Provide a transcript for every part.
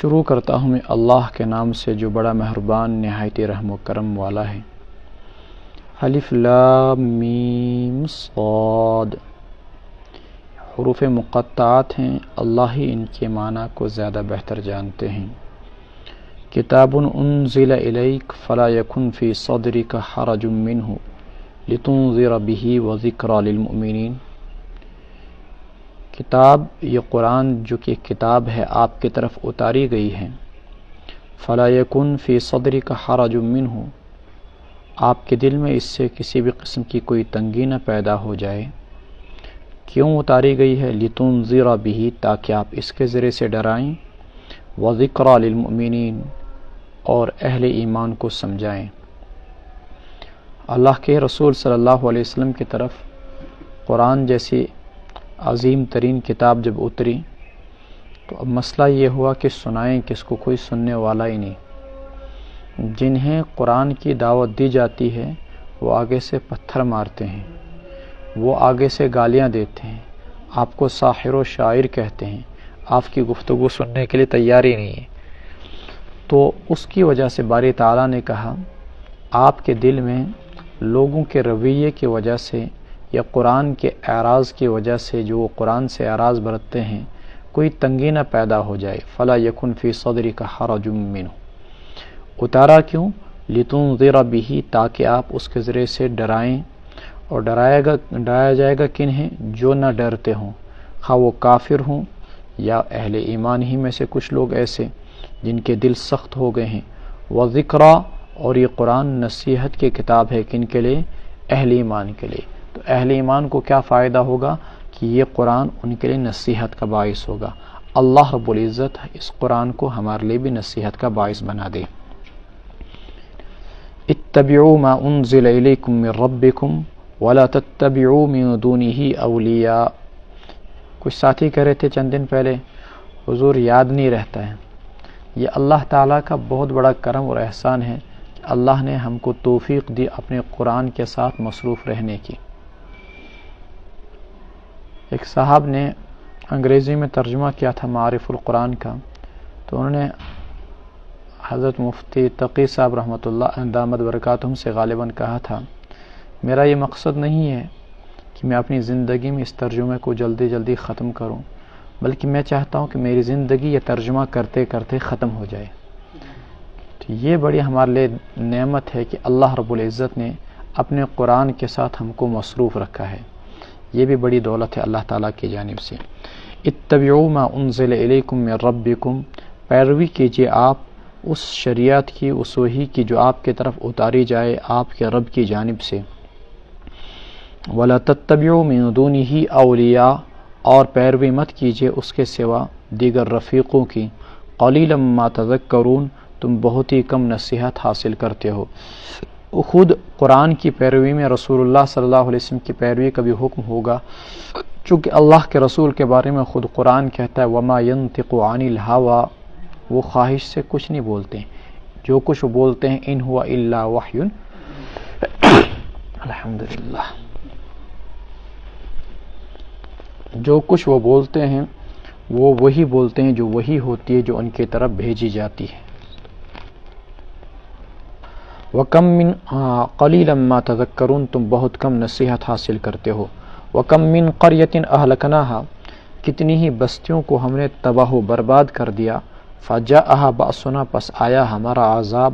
شروع کرتا ہوں میں اللہ کے نام سے جو بڑا مہربان نہایت رحم و کرم والا ہے۔ الف لام میم صاد، حروف مقطعات ہیں، اللہ ہی ان کے معنی کو زیادہ بہتر جانتے ہیں۔ کتاب انزل الیک فلا یکن فی صدرک حرج منہ لتنذر بہ وذکری للمؤمنین۔ کتاب، یہ قرآن جو کہ کتاب ہے آپ کی طرف اتاری گئی ہے۔ فلا یکن فی صدرک حرج منہ، آپ کے دل میں اس سے کسی بھی قسم کی کوئی تنگی نہ پیدا ہو جائے۔ کیوں اتاری گئی ہے؟ لتنذر بہ، تاکہ آپ اس کے ذریعے سے ڈرائیں، وذکری للمؤمنین، اور اہل ایمان کو سمجھائیں۔ اللہ کے رسول صلی اللہ علیہ وسلم کی طرف قرآن جیسی عظیم ترین کتاب جب اتری تو اب مسئلہ یہ ہوا کہ سنائیں کس کو، کوئی سننے والا ہی نہیں۔ جنہیں قرآن کی دعوت دی جاتی ہے وہ آگے سے پتھر مارتے ہیں، وہ آگے سے گالیاں دیتے ہیں، آپ کو ساحر و شاعر کہتے ہیں، آپ کی گفتگو سننے کے لیے تیار ہی نہیں ہے۔ تو اس کی وجہ سے باری تعالیٰ نے کہا آپ کے دل میں لوگوں کے رویے کی وجہ سے یا قرآن کے اعراض کی وجہ سے، جو وہ قرآن سے اعراض برتتے ہیں، کوئی تنگی نہ پیدا ہو جائے۔ فلا یکن فی صدرک حرج منہ، اتارا کیوں؟ لتنذر بہ، تاکہ آپ اس کے ذریعے سے ڈرائیں، اور ڈرایا جائے گا کنہیں؟ جو نہ ڈرتے ہوں، خواہ وہ کافر ہوں یا اہل ایمان ہی میں سے کچھ لوگ ایسے جن کے دل سخت ہو گئے ہیں۔ وذکریٰ، اور یہ قرآن نصیحت کی کتاب ہے، کن کے لیے؟ اہل ایمان کے لیے۔ تو اہل ایمان کو کیا فائدہ ہوگا کہ یہ قرآن ان کے لیے نصیحت کا باعث ہوگا۔ اللہ رب العزت اس قرآن کو ہمارے لیے بھی نصیحت کا باعث بنا دے۔ اتبعوا ما انزل الیکم من ربکم ولا تتبعوا من دونہ اولیاء۔ کچھ ساتھی کہہ رہے تھے چند دن پہلے حضور یاد نہیں رہتا ہے۔ یہ اللہ تعالیٰ کا بہت بڑا کرم اور احسان ہے کہ اللہ نے ہم کو توفیق دی اپنے قرآن کے ساتھ مصروف رہنے کی۔ ایک صاحب نے انگریزی میں ترجمہ کیا تھا معارف القرآن کا، تو انہوں نے حضرت مفتی تقی صاحب رحمۃ اللہ دامت برکاتہم سے غالباً کہا تھا، میرا یہ مقصد نہیں ہے کہ میں اپنی زندگی میں اس ترجمے کو جلدی جلدی ختم کروں، بلکہ میں چاہتا ہوں کہ میری زندگی یہ ترجمہ کرتے کرتے ختم ہو جائے۔ تو یہ بڑی ہمارے لیے نعمت ہے کہ اللہ رب العزت نے اپنے قرآن کے ساتھ ہم کو مصروف رکھا ہے، یہ بھی بڑی دولت ہے اللہ تعالیٰ کی جانب سے۔ اتبعوا ما انزل الیکم من ربکم، پیروی کیجیے آپ اس شریعت کی، اس وحی کی جو آپ کی طرف اتاری جائے آپ کے رب کی جانب سے۔ ولا تتبعوا من دونہ اولیاء، اور پیروی مت کیجیے اس کے سوا دیگر رفیقوں کی۔ قلیلا ما تذکرون، تم بہت ہی کم نصیحت حاصل کرتے ہو۔ خود قرآن کی پیروی میں رسول اللہ صلی اللہ علیہ وسلم کی پیروی کا بھی حکم ہوگا، چونکہ اللہ کے رسول کے بارے میں خود قرآن کہتا ہے وما ينطق عن الهوى، وہ خواہش سے کچھ نہیں بولتے ہیں، جو کچھ وہ بولتے ہیں ان هو الا وحی الحمدللہ، جو کچھ وہ بولتے ہیں وہ وہی بولتے ہیں جو وہی ہوتی ہے جو ان کی طرف بھیجی جاتی ہے۔ وَكَم مِّن قَلِيلًا مَّا تَذَكَّرُونَ، تم بہت کم نصیحت حاصل کرتے ہو۔ وَكَم مِّن قَرْيَةٍ أَهْلَكْنَاهَا، کتنی ہی بستیوں کو ہم نے تباہ و برباد کر دیا۔ فَجَاءَهَا بَأْسُنَا، پس آیا ہمارا عذاب،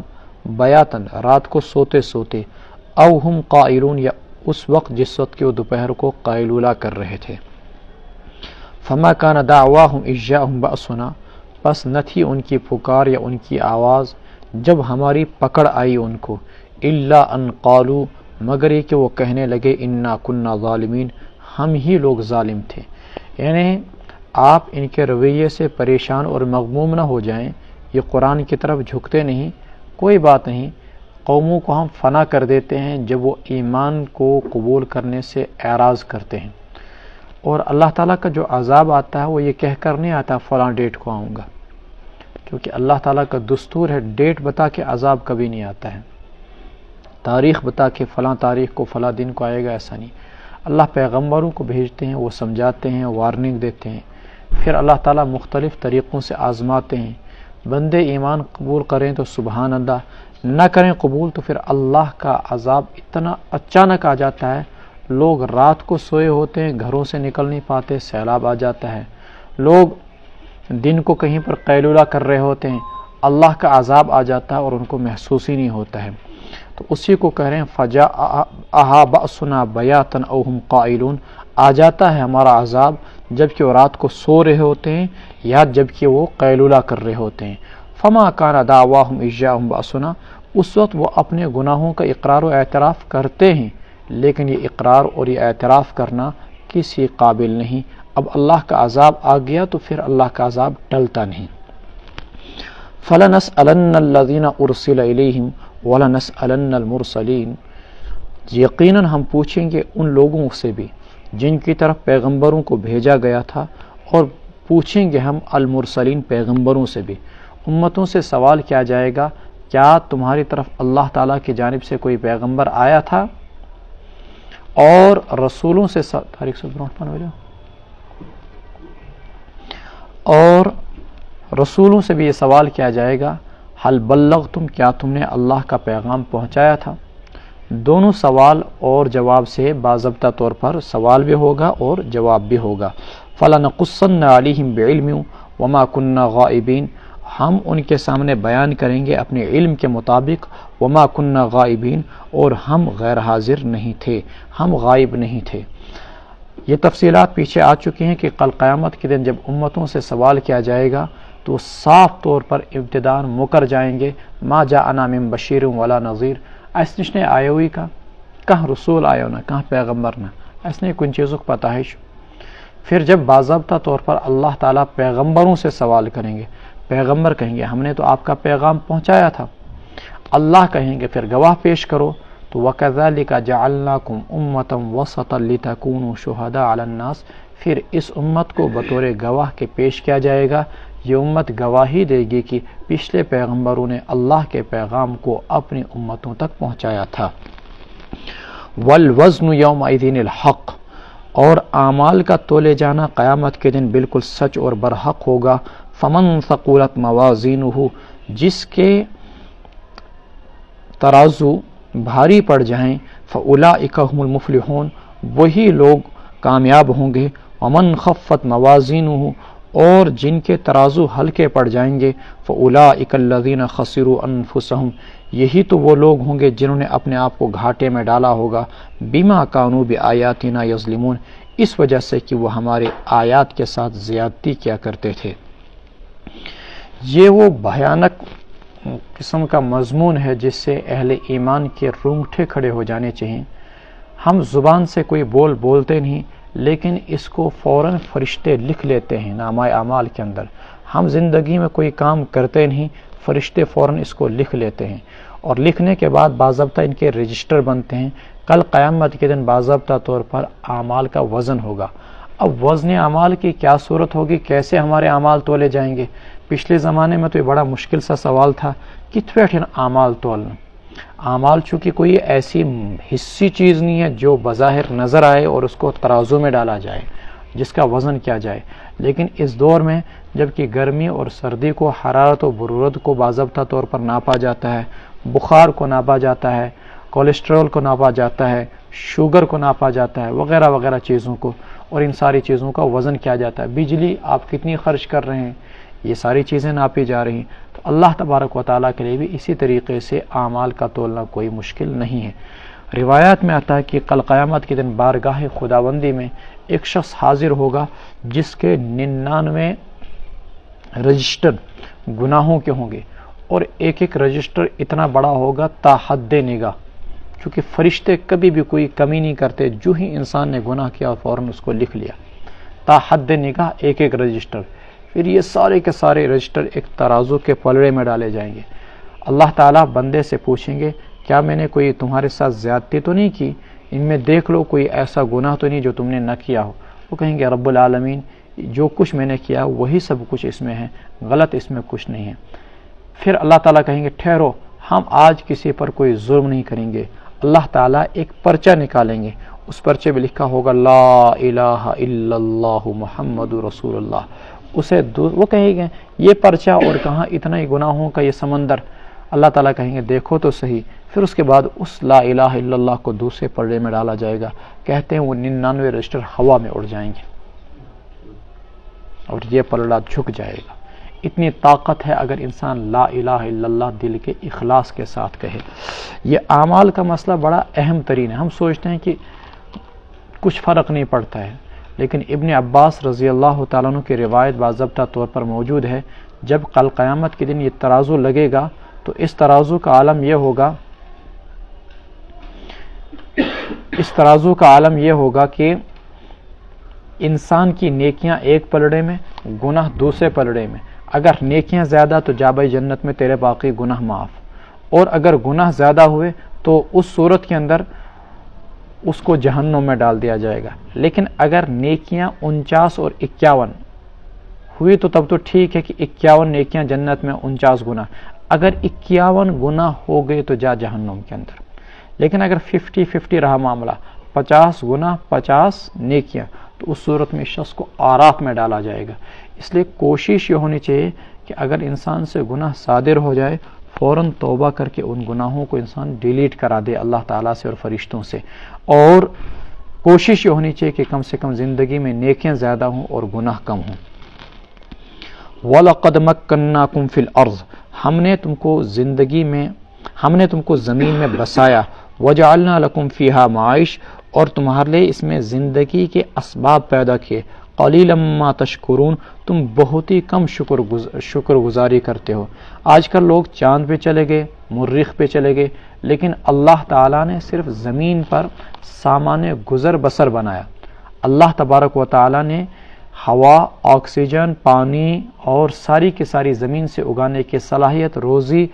بیاتاً، رات کو سوتے سوتے، أَوْ هُمْ قَائِلُونَ، یا اس وقت جس وقت کہ وہ دوپہر کو قیلولہ کر رہے تھے۔ فَمَا كَانَ دَعْوَاهُمْ إِذْ جَاءَهُمْ بَأْسُنَا، پس نہ تھی ان کی پکار یا ان کی آواز جب ہماری پکڑ آئی ان کو، الا ان قالوا، مگر یہ کہ وہ کہنے لگے انا كنا ظالمین، ہم ہی لوگ ظالم تھے۔ یعنی آپ ان کے رویے سے پریشان اور مغموم نہ ہو جائیں، یہ قرآن کی طرف جھکتے نہیں، کوئی بات نہیں، قوموں کو ہم فنا کر دیتے ہیں جب وہ ایمان کو قبول کرنے سے اعراض کرتے ہیں۔ اور اللہ تعالیٰ کا جو عذاب آتا ہے وہ یہ کہہ کر نہیں آتا فلاں ڈیٹ کو آؤں گا، کیونکہ اللہ تعالیٰ کا دستور ہے ڈیٹ بتا کے عذاب کبھی نہیں آتا ہے، تاریخ بتا کے فلاں تاریخ کو فلاں دن کو آئے گا، ایسا نہیں۔ اللہ پیغمبروں کو بھیجتے ہیں، وہ سمجھاتے ہیں، وارننگ دیتے ہیں، پھر اللہ تعالیٰ مختلف طریقوں سے آزماتے ہیں، بندے ایمان قبول کریں تو سبحان اللہ، نہ کریں قبول تو پھر اللہ کا عذاب اتنا اچانک آ جاتا ہے. لوگ رات کو سوئے ہوتے ہیں، گھروں سے نکل نہیں پاتے، سیلاب آ جاتا ہے. لوگ دن کو کہیں پر قیلولہ کر رہے ہوتے ہیں، اللہ کا عذاب آ جاتا ہے اور ان کو محسوس ہی نہیں ہوتا ہے. تو اسی کو کہہ رہے ہیں فجاء بأسنا بیاتا او ہم قائلون، آ جاتا ہے ہمارا عذاب جبکہ وہ رات کو سو رہے ہوتے ہیں یا جبکہ وہ قیلولہ کر رہے ہوتے ہیں. فما کان دعواہم اذ جاءہم بأسنا، اس وقت وہ اپنے گناہوں کا اقرار و اعتراف کرتے ہیں، لیکن یہ اقرار اور یہ اعتراف کرنا کسی قابل نہیں. اب اللہ کا عذاب آ گیا تو پھر اللہ کا عذاب ٹلتا نہیں. فَلَنَسْأَلَنَّ الَّذِينَ أُرْسِلَ إِلَيْهِمْ وَلَنَسْأَلَنَّ الْمُرْسَلِينَ، یقیناً ہم پوچھیں گے ان لوگوں سے بھی جن کی طرف پیغمبروں کو بھیجا گیا تھا، اور پوچھیں گے ہم المرسلین پیغمبروں سے بھی. امتوں سے سوال کیا جائے گا، کیا تمہاری طرف اللہ تعالیٰ کی جانب سے کوئی پیغمبر آیا تھا؟ اور رسولوں سے بھی یہ سوال کیا جائے گا، حل بلغتم، کیا تم نے اللہ کا پیغام پہنچایا تھا؟ دونوں سوال اور جواب سے باضابطہ طور پر سوال بھی ہوگا اور جواب بھی ہوگا. فَلَنَقُصَّنَّ عَلَيْهِمْ بِعِلْمٍ وَمَا كُنَّا غَائِبِينَ، ہم ان کے سامنے بیان کریں گے اپنے علم کے مطابق، وما كُنَّا غَائِبِينَ، اور ہم غیر حاضر نہیں تھے، ہم غائب نہیں تھے. یہ تفصیلات پیچھے آ چکی ہیں کہ کل قیامت کے دن جب امتوں سے سوال کیا جائے گا تو صاف طور پر ابتداءً مکر جائیں گے، ما جاءنا من بشیر ولا نذیر، ایس نشنے آئے ہوئی کا کہاں رسول آئے ہونا، کہاں پیغمبر نہ، ایس نے کن چیزوں کو پتہ ہے. پھر جب باضابطہ طور پر اللہ تعالیٰ پیغمبروں سے سوال کریں گے، پیغمبر کہیں گے ہم نے تو آپ کا پیغام پہنچایا تھا. اللہ کہیں گے پھر گواہ پیش کرو، تو وَكَذَلِكَ جَعَلْنَاكُمْ أُمَّةً وَسَطًا لِتَكُونُوا شُهَدَاءَ عَلَى النَّاسِ، پھر اس امت کو بطور گواہ کے پیش کیا جائے گا. یہ امت گواہی دے گی کہ پچھلے پیغمبروں نے اللہ کے پیغام کو اپنی امتوں تک پہنچایا تھا. وَالْوَزْنُ يَوْمَئِذٍ الْحَقُّ، اور اعمال کا تولے جانا قیامت کے دن بالکل سچ اور برحق ہوگا. فَمَنْ ثَقُلَتْ مَوَازِينُهُ، جس کے ترازو بھاری پڑ جائیں، فَأُولَئِكَ هُمُ الْمُفْلِحُونَ، وہی لوگ کامیاب ہوں گے. وَمَنْ خَفَّتْ مَوَازِينُهُ، اور جن کے ترازو ہلکے پڑ جائیں گے، فَأُولَئِكَ الَّذِينَ خَسِرُوا أَنفُسَهُمْ، یہی تو وہ لوگ ہوں گے جنہوں نے اپنے آپ کو گھاٹے میں ڈالا ہوگا. بِمَا كَانُوا بِآيَاتِنَا يَظْلِمُونَ، اس وجہ سے کہ وہ ہمارے آیات کے ساتھ زیادتی کیا کرتے تھے. یہ وہ بھیانک قسم کا مضمون ہے جس سے اہل ایمان کے رونگٹے کھڑے ہو جانے چاہیے. ہم زبان سے کوئی بولتے نہیں، لیکن اس کو فوراً فرشتے لکھ لیتے ہیں نامہ اعمال کے اندر. ہم زندگی میں کوئی کام کرتے نہیں، فرشتے فوراً اس کو لکھ لیتے ہیں، اور لکھنے کے بعد باضابطہ ان کے رجسٹر بنتے ہیں. کل قیامت کے دن باضابطہ طور پر اعمال کا وزن ہوگا. اب وزن اعمال کی کیا صورت ہوگی، کیسے ہمارے اعمال تولے جائیں گے؟ پچھلے زمانے میں تو یہ بڑا مشکل سا سوال تھا، کت پیٹھن اعمال تولنا. اعمال چونکہ کوئی ایسی حصی چیز نہیں ہے جو بظاہر نظر آئے اور اس کو ترازو میں ڈالا جائے، جس کا وزن کیا جائے. لیکن اس دور میں جبکہ گرمی اور سردی کو، حرارت و برودت کو باضابطہ طور پر ناپا جاتا ہے، بخار کو ناپا جاتا ہے، کولیسٹرول کو ناپا جاتا ہے، شوگر کو ناپا جاتا ہے، وغیرہ وغیرہ چیزوں کو، اور ان ساری چیزوں کا وزن کیا جاتا ہے. بجلی آپ کتنی خرچ کر رہے ہیں، یہ ساری چیزیں ناپی جا رہی ہیں. تو اللہ تبارک و تعالیٰ کے لیے بھی اسی طریقے سے اعمال کا تولنا کوئی مشکل نہیں ہے. روایات میں آتا ہے کہ کل قیامت کے دن بارگاہ خداوندی میں ایک شخص حاضر ہوگا جس کے 99 رجسٹر گناہوں کے ہوں گے، اور ایک ایک رجسٹر اتنا بڑا ہوگا تا حد نگاہ، کیونکہ فرشتے کبھی بھی کوئی کمی نہیں کرتے. جو ہی انسان نے گناہ کیا فوراً اس کو لکھ لیا، تا حد نگاہ ایک ایک رجسٹر. پھر یہ سارے کے سارے رجسٹر ایک ترازو کے پلڑے میں ڈالے جائیں گے. اللہ تعالیٰ بندے سے پوچھیں گے کیا میں نے کوئی تمہارے ساتھ زیادتی تو نہیں کی، ان میں دیکھ لو کوئی ایسا گناہ تو نہیں جو تم نے نہ کیا ہو. وہ کہیں گے رب العالمین جو کچھ میں نے کیا وہی سب کچھ اس میں ہے، غلط اس میں کچھ نہیں ہے. پھر اللہ تعالیٰ کہیں گے ٹھہرو، ہم آج کسی پر کوئی ظلم نہیں کریں گے. اللہ تعالیٰ ایک پرچہ نکالیں گے، اس پرچے میں لکھا ہوگا لا الہ الا اللہ محمد رسول اللہ. اسے وہ کہیں گے یہ پرچہ اور کہاں اتنا ہی گناہوں کا یہ سمندر. اللہ تعالیٰ کہیں گے دیکھو تو صحیح. پھر اس کے بعد اس لا الہ الا اللہ کو دوسرے پلڑے میں ڈالا جائے گا. کہتے ہیں وہ 99 رجسٹر ہوا میں اڑ جائیں گے اور یہ پلڑا جھک جائے گا. اتنی طاقت ہے اگر انسان لا الہ الا اللہ دل کے اخلاص کے ساتھ کہے. یہ اعمال کا مسئلہ بڑا اہم ترین ہے. ہم سوچتے ہیں کہ کچھ فرق نہیں پڑتا ہے، لیکن ابن عباس رضی اللہ تعالیٰ عنہ کی روایت باضابطہ طور پر موجود ہے، جب کل قیامت کے دن یہ ترازو لگے گا تو اس ترازو کا عالم یہ ہوگا کہ انسان کی نیکیاں ایک پلڑے میں، گناہ دوسرے پلڑے میں. اگر نیکیاں زیادہ تو جابے جنت میں تیرے باقی گناہ معاف، اور اگر گناہ زیادہ ہوئے تو اس صورت کے اندر اس کو جہنم میں ڈال دیا جائے گا. لیکن اگر نیکیاں 49 اور 51 ہوئی تو تب تو ٹھیک ہے کہ 51 نیکیاں جنت میں 49 گناہ. اگر 51 گناہ ہو گئے تو جا جہنم کے اندر. لیکن اگر 50-50 رہا معاملہ، 50 گناہ 50 نیکیاں، تو اس صورت میں شخص کو آراف میں ڈالا جائے گا. اس لیے کوشش یہ ہونی چاہیے کہ اگر انسان سے گناہ صادر ہو جائے فوراً توبہ کر کے ان گناہوں کو انسان ڈیلیٹ کرا دے اللہ تعالیٰ سے اور فرشتوں سے. اور کوشش یہ ہونی چاہیے کہ کم سے کم زندگی میں نیکیاں زیادہ ہوں اور گناہ کم ہوں. وَلَقَدْ مَكَّنَّاكُمْ فِي الْأَرْضِ، ہم نے تم کو زمین میں بسایا. وَجَعَلْنَا لَكُمْ فِيهَا مَعَائِشَ، اور تمہارے لیے اس میں زندگی کے اسباب پیدا کیے. قَلِيلًا مَا تَشْكُرُونَ، تم بہت ہی کم شکر گزاری کرتے ہو. آج کل لوگ چاند پہ چلے گئے، مریخ پہ چلے گئے، لیکن اللہ تعالیٰ نے صرف زمین پر سامان گزر بسر بنایا. اللہ تبارک و تعالیٰ نے ہوا، آکسیجن، پانی اور ساری کی ساری زمین سے اگانے کی صلاحیت، روزی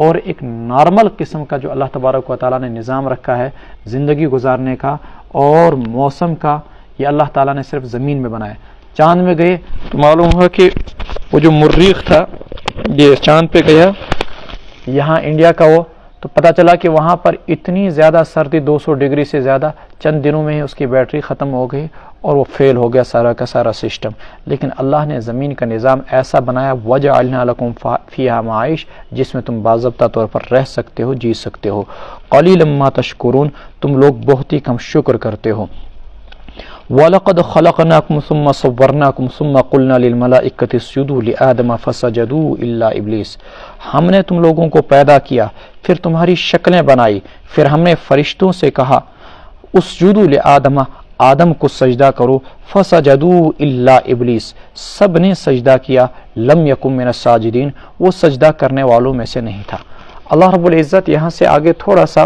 اور ایک نارمل قسم کا جو اللہ تبارک و تعالیٰ نے نظام رکھا ہے زندگی گزارنے کا اور موسم کا، یہ اللہ تعالیٰ نے صرف زمین میں بنایا. چاند میں گئے تو معلوم ہوا کہ وہ جو مریخ تھا یہ چاند پہ گیا، یہاں انڈیا کا وہ، تو پتہ چلا کہ وہاں پر اتنی زیادہ سردی، 200 ڈگری سے زیادہ، چند دنوں میں ہی اس کی بیٹری ختم ہو گئی اور وہ فیل ہو گیا سارا کا سارا سسٹم. لیکن اللہ نے زمین کا نظام ایسا بنایا وَجَعَلْنَا لَكُمْ فِيهَا مَعَائِشَ، جس میں تم باضابطہ طور پر رہ سکتے ہو، جی سکتے ہو. قَلِيلًا مَا تَشْكُرُونَ، تم لوگ بہت ہی کم شکر کرتے ہو. وَلَقَدْ خَلَقْنَاكُمْ ثُمَّ صَوَّرْنَاكُمْ ثُمَّ قُلْنَا لِلْمَلَائِكَةِ اسْجُدُوا لِآدَمَ فَسَجَدُوا إِلَّا إِبْلِيسَ، ہم نے تم لوگوں کو پیدا کیا، پھر تمہاری شکلیں بنائی، پھر ہم نے فرشتوں سے کہا اسجدوا لآدم، آدم کو سجدہ کرو. فسجدوا الا ابلیس، سب نے سجدہ کیا. لم یکن من الساجدین، وہ سجدہ کرنے والوں میں سے نہیں تھا. اللہ رب العزت یہاں سے آگے تھوڑا سا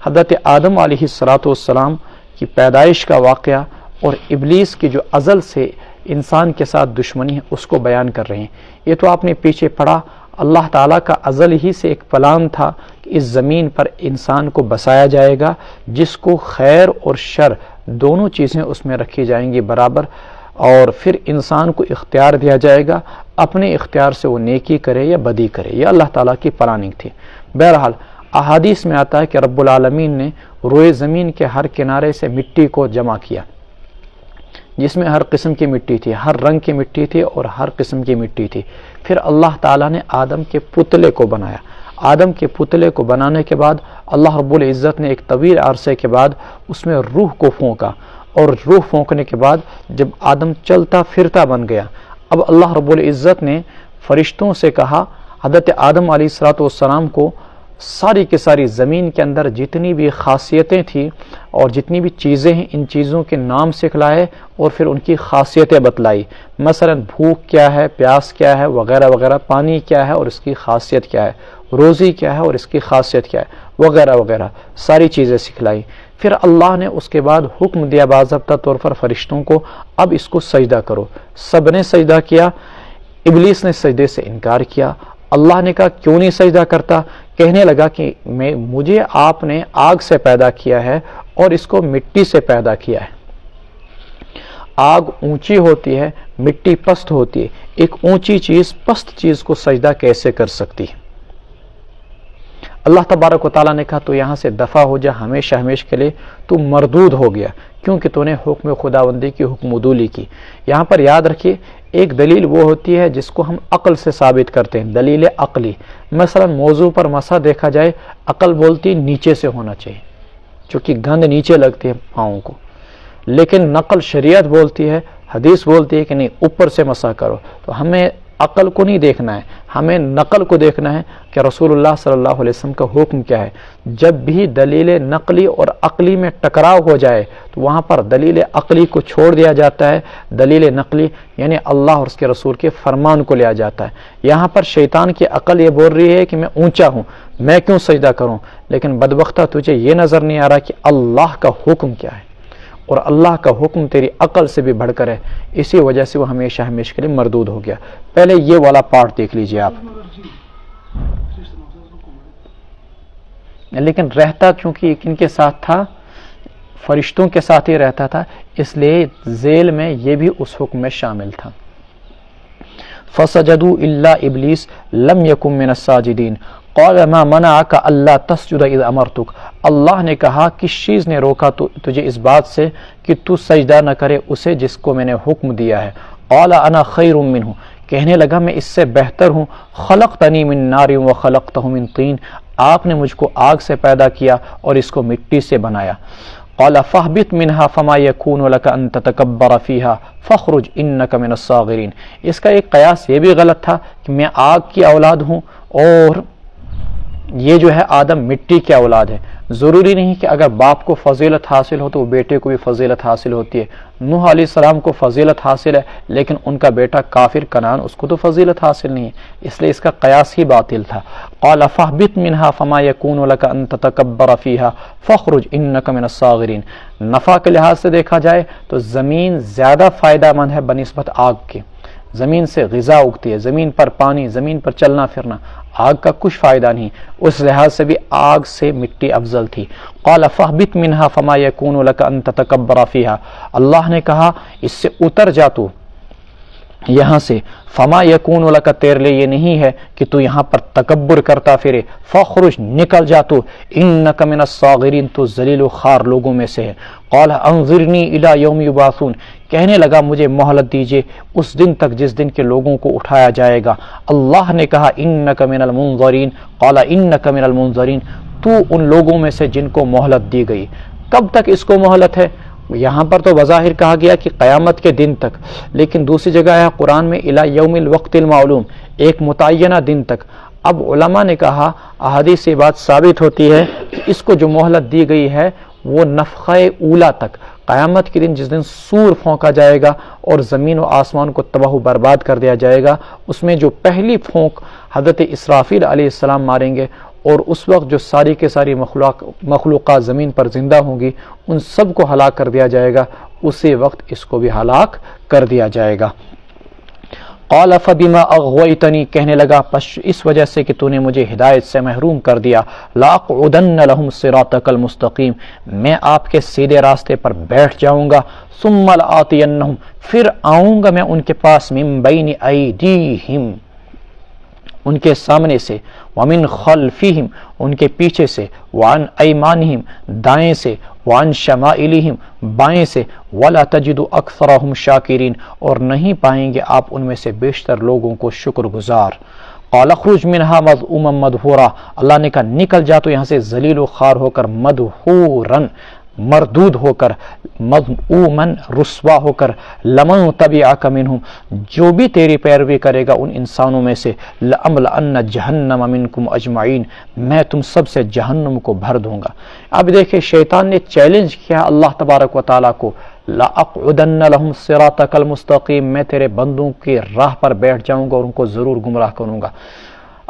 حضرت آدم علیہ السلام کی پیدائش کا واقعہ اور ابلیس کی جو ازل سے انسان کے ساتھ دشمنی ہے اس کو بیان کر رہے ہیں. یہ تو آپ نے پیچھے پڑھا، اللہ تعالیٰ کا ازل ہی سے ایک پلان تھا کہ اس زمین پر انسان کو بسایا جائے گا جس کو خیر اور شر دونوں چیزیں اس میں رکھی جائیں گی برابر، اور پھر انسان کو اختیار دیا جائے گا اپنے اختیار سے وہ نیکی کرے یا بدی کرے. یہ اللہ تعالیٰ کی پلاننگ تھی. بہرحال احادیث میں آتا ہے کہ رب العالمین نے روئے زمین کے ہر کنارے سے مٹی کو جمع کیا، جس میں ہر قسم کی مٹی تھی، ہر رنگ کی مٹی تھی اور ہر قسم کی مٹی تھی. پھر اللہ تعالیٰ نے آدم کے پتلے کو بنایا. آدم کے پتلے کو بنانے کے بعد اللہ رب العزت نے ایک طویل عرصے کے بعد اس میں روح کو پھونکا، اور روح پھونکنے کے بعد جب آدم چلتا پھرتا بن گیا، اب اللہ رب العزت نے فرشتوں سے کہا حضرت آدم علیہ السلام کو ساری کی ساری زمین کے اندر جتنی بھی خاصیتیں تھیں اور جتنی بھی چیزیں ہیں ان چیزوں کے نام سکھلائے اور پھر ان کی خاصیتیں بتلائی. مثلا بھوک کیا ہے، پیاس کیا ہے وغیرہ وغیرہ، پانی کیا ہے اور اس کی خاصیت کیا ہے، روزی کیا ہے اور اس کی خاصیت کیا ہے وغیرہ وغیرہ، ساری چیزیں سکھلائی. پھر اللہ نے اس کے بعد حکم دیا باضابطہ طور پر فرشتوں کو اب اس کو سجدہ کرو. سب نے سجدہ کیا. ابلیس نے سجدے سے انکار کیا. اللہ نے کہا کیوں نہیں سجدہ کرتا؟ کہنے لگا کہ مجھے آپ نے آگ سے پیدا کیا ہے اور اس کو مٹی سے پیدا کیا ہے. آگ اونچی ہوتی ہے، مٹی پست ہوتی ہے. ایک اونچی چیز پست چیز کو سجدہ کیسے کر سکتی ہے؟ اللہ تبارک و تعالیٰ نے کہا تو یہاں سے دفع ہو جا ہمیشہ ہمیشہ کے لیے، تو مردود ہو گیا کیونکہ تو نے حکم خداوندی کی حکم عدولی کی. یہاں پر یاد رکھیے ایک دلیل وہ ہوتی ہے جس کو ہم عقل سے ثابت کرتے ہیں، دلیل عقلی. مثلا موضوع پر مسا دیکھا جائے، عقل بولتی نیچے سے ہونا چاہیے چونکہ گند نیچے لگتی ہے پاؤں کو، لیکن نقل شریعت بولتی ہے، حدیث بولتی ہے کہ نہیں اوپر سے مسا کرو. تو ہمیں عقل کو نہیں دیکھنا ہے، ہمیں نقل کو دیکھنا ہے کہ رسول اللہ صلی اللہ علیہ وسلم کا حکم کیا ہے. جب بھی دلیل نقلی اور عقلی میں ٹکراؤ ہو جائے تو وہاں پر دلیل عقلی کو چھوڑ دیا جاتا ہے، دلیل نقلی یعنی اللہ اور اس کے رسول کے فرمان کو لیا جاتا ہے. یہاں پر شیطان کی عقل یہ بول رہی ہے کہ میں اونچا ہوں، میں کیوں سجدہ کروں، لیکن بدبختہ تجھے یہ نظر نہیں آ رہا کہ اللہ کا حکم کیا ہے، اور اللہ کا حکم تیری عقل سے بھی بڑھ کر ہے، اسی وجہ سے وہ ہمیشہ ہمیشہ کے لیے مردود ہو گیا. پہلے یہ والا پارٹ دیکھ لیجئے آپ. لیکن رہتا چونکہ ان کے ساتھ تھا، فرشتوں کے ساتھ ہی رہتا تھا، اس لیے ذیل میں یہ بھی اس حکم میں شامل تھا. فَسَجَدُوا إِلَّا إِبْلِيسَ لَمْ يَكُنْ مِنَ السَّاجِدِينَ قَالَ مَا مَنَعَكَ أَلَّا تَسْجُدَ إِذْ أَمَرْتُكَ. اللہ نے کہا کس چیز نے روکا تجھے اس بات سے کہ تو سجدہ نہ کرے اسے جس کو میں نے حکم دیا ہے. قَالَ أَنَا خَيْرٌ مِّنْهُ. کہنے لگا میں اس سے بہتر ہوں. خَلَقْتَنِي مِن نَارٍ وَخَلَقْتَهُ مِن طِينٍ. آپ نے مجھ کو آگ سے پیدا کیا اور اس کو مٹی سے بنایا. قَالَ فَاهْبِطْ مِنْهَا فَمَا يَكُونُ لَكَ أَن تَتَكَبَّرَ فِيهَا فَاخْرُجْ إِنَّكَ مِنَ الصَّاغِرِينَ. اس کا ایک قیاس یہ بھی غلط تھا کہ میں آگ کی اولاد ہوں اور یہ جو ہے آدم مٹی کی اولاد ہے. ضروری نہیں کہ اگر باپ کو فضیلت حاصل ہو تو وہ بیٹے کو بھی فضیلت حاصل ہوتی ہے. نوح علیہ السلام کو فضیلت حاصل ہے لیکن ان کا بیٹا کافر کنعان اس کو تو فضیلت حاصل نہیں ہے، اس لیے اس کا قیاس ہی باطل تھا. قال فاهبط منها فما يكون لك ان تتكبر فيها فاخرج انك من الصاغرين. نفع کے لحاظ سے دیکھا جائے تو زمین زیادہ فائدہ مند ہے بنسبت آگ کے. زمین سے غذا اگتی ہے، زمین پر پانی، زمین پر چلنا پھرنا. آگ کا کچھ فائدہ نہیں، اس لحاظ سے بھی آگ سے مٹی افضل تھی. قال فاهبط منها فما يكون لك ان تتكبر فيها. اللہ نے کہا اس سے اتر جا تو یہاں سے. فما یکون لک تیرے لیے یہ نہیں ہے کہ تو یہاں پر تکبر کرتا پھرے. فخرج نکل جا تو. انک من الصاغرین تو ذلیل و خوار لوگوں میں سے ہے. قال انظرنی الی یوم یبعثون. کہنے لگا مجھے مہلت دیجئے اس دن تک جس دن کے لوگوں کو اٹھایا جائے گا. اللہ نے کہا انک من المنظرین. قال انک من المنظرین. تو ان لوگوں میں سے جن کو مہلت دی گئی. کب تک اس کو مہلت ہے؟ یہاں پر تو بظاہر کہا گیا کہ قیامت کے دن تک، لیکن دوسری جگہ ہے قرآن میں الی یوم الوقت المعلوم، ایک متعینہ دن تک. اب علماء نے کہا احادیث سے بات ثابت ہوتی ہے کہ اس کو جو مہلت دی گئی ہے وہ نفخہ اولا تک، قیامت کے دن جس دن سور پھونکا جائے گا اور زمین و آسمان کو تباہ و برباد کر دیا جائے گا، اس میں جو پہلی پھونک حضرت اسرافیل علیہ السلام ماریں گے اور اس وقت جو ساری کے ساری مخلوقات زمین پر زندہ ہوں گی ان سب کو ہلاک کر دیا جائے گا، اسی وقت اس کو بھی ہلاک کر دیا جائے گا. قال فبما اغویتنی. کہنے لگا اس وجہ سے کہ تو نے مجھے ہدایت سے محروم کر دیا. لاقعدن لهم صراطک المستقیم. میں آپ کے سیدھے راستے پر بیٹھ جاؤں گا. ثم لآتینہم. پھر آؤں گا میں ان کے پاس. من بین ایدیہم. ان کے سامنے سے. ومن خلفہم. ان کے پیچھے سے. وعن ایمانہم. دائیں سے. وعن شمائلہم. بائیں سے. ولا تجد اکثرہم شاکرین. اور نہیں پائیں گے آپ ان میں سے بیشتر لوگوں کو شکر گزار. قال اخرج منها مذءوما مدحورا. اللہ نے کہا نکل جا تو یہاں سے ذلیل و خوار ہو کر، مدحورا مردود ہو کر، مذءوما رسوا ہو کر. لمن تبعک منہم. جو بھی تیری پیروی کرے گا ان انسانوں میں سے. لأملأن جہنم منکم اجمعین. میں تم سب سے جہنم کو بھر دوں گا. اب دیکھیں شیطان نے چیلنج کیا اللہ تبارک و تعالیٰ کو. لأقعدن لهم صراطک المستقیم. میں تیرے بندوں کی راہ پر بیٹھ جاؤں گا اور ان کو ضرور گمراہ کروں گا.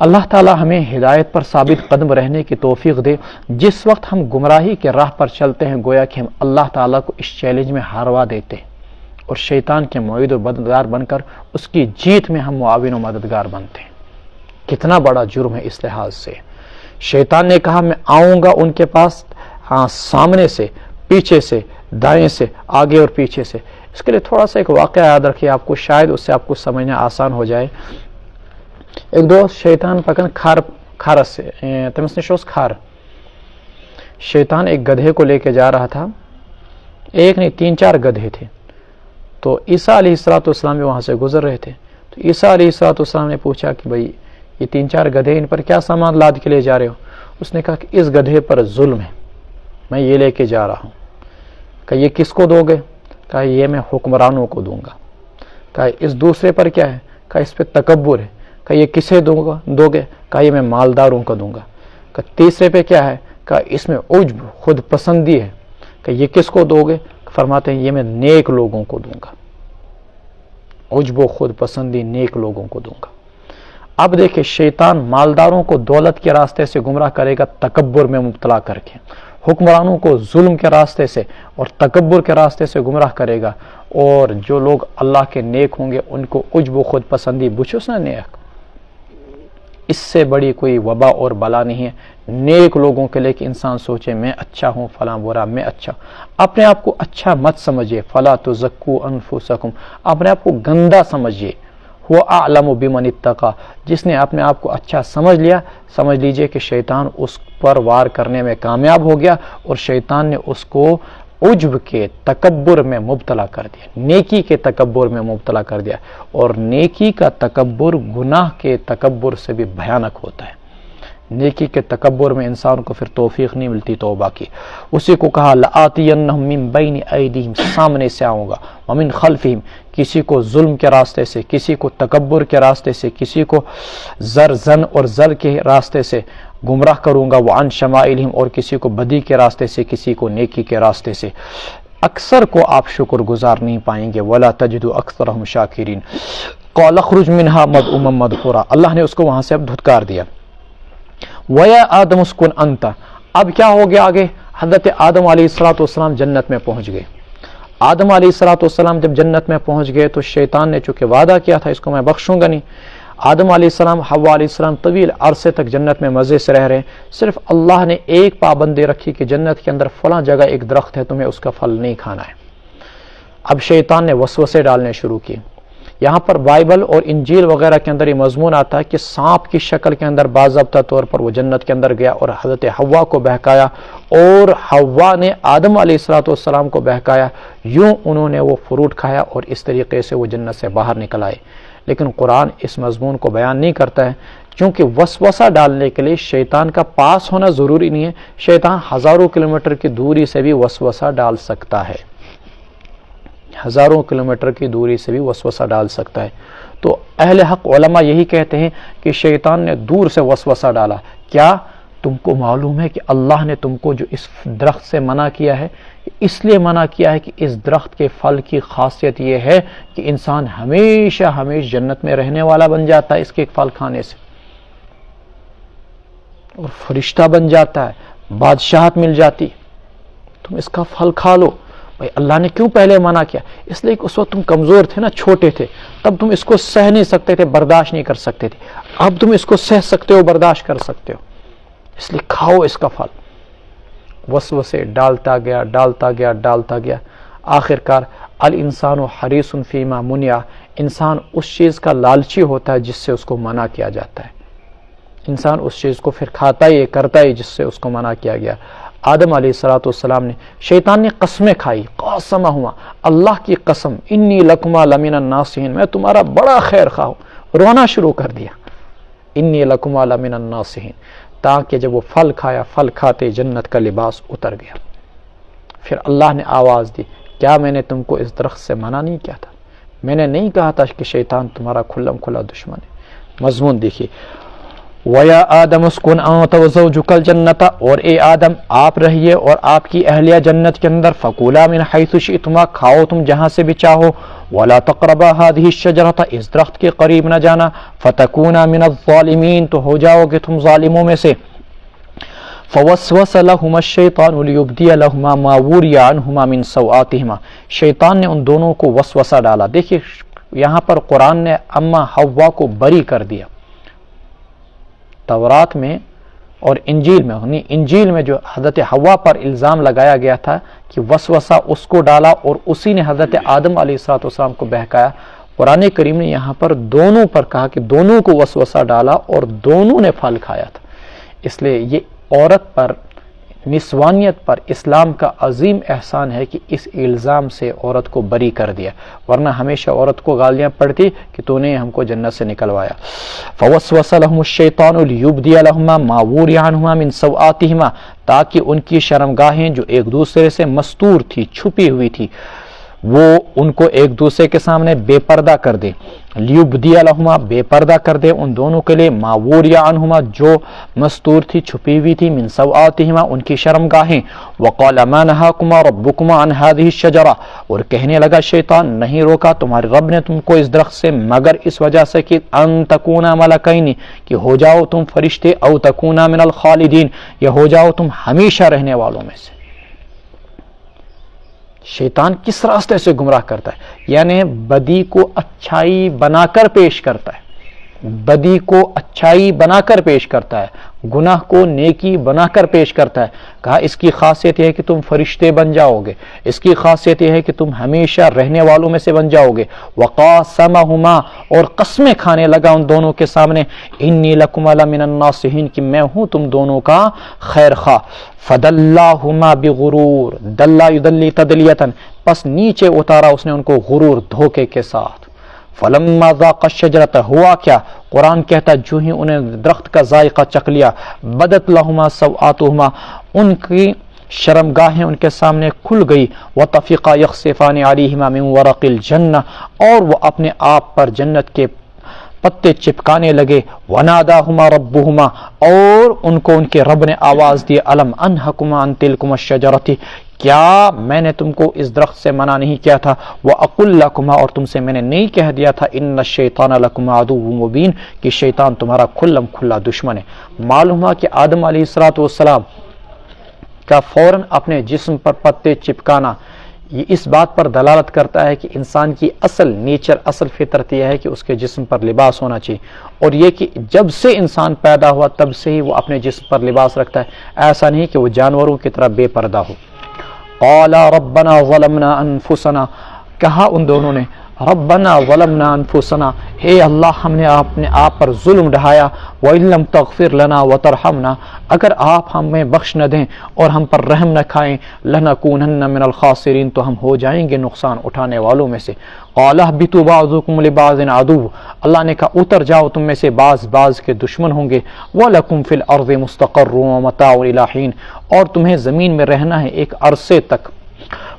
اللہ تعالی ہمیں ہدایت پر ثابت قدم رہنے کی توفیق دے. جس وقت ہم گمراہی کے راہ پر چلتے ہیں گویا کہ ہم اللہ تعالیٰ کو اس چیلنج میں ہاروا دیتے ہیں اور شیطان کے معید و مددگار بن کر اس کی جیت میں ہم معاون و مددگار بنتے ہیں. کتنا بڑا جرم ہے اس لحاظ سے. شیطان نے کہا میں آؤں گا ان کے پاس، ہاں سامنے سے، پیچھے سے، دائیں سے، آگے اور پیچھے سے. اس کے لیے تھوڑا سا ایک واقعہ یاد رکھیے آپ کو، شاید اس سے آپ کو سمجھنا آسان ہو جائے. ایک دوست شیطان پکن کھارس سے تمس نشوس کھار. شیطان ایک گدھے کو لے کے جا رہا تھا. ایک نہیں 3-4 گدھے تھے. تو عیسیٰ علیہ السلام بھی وہاں سے گزر رہے تھے. تو عیسیٰ علیہ السلام نے پوچھا کہ بھائی یہ 3-4 گدھے، ان پر کیا سامان لاد کے لے جا رہے ہو؟ اس نے کہا کہ اس گدھے پر ظلم ہے، میں یہ لے کے جا رہا ہوں. کہ یہ کس کو دو گے؟ کہا یہ میں حکمرانوں کو دوں گا. کہا اس دوسرے پر کیا ہے؟ کہا اس پہ تکبر ہے. کہا یہ کسے دو گے؟ کہا یہ میں مالداروں کو دوں گا. کہا تیسرے پہ کیا ہے؟ کہا اس میں عجب، خود پسندی ہے. کہ یہ کس کو دو گے؟ فرماتے ہیں یہ میں نیک لوگوں کو دوں گا. عجب و خود پسندی نیک لوگوں کو دوں گا. اب دیکھیں شیطان مالداروں کو دولت کے راستے سے گمراہ کرے گا، تکبر میں مبتلا کر کے. حکمرانوں کو ظلم کے راستے سے اور تکبر کے راستے سے گمراہ کرے گا. اور جو لوگ اللہ کے نیک ہوں گے ان کو عجب و خود پسندی بچوس نہ نیک. اس سے بڑی کوئی وبا اور بلا نہیں ہے نیک لوگوں کے لیے کہ انسان سوچے میں اچھا ہوں، فلاں برا، میں اچھا. اپنے آپ کو اچھا مت سمجھیے. فلا تزکوا انفسکم، اپنے آپ کو گندا سمجھیے. هو اعلم بمن اتقى، جس نے اپنے آپ کو اچھا سمجھ لیا، سمجھ لیجئے کہ شیطان اس پر وار کرنے میں کامیاب ہو گیا اور شیطان نے اس کو عجب کے تکبر میں مبتلا کر دیا، نیکی کے تکبر میں مبتلا کر دیا. اور نیکی کا تکبر گناہ کے تکبر سے بھی بھیانک ہوتا ہے. نیکی کے تکبر میں انسان کو پھر توفیق نہیں ملتی توبہ کی. اسی کو کہا لآتینہم من بین ایدیہم، سامنے سے آؤں گا، ومن خلفہم، کسی کو ظلم کے راستے سے، کسی کو تکبر کے راستے سے، کسی کو زن اور زل کے راستے سے گمراہ کروں گا. وعن شمائلہم، اور کسی کو بدی کے راستے سے، کسی کو نیکی کے راستے سے. اکثر کو آپ شکر گزار نہیں پائیں گے. ولا تجد اکثرہم شاکرین. قال اخرج منها مذءوما مدحورا، اللہ نے اس کو وہاں سے اب دھتکار دیا. وَيَا آدم اسکن انت، اب کیا ہو گیا آگے؟ حضرت آدم علیہ السلام جنت میں پہنچ گئے. آدم علیہ السلام جب جنت میں پہنچ گئے تو شیطان نے چونکہ وعدہ کیا تھا اس کو میں بخشوں گا نہیں. آدم علیہ السلام، حوا علیہ السلام طویل عرصے تک جنت میں مزے سے رہ رہے ہیں. صرف اللہ نے ایک پابندی رکھی کہ جنت کے اندر فلاں جگہ ایک درخت ہے، تمہیں اس کا پھل نہیں کھانا ہے. اب شیطان نے وسوسے ڈالنے شروع کیے. یہاں پر بائبل اور انجیل وغیرہ کے اندر یہ مضمون آتا ہے کہ سانپ کی شکل کے اندر باضابطہ طور پر وہ جنت کے اندر گیا اور حضرت حوا کو بہکایا، اور حوا نے آدم علیہ السلام کو بہکایا. یوں انہوں نے وہ فروٹ کھایا اور اس طریقے سے وہ جنت سے باہر نکل آئے. لیکن قرآن اس مضمون کو بیان نہیں کرتا ہے، کیونکہ وسوسہ ڈالنے کے لیے شیطان کا پاس ہونا ضروری نہیں ہے. شیطان ہزاروں کلومیٹر کی دوری سے بھی وسوسہ ڈال سکتا ہے، ہزاروں کلومیٹر کی دوری سے بھی وسوسہ ڈال سکتا ہے. تو اہل حق علماء یہی کہتے ہیں کہ شیطان نے دور سے وسوسہ ڈالا. کیا تم کو معلوم ہے کہ اللہ نے تم کو جو اس درخت سے منع کیا ہے، اس لیے منع کیا ہے کہ اس درخت کے پھل کی خاصیت یہ ہے کہ انسان ہمیشہ جنت میں رہنے والا بن جاتا ہے اس کے پھل کھانے سے، اور فرشتہ بن جاتا ہے، بادشاہت مل جاتی. تم اس کا پھل کھا لو. بھائی اللہ نے کیوں پہلے منع کیا؟ اس لیے کہ اس وقت تم کمزور تھے نا، چھوٹے تھے، تب تم اس کو سہ نہیں سکتے تھے، برداشت نہیں کر سکتے تھے. اب تم اس کو سہ سکتے ہو، برداشت کر سکتے ہو، اس لیے کھاؤ اس کا پھل. وسوسے ڈالتا گیا. آخرکار الانسان حریص فیما منع، انسان اس چیز کا لالچی ہوتا ہے جس سے اس کو منع کیا جاتا ہے. انسان اس چیز کو پھر کھاتا ہی کرتا ہی جس سے اس کو منع کیا گیا. آدم علیہ السلام نے، شیطان نے قسمیں کھائی. قاسمہما، اللہ کی قسم، انی لکما لمن الناصحین، میں تمہارا بڑا خیر خواہ ہوں. رونا شروع کر دیا. انی لکما لمن الناصحین، تاکہ جب وہ پھل کھایا، پھل کھاتے جنت کا لباس اتر گیا. پھر اللہ نے آواز دی، کیا میں نے تم کو اس درخت سے منع نہیں کیا تھا؟ میں نے نہیں کہا تھا کہ شیطان تمہارا کھلم کھلا دشمن ہے؟ مضمون دیکھیے. وَيَا آدَمُ اسْكُنْ أَنْتَ وَزَوْجُكَ الْجَنَّةَ، اور اے آدم آپ رہیے اور آپ کی اہلیہ جنت کے اندر. فَكُولَا مِنْ حَيْثُ شِئْتُمَا، کھاؤ تم جہاں سے بھی چاہو. وَلَا تَقْرَبَا هَذِهِ الشَّجَرَةَ، اس درخت کے قریب نہ جانا. فَتَكُونَا مِنَ الظَّالِمِينَ، تو ہو جاؤ گے تم ظالموں میں سے. فَوَسْوَسَ لَهُمَا الشَّيْطَانُ لِيُبْدِيَ لَهُمَا مَا وُرِيَ عَنْهُمَا مِنْ سَوْآتِهِمَا، شیطان نے ان دونوں کو وسوسہ ڈالا. دیکھیے یہاں پر قرآن نے اما حوا کو بری کر دیا. تورات میں اور انجیل میں، انجیل میں جو حضرت حوا پر الزام لگایا گیا تھا کہ وسوسہ اس کو ڈالا اور اسی نے حضرت آدم علیہ السلام کو بہکایا، قرآن کریم نے یہاں پر دونوں پر کہا کہ دونوں کو وسوسہ ڈالا اور دونوں نے پھل کھایا تھا. اس لیے یہ عورت پر نسوانیت پر اسلام کا عظیم احسان ہے کہ اس الزام سے عورت کو بری کر دیا، ورنہ ہمیشہ عورت کو گالیاں پڑتی کہ تو نے ہم کو جنت سے نکلوایا۔ فوسوس لهم الشیطان لیبدی لهما ما وري عنهما من سوآتهما، تاکہ ان کی شرمگاہیں جو ایک دوسرے سے مستور تھی، چھپی ہوئی تھی، وہ ان کو ایک دوسرے کے سامنے بے پردہ کر دے۔ لیبدی لہما، بے پردہ کر دے ان دونوں کے لیے، ما وریا عنہما، جو مستور تھی، چھپی ہوئی تھی، من سوآتہما، ان کی شرمگاہیں۔ وقال ما نہاکما ربکما عن هذه الشجرہ، اور کہنے لگا شیطان، نہیں روکا تمہارے رب نے تم کو اس درخت سے مگر اس وجہ سے کہ ان تکونا ملکین، کہ ہو جاؤ تم فرشتے، او تکونا من الخالدین، یا ہو جاؤ تم ہمیشہ رہنے والوں میں سے۔ شیطان کس راستے سے گمراہ کرتا ہے؟ یعنی بدی کو اچھائی بنا کر پیش کرتا ہے، بدی کو اچھائی بنا کر پیش کرتا ہے، گناہ کو نیکی بنا کر پیش کرتا ہے۔ کہا اس کی خاصیت یہ ہے کہ تم فرشتے بن جاؤ گے، اس کی خاصیت یہ ہے کہ تم ہمیشہ رہنے والوں میں سے بن جاؤ گے۔ وقاسمہما، اور قسمیں کھانے لگا ان دونوں کے سامنے، انی لکما لمن الناصحین، کہ میں ہوں تم دونوں کا خیر خواہ۔ فدلاہما بغرور، دلا یدلی تدلیتا، پس نیچے اتارا اس نے ان کو غرور، دھوکے کے ساتھ۔ فلما ذاق الشجرۃ، ہوا کیا؟ قرآن کہتا جو ہی انہیں درخت کا ذائقہ چکھ لیا، بدت لہما سوآتہما، ان کی شرمگاہیں ان کے سامنے کھل گئی، وطفقا یخصفان علیہما من ورق الجنہ، اور وہ اپنے آپ پر جنت کے پتے چپکانے لگے۔ وناداہما ربہما، اور ان کو ان کے رب نے آواز دی، الم انہکما عن تلکما الشجرۃ، کیا میں نے تم کو اس درخت سے منع نہیں کیا تھا؟ وَأَقُلْ لَكُمَا، اور تم سے میں نے نہیں کہہ دیا تھا، ان الشیطان لکما عدو مبین، کہ شیطان تمہارا کھلم کھلا دشمن ہے۔ معلوم ہوا کہ آدم علیہ السلام کا فوراً اپنے جسم پر پتے چپکانا یہ اس بات پر دلالت کرتا ہے کہ انسان کی اصل نیچر، اصل فطرت یہ ہے کہ اس کے جسم پر لباس ہونا چاہیے، اور یہ کہ جب سے انسان پیدا ہوا تب سے ہی وہ اپنے جسم پر لباس رکھتا ہے، ایسا نہیں کہ وہ جانوروں کی طرح بے پردہ ہو۔ قال ربنا ظلمنا انفسنا، کہا ان دونوں نے ربنا ظلمنا انفسنا، اے اللہ ہم نے اپنے آپ پر ظلم ڈھایا، وَإِن لَمْ تَغْفِرْ لَنَا وَتَرْحَمْنَا، اگر آپ ہمیں بخش نہ دیں اور ہم پر رحم نہ کھائیں، لَنَكُونَنَّ مِنَ الْخَاسِرِينَ، تو ہم ہو جائیں گے نقصان اٹھانے والوں میں سے۔ قَالَ اهْبِطُوا بَعْضُكُمْ لِبَعْضٍ عَدُوٌّ، اللہ نے کہا اتر جاؤ، تم میں سے بعض کے دشمن ہوں گے۔ وَلَكُمْ فِي الْأَرْضِ مُسْتَقَرٌّ وَمَتَاعٌ إِلَىٰ حِينٍ، اور تمہیں زمین میں رہنا ہے ایک عرصے تک،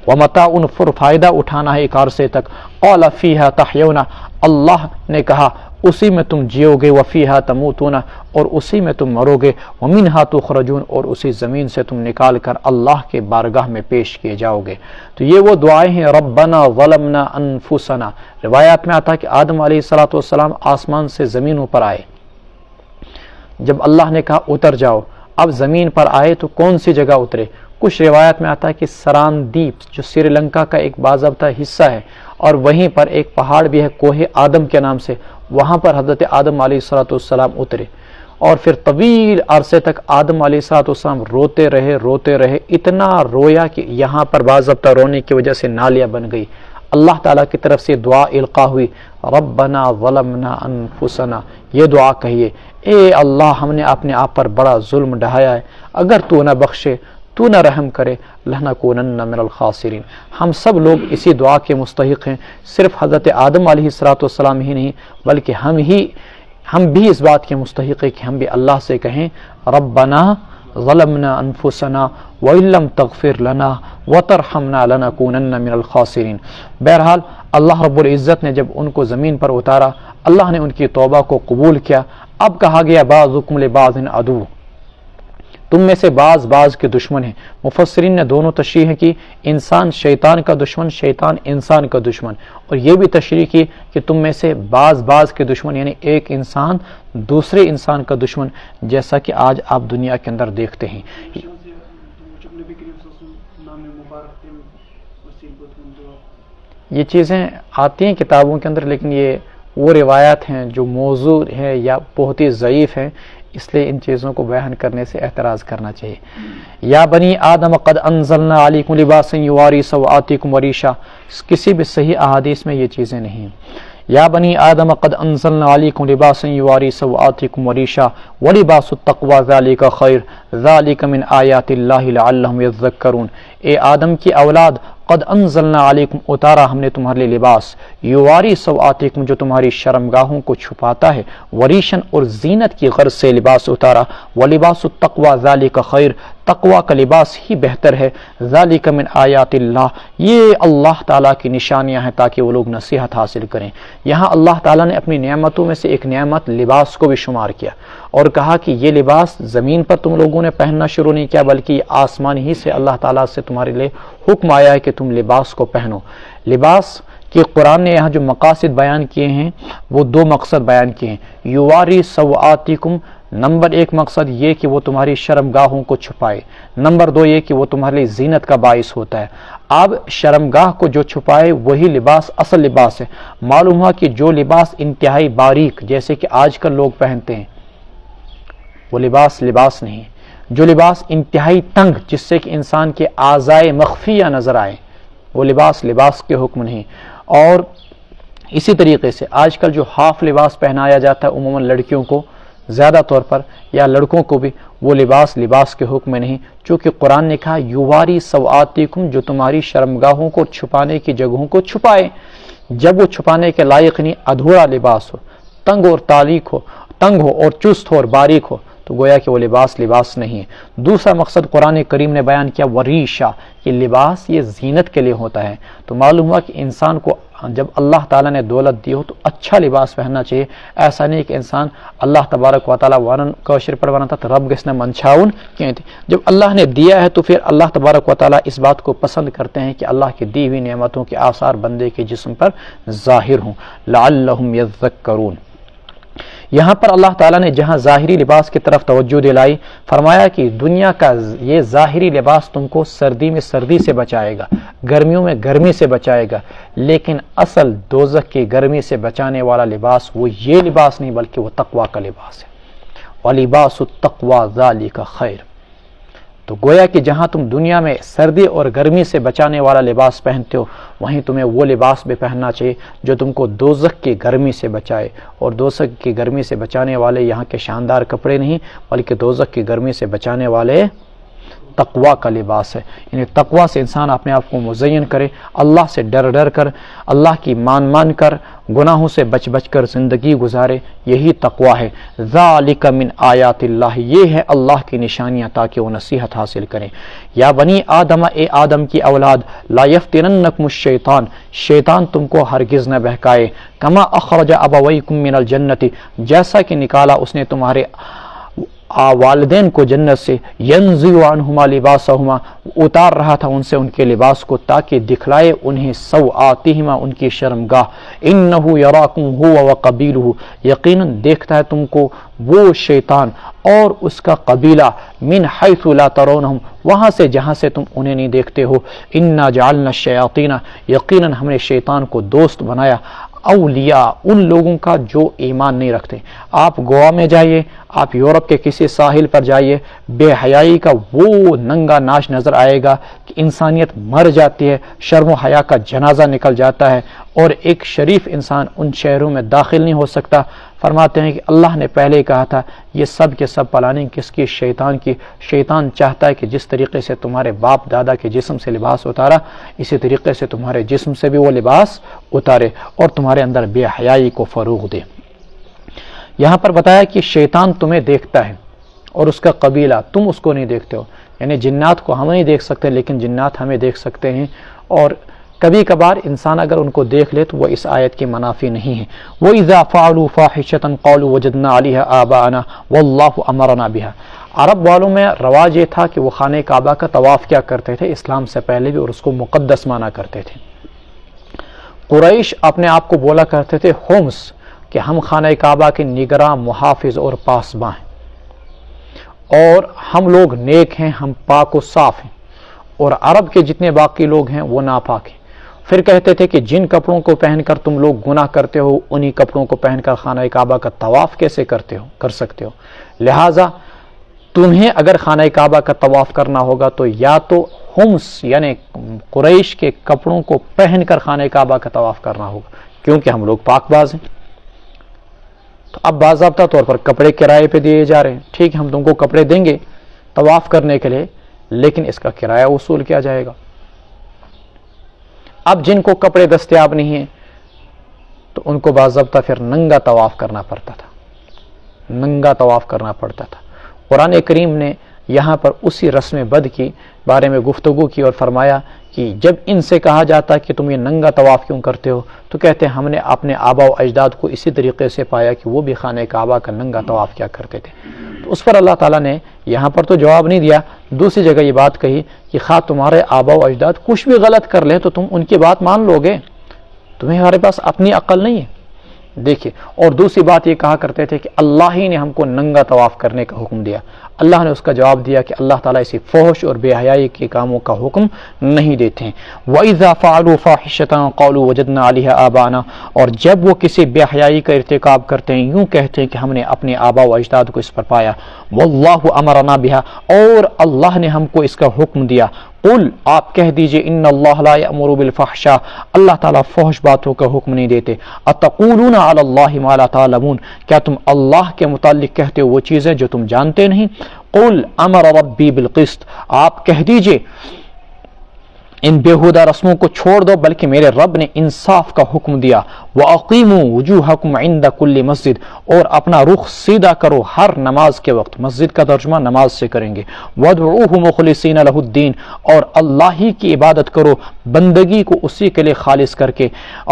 وَمَتَاعٌ، پھر فائدہ اٹھانا ہے ایک عرصے تک۔ قَالَ فِيهَا تَحْيَوْنَ، اللہ نے کہا اسی میں تم جیو گے، وَفِيهَا تَمُوتُونَ، اور اسی میں تم مرو گے، وَمِنْهَا تُخْرَجُونَ، اور اسی زمین سے تم نکال کر اللہ کے بارگاہ میں پیش کیے جاؤ گے۔ تو یہ وہ دعائیں ہیں، ربنا ظلمنا انفسنا۔ روایات میں آتا ہے کہ آدم علیہ السلام آسمان سے زمینوں پر آئے، جب اللہ نے کہا اتر جاؤ، اب زمین پر آئے تو کون سی جگہ اترے؟ کچھ روایت میں آتا ہے کہ سران دیپ جو سری لنکا کا ایک باضابطہ حصہ ہے، اور وہیں پر ایک پہاڑ بھی ہے کوہ آدم کے نام سے، وہاں پر حضرت آدم علیہ السلام اترے، اور پھر طویل عرصے تک آدم علیہ السلام روتے رہے، اتنا رویا کہ یہاں پر باضابطہ رونے کی وجہ سے نالیاں بن گئی۔ اللہ تعالیٰ کی طرف سے دعا القا ہوئی، ربنا ظلمنا انفسنا، یہ دعا کہیے، اے اللہ ہم نے اپنے آپ پر بڑا ظلم ڈھایا ہے، اگر تو نہ بخشے، تو نہ رحم کرے، لَنَكُونَنَّ مِنَ الْخَاسِرِينَ۔ ہم سب لوگ اسی دعا کے مستحق ہیں، صرف حضرت آدم علیہ السلام ہی نہیں بلکہ ہم بھی اس بات کے مستحق ہیں کہ ہم بھی اللہ سے کہیں ربنا ظلمنا انفسنا وَإِن لَمْ تَغْفِرْ لَنَا وَتَرْحَمْنَا لَنَكُونَنَّ مِنَ الْخَاسِرِينَ۔ بہرحال اللہ رب العزت نے جب ان کو زمین پر اتارا، اللہ نے ان کی توبہ کو قبول کیا۔ اب کہا گیا بعضکم لبعض عدو، تم میں سے بعض کے دشمن ہیں۔ مفسرین نے دونوں تشریح کی، انسان شیطان کا دشمن، شیطان انسان کا دشمن، اور یہ بھی تشریح کی کہ تم میں سے بعض کے دشمن، یعنی ایک انسان دوسرے انسان کا دشمن، جیسا کہ آج آپ دنیا کے اندر دیکھتے ہیں۔ یہ چیزیں آتی ہیں کتابوں کے اندر، لیکن یہ وہ روایات ہیں جو موضوع ہیں یا بہت ہی ضعیف ہیں، اس لیے ان چیزوں کو بیان کرنے سے احتراز کرنا چاہیے۔ یا بنی آدم قد انزلنا علیکم لباسا یواری سوآتکم وریشا، کسی بھی صحیح احادیث میں یہ چیزیں نہیں۔ یا بنی آدم قد انزلنا علیکم لباسا یواری سوآتکم وریشا ولباس التقوی ذالک خیر ذالک من آیات اللہ لعلہم یذکرون، اے آدم کی اولاد، قد انزلنا علیکم اتارا ہم نے تمہارے لیے لباس، یواری سوآتکم جو تمہاری شرمگاہوں کو چھپاتا ہے، وریشن اور زینت کی غرض سے لباس اتارا، ولباس التقوی ذالک خیر تقوی کا لباس ہی بہتر ہے، ذالک من آیات اللہ یہ اللہ تعالیٰ کی نشانیاں ہیں تاکہ وہ لوگ نصیحت حاصل کریں۔ یہاں اللہ تعالیٰ نے اپنی نعمتوں میں سے ایک نعمت لباس کو بھی شمار کیا اور کہا کہ یہ لباس زمین پر تم لوگوں نے پہننا شروع نہیں کیا بلکہ یہ آسمان ہی سے اللہ تعالیٰ سے تمہارے لیے حکم آیا ہے کہ تم لباس کو پہنو۔ لباس کہ قرآن نے یہاں جو مقاصد بیان کیے ہیں وہ دو مقصد بیان کیے ہیں، یواری سوآتکم، نمبر ایک مقصد یہ کہ وہ تمہاری شرمگاہوں کو چھپائے، نمبر دو یہ کہ وہ تمہارے لیے زینت کا باعث ہوتا ہے۔ اب شرمگاہ کو جو چھپائے وہی لباس اصل لباس ہے۔ معلوم ہوا کہ جو لباس انتہائی باریک جیسے کہ آج کل لوگ پہنتے ہیں وہ لباس نہیں، جو لباس انتہائی تنگ جس سے کہ انسان کے اعضائے مخفیہ نظر آئے وہ لباس کے حکم نہیں۔ اور اسی طریقے سے آج کل جو ہاف لباس پہنایا جاتا ہے عموماً لڑکیوں کو زیادہ طور پر یا لڑکوں کو بھی، وہ لباس کے حکم میں نہیں، چونکہ قرآن نے کہا یواری سوآتکم جو تمہاری شرمگاہوں کو چھپانے کی جگہوں کو چھپائے۔ جب وہ چھپانے کے لائق نہیں، ادھورا لباس ہو، تنگ ہو اور چست ہو اور باریک ہو تو گویا کہ وہ لباس نہیں ہے۔ دوسرا مقصد قرآن کریم نے بیان کیا وریشا، کہ لباس یہ زینت کے لیے ہوتا ہے۔ تو معلوم ہوا کہ انسان کو جب اللہ تعالیٰ نے دولت دی ہو تو اچھا لباس پہننا چاہیے، ایسا نہیں کہ انسان اللہ تبارک و تعالیٰ وارن کوشر پر ورنہ تھا رب گسنا منچاؤن کہتے، جب اللہ نے دیا ہے تو پھر اللہ تبارک و تعالیٰ اس بات کو پسند کرتے ہیں کہ اللہ کی دی ہوئی نعمتوں کے آثار بندے کے جسم پر ظاہر ہوں، لعلہم یذکرون۔ یہاں پر اللہ تعالیٰ نے جہاں ظاہری لباس کی طرف توجہ دلائی، فرمایا کہ دنیا کا یہ ظاہری لباس تم کو سردی میں سردی سے بچائے گا، گرمیوں میں گرمی سے بچائے گا، لیکن اصل دوزخ کی گرمی سے بچانے والا لباس وہ یہ لباس نہیں بلکہ وہ تقوی کا لباس ہے، وَلِبَاسُ التَّقْوَى ذَلِكَ خَيْرٌ۔ تو گویا کہ جہاں تم دنیا میں سردی اور گرمی سے بچانے والا لباس پہنتے ہو وہیں تمہیں وہ لباس بھی پہننا چاہیے جو تم کو دوزخ کی گرمی سے بچائے، اور دوزخ کی گرمی سے بچانے والے یہاں کے شاندار کپڑے نہیں بلکہ دوزخ کی گرمی سے بچانے والے تقوی کا لباس ہے۔ یعنی تقوی سے انسان اپنے آپ کو مزین کرے، اللہ سے ڈر کر، اللہ کی مان کر، گناہوں سے بچ کر زندگی گزارے، یہی تقوی ہے۔ ذالک من آیات اللہ، یہ ہے اللہ کی نشانیاں تاکہ وہ نصیحت حاصل کریں۔ یا بنی آدم، اے آدم کی اولاد، لا یفتننکم الشیطان، شیطان تم کو ہرگز نہ بہکائے، کما اخرج ابویکم من الجنت، جیسا کہ نکالا اس نے تمہارے والدین کو جنت سے، ینزع عنہما لباسہما، اتار رہا تھا ان سے ان کے لباس کو تاکہ دکھلائے انہیں سوآتہما ان کی شرمگاہ، انہ یراکم ہوا وقبیلہ، یقیناً دیکھتا ہے تم کو وہ شیطان اور اس کا قبیلہ، من حیث لا ترونہم، وہاں سے جہاں سے تم انہیں نہیں دیکھتے ہو، انا جعلنا الشیاطین، یقیناً ہم نے شیطان کو دوست بنایا، اولیاء ان لوگوں کا جو ایمان نہیں رکھتے۔ آپ گوا میں جائیے، آپ یورپ کے کسی ساحل پر جائیے، بے حیائی کا وہ ننگا ناچ نظر آئے گا کہ انسانیت مر جاتی ہے، شرم و حیا کا جنازہ نکل جاتا ہے، اور ایک شریف انسان ان شہروں میں داخل نہیں ہو سکتا۔ فرماتے ہیں کہ اللہ نے پہلے ہی کہا تھا یہ سب کے سب پلاننگ کس کی؟ شیطان کی۔ شیطان چاہتا ہے کہ جس طریقے سے تمہارے باپ دادا کے جسم سے لباس اتارا اسی طریقے سے تمہارے جسم سے بھی وہ لباس اتارے اور تمہارے اندر بے حیائی کو فروغ دے۔ یہاں پر بتایا کہ شیطان تمہیں دیکھتا ہے اور اس کا قبیلہ، تم اس کو نہیں دیکھتے ہو، یعنی جنات کو ہم نہیں دیکھ سکتے لیکن جنات ہمیں دیکھ سکتے ہیں، اور کبھی کبھار انسان اگر ان کو دیکھ لے تو وہ اس آیت کے منافی نہیں ہے۔ وَإِذَا فَعَلُوا فَاحِشَةً قَالُوا وَجَدْنَا عَلَيْهَا آبَاءَنَا وَاللَّهُ أَمَرَنَا بِهَا۔ عرب والوں میں رواج یہ تھا کہ وہ خانہ کعبہ کا طواف کیا کرتے تھے اسلام سے پہلے بھی، اور اس کو مقدس مانا کرتے تھے۔ قریش اپنے آپ کو بولا کرتے تھے ہومس، کہ ہم خانہ کعبہ کے نگراں، محافظ اور پاسباں ہیں، اور ہم لوگ نیک ہیں، ہم پاک و صاف ہیں، اور عرب کے جتنے باقی لوگ ہیں وہ ناپاک ہیں۔ پھر کہتے تھے کہ جن کپڑوں کو پہن کر تم لوگ گناہ کرتے ہو انہی کپڑوں کو پہن کر خانہ کعبہ کا طواف کیسے کر سکتے ہو؟ لہٰذا تمہیں اگر خانہ کعبہ کا طواف کرنا ہوگا تو یا تو ہمس یعنی قریش کے کپڑوں کو پہن کر خانہ کعبہ کا طواف کرنا ہوگا، کیونکہ ہم لوگ پاک باز ہیں۔ تو اب باضابطہ طور پر کپڑے کرائے پہ دیے جا رہے ہیں، ٹھیک ہے ہم تم کو کپڑے دیں گے طواف کرنے کے لیے، لیکن اس کا کرایہ وصول کیا جائے گا۔ اب جن کو کپڑے دستیاب نہیں ہیں تو ان کو باضابطہ پھر ننگا طواف کرنا پڑتا تھا، ننگا طواف کرنا پڑتا تھا۔ قرآن کریم نے یہاں پر اسی رسم بد کی بارے میں گفتگو کی اور فرمایا کہ جب ان سے کہا جاتا کہ تم یہ ننگا طواف کیوں کرتے ہو تو کہتے ہم نے اپنے آبا و اجداد کو اسی طریقے سے پایا کہ وہ بھی خانہ کعبہ کا ننگا طواف کیا کرتے تھے۔ تو اس پر اللہ تعالیٰ نے یہاں پر تو جواب نہیں دیا، دوسری جگہ یہ بات کہی کہ خواہ تمہارے آبا و اجداد کچھ بھی غلط کر لیں تو تم ان کی بات مان لو گے، تمہارے پاس اپنی عقل نہیں ہے۔ دیکھیے، اور دوسری بات یہ کہا کرتے تھے کہ اللہ ہی نے ہم کو ننگا طواف کرنے کا حکم دیا۔ اللہ نے اس کا جواب دیا کہ اللہ تعالیٰ اسی فحش اور بے حیائی کے کاموں کا حکم نہیں دیتے ہیں۔ وَإِذَا فَعَلُوا فَاحِشَةً قَالُوا وَجَدْنَا عَلَيْهَا آبَاءَنَا، اور جب وہ کسی بے حیائی کا ارتکاب کرتے ہیں یوں کہتے ہیں کہ ہم نے اپنے آبا و اجداد کو اس پر پایا۔ وَاللَّهُ أَمَرَنَا بِهَا، اور اللہ نے ہم کو اس کا حکم دیا۔ قل، آپ کہہ دیجئے، ان اللہ لا یأمر بالفحشاء، اللہ تعالیٰ فحش باتوں کا حکم نہیں دیتے۔ اتقولون علی اللہ ما لا تعلمون، کیا تم اللہ کے متعلق کہتے ہو وہ چیزیں جو تم جانتے نہیں۔ قل امر ربی بالقسط، آپ کہہ دیجئے ان بیہودہ رسموں کو چھوڑ دو، بلکہ میرے رب نے انصاف کا حکم دیا۔ وَأَقِيمُوا وُجُوهَكُمْ عِنْدَ كُلِّ مسجد، اور اپنا رخ سیدھا کرو ہر نماز کے وقت، مسجد کا ترجمہ نماز سے کریں گے۔ وَادْعُوهُ مُخْلِصِينَ لَهُ الدِّينَ، اور اللہ ہی کی عبادت کرو، بندگی کو اسی کے لیے خالص کر کے،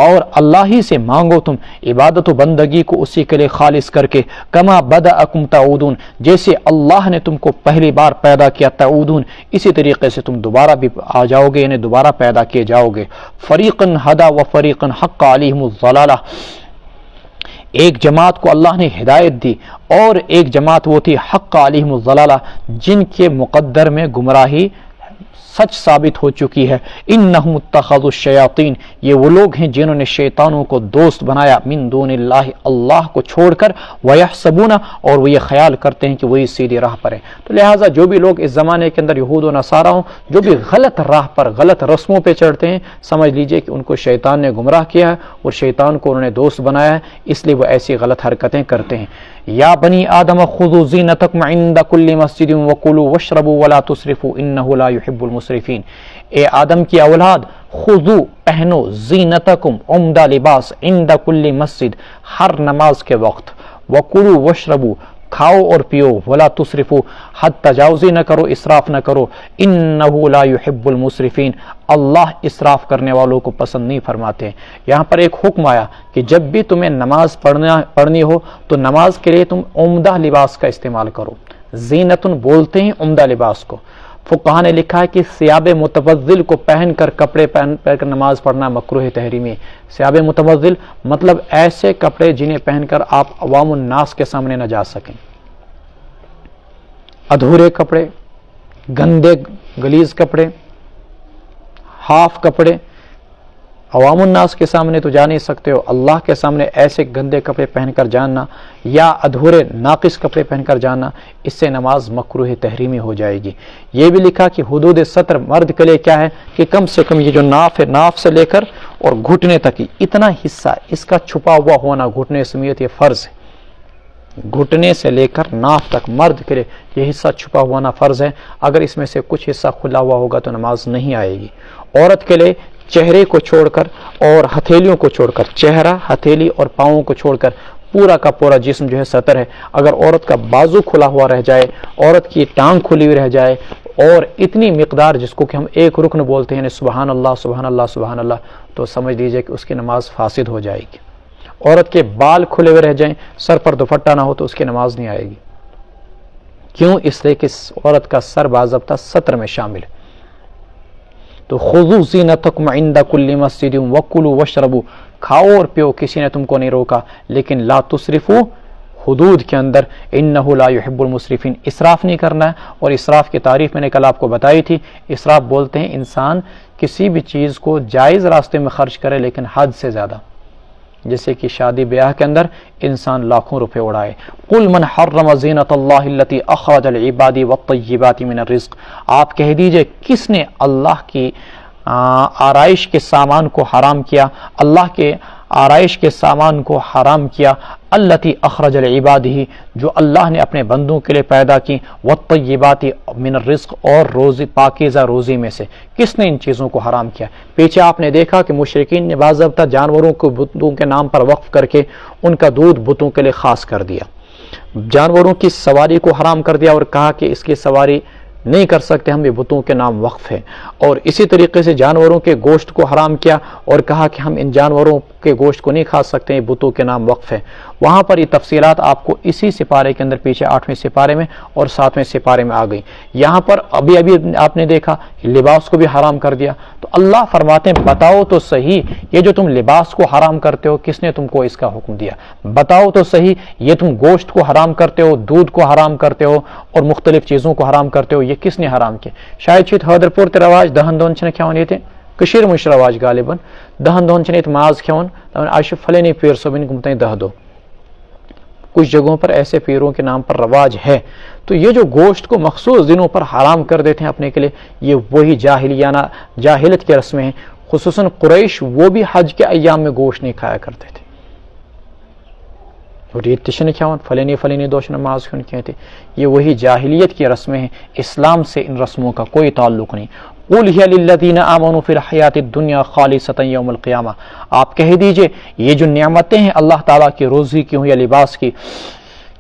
اور اللہ ہی سے مانگو تم عبادت و بندگی کو اسی کے لیے خالص کر کے۔ كَمَا بَدَأَكُمْ تَعُودُونَ، جیسے اللہ نے تم کو پہلی بار پیدا کیا، تعودون اسی طریقے سے تم دوبارہ بھی آ جاؤ گے، یعنی دوبارہ پیدا کیے جاؤ گے۔ فریقن ہدا و فریقن حق علیہم الضلالہ، ایک جماعت کو اللہ نے ہدایت دی اور ایک جماعت وہ تھی حق علیہم الضلالہ جن کے مقدر میں گمراہی سچ ثابت ہو چکی ہے۔ انہم اتخذوا الشیاطین، یہ وہ لوگ ہیں جنہوں نے شیطانوں کو دوست بنایا، من دون اللہ، اللہ کو چھوڑ کر، ویحسبون، اور وہ یہ خیال کرتے ہیں کہ وہی سیدھی راہ پر ہے۔ تو لہٰذا جو بھی لوگ اس زمانے کے اندر یہود و نصارہ ہوں، جو بھی غلط راہ پر غلط رسموں پہ چڑھتے ہیں، سمجھ لیجئے کہ ان کو شیطان نے گمراہ کیا ہے اور شیطان کو انہوں نے دوست بنایا ہے، اس لیے وہ ایسی غلط حرکتیں کرتے ہیں۔ یا بنی آدم خذوا زینتکم عند کل مسجد وکلوا واشربوا ولا تسرفوا انہ لا يحب المسرفین، اے آدم کی اولاد، خذو، پہنو، زینتکم، عمدہ لباس، عند کل مسجد، ہر نماز کے وقت، وکلوا واشربوا، کھاؤ اور پیو، ولا تسرفوا، حد تجاوزی نہ کرو، اسراف نہ کرو، انہ لا يحب المسرفین، اللہ اسراف کرنے والوں کو پسند نہیں فرماتے۔ یہاں پر ایک حکم آیا کہ جب بھی تمہیں نماز پڑھنی ہو تو نماز کے لیے تم عمدہ لباس کا استعمال کرو۔ زینتن بولتے ہیں عمدہ لباس کو۔ فقہاء نے لکھا ہے کہ ثیاب متبذل کو پہن کر، کپڑے پہن کر نماز پڑھنا مکروہ تحریمی ہے۔ ثیاب متبذل مطلب ایسے کپڑے جنہیں پہن کر آپ عوام الناس کے سامنے نہ جا سکیں، ادھورے کپڑے، گندے گلیز کپڑے، ہاف کپڑے، عوام الناس کے سامنے تو جا نہیں سکتے ہو، اللہ کے سامنے ایسے گندے کپڑے پہن کر جانا یا ادھورے ناقص کپڑے پہن کر جانا، اس سے نماز مکروہ تحریمی ہو جائے گی۔ یہ بھی لکھا کہ حدود سطر مرد کے لیے کیا ہے کہ کم سے کم یہ جو ناف ہے، ناف سے لے کر اور گھٹنے تک اتنا حصہ اس کا چھپا ہوا ہونا، گھٹنے سمیت یہ فرض ہے، گھٹنے سے لے کر ناف تک مرد کے لیے یہ حصہ چھپا ہونا فرض ہے۔ اگر اس میں سے کچھ حصہ کھلا ہوا ہوگا تو نماز نہیں آئے گی۔ عورت کے لیے چہرے کو چھوڑ کر اور ہتھیلیوں کو چھوڑ کر، چہرہ، ہتھیلی اور پاؤں کو چھوڑ کر پورا کا پورا جسم جو ہے سطر ہے۔ اگر عورت کا بازو کھلا ہوا رہ جائے، عورت کی ٹانگ کھلی ہوئی رہ جائے اور اتنی مقدار جس کو کہ ہم ایک رکن بولتے ہیں، یعنی سبحان اللہ سبحان اللہ سبحان اللہ، تو سمجھ لیجئے کہ اس کی نماز فاسد ہو جائے گی۔ عورت کے بال کھلے ہوئے رہ جائیں، سر پر دوپٹہ نہ ہو تو اس کی نماز نہیں آئے گی۔ کیوں؟ اس لیے کہ عورت کا سر باضابطہ سطر میں شامل ہے۔ تو خذوا زینتکم عند کل مسجد وکلوا واشربوا، کھاؤ اور پیو، کسی نے تم کو نہیں روکا، لیکن لا تسرفوا، حدود کے اندر، انہ لا يحب المسرفین، اسراف نہیں کرنا ہے۔ اور اسراف کی تعریف میں نے کل آپ کو بتائی تھی۔ اسراف بولتے ہیں انسان کسی بھی چیز کو جائز راستے میں خرچ کرے لیکن حد سے زیادہ، جیسے کہ شادی بیاہ کے اندر انسان لاکھوں روپے اڑائے۔ قل من حرم زینت اللہ التی اخرج العباد والطیبات من الرزق، آپ کہہ دیجئے کس نے اللہ کی آرائش کے سامان کو حرام کیا، اللہ کے آرائش کے سامان کو حرام کیا، التی اخرج لعبادہ جو اللہ نے اپنے بندوں کے لیے پیدا کی، والطیبات من الرزق اور روزی پاکیزہ روزی میں سے۔ کس نے ان چیزوں کو حرام کیا؟ پیچھے آپ نے دیکھا کہ مشرکین نے باضابطہ جانوروں کو بتوں کے نام پر وقف کر کے ان کا دودھ بتوں کے لیے خاص کر دیا، جانوروں کی سواری کو حرام کر دیا اور کہا کہ اس کی سواری نہیں کر سکتے ہم، یہ بتوں کے نام وقف ہے، اور اسی طریقے سے جانوروں کے گوشت کو حرام کیا اور کہا کہ ہم ان جانوروں کے گوشت کو نہیں کھا سکتے، یہ بتوں کے نام وقف ہے۔ وہاں پر یہ تفصیلات آپ کو اسی سپارے کے اندر پیچھے 8ویں سپارے میں اور 7ویں سپارے میں آ گئی۔ یہاں پر ابھی آپ نے دیکھا لباس کو بھی حرام کر دیا، تو اللہ فرماتے ہیں بتاؤ تو صحیح یہ جو تم لباس کو حرام کرتے ہو کس نے تم کو اس کا حکم دیا؟ بتاؤ تو صحیح یہ تم گوشت کو حرام کرتے ہو، دودھ کو حرام کرتے ہو اور مختلف چیزوں کو حرام کرتے ہو، یہ کس نے حرام کیا؟ شاید چیت حیدر پور تے رواج دہن دون چھنے کھیون یہ تھے کشیر مش رواج غالباً دہن دون چھنے ماز کھیون آج فلانی پیر صبح گمتے دہ دو، کچھ جگہوں پر ایسے پیروں کے نام پر رواج ہے۔ تو یہ جو گوشت کو مخصوص دنوں پر حرام کر دیتے ہیں اپنے کے لیے، یہ وہی جاہلیت کی رسمیں ہیں۔ خصوصاً قریش وہ بھی حج کے ایام میں گوشت نہیں کھایا کرتے تھے، اور یہ تشن کھیون فلینی دوش نماز کھون کہتے، یہ وہی جاہلیت کی رسمیں ہیں، اسلام سے ان رسموں کا کوئی تعلق نہیں۔ قُلْ هِيَ لِلَّذِينَ آمَنُوا فِي الْحَيَاةِ الدُّنْيَا خَالِصَةً يَوْمَ الْقِيَامَةِ، آپ کہہ دیجئے یہ جو نعمتیں ہیں اللہ تعالیٰ کی روزی کی ہوں یا لباس کی،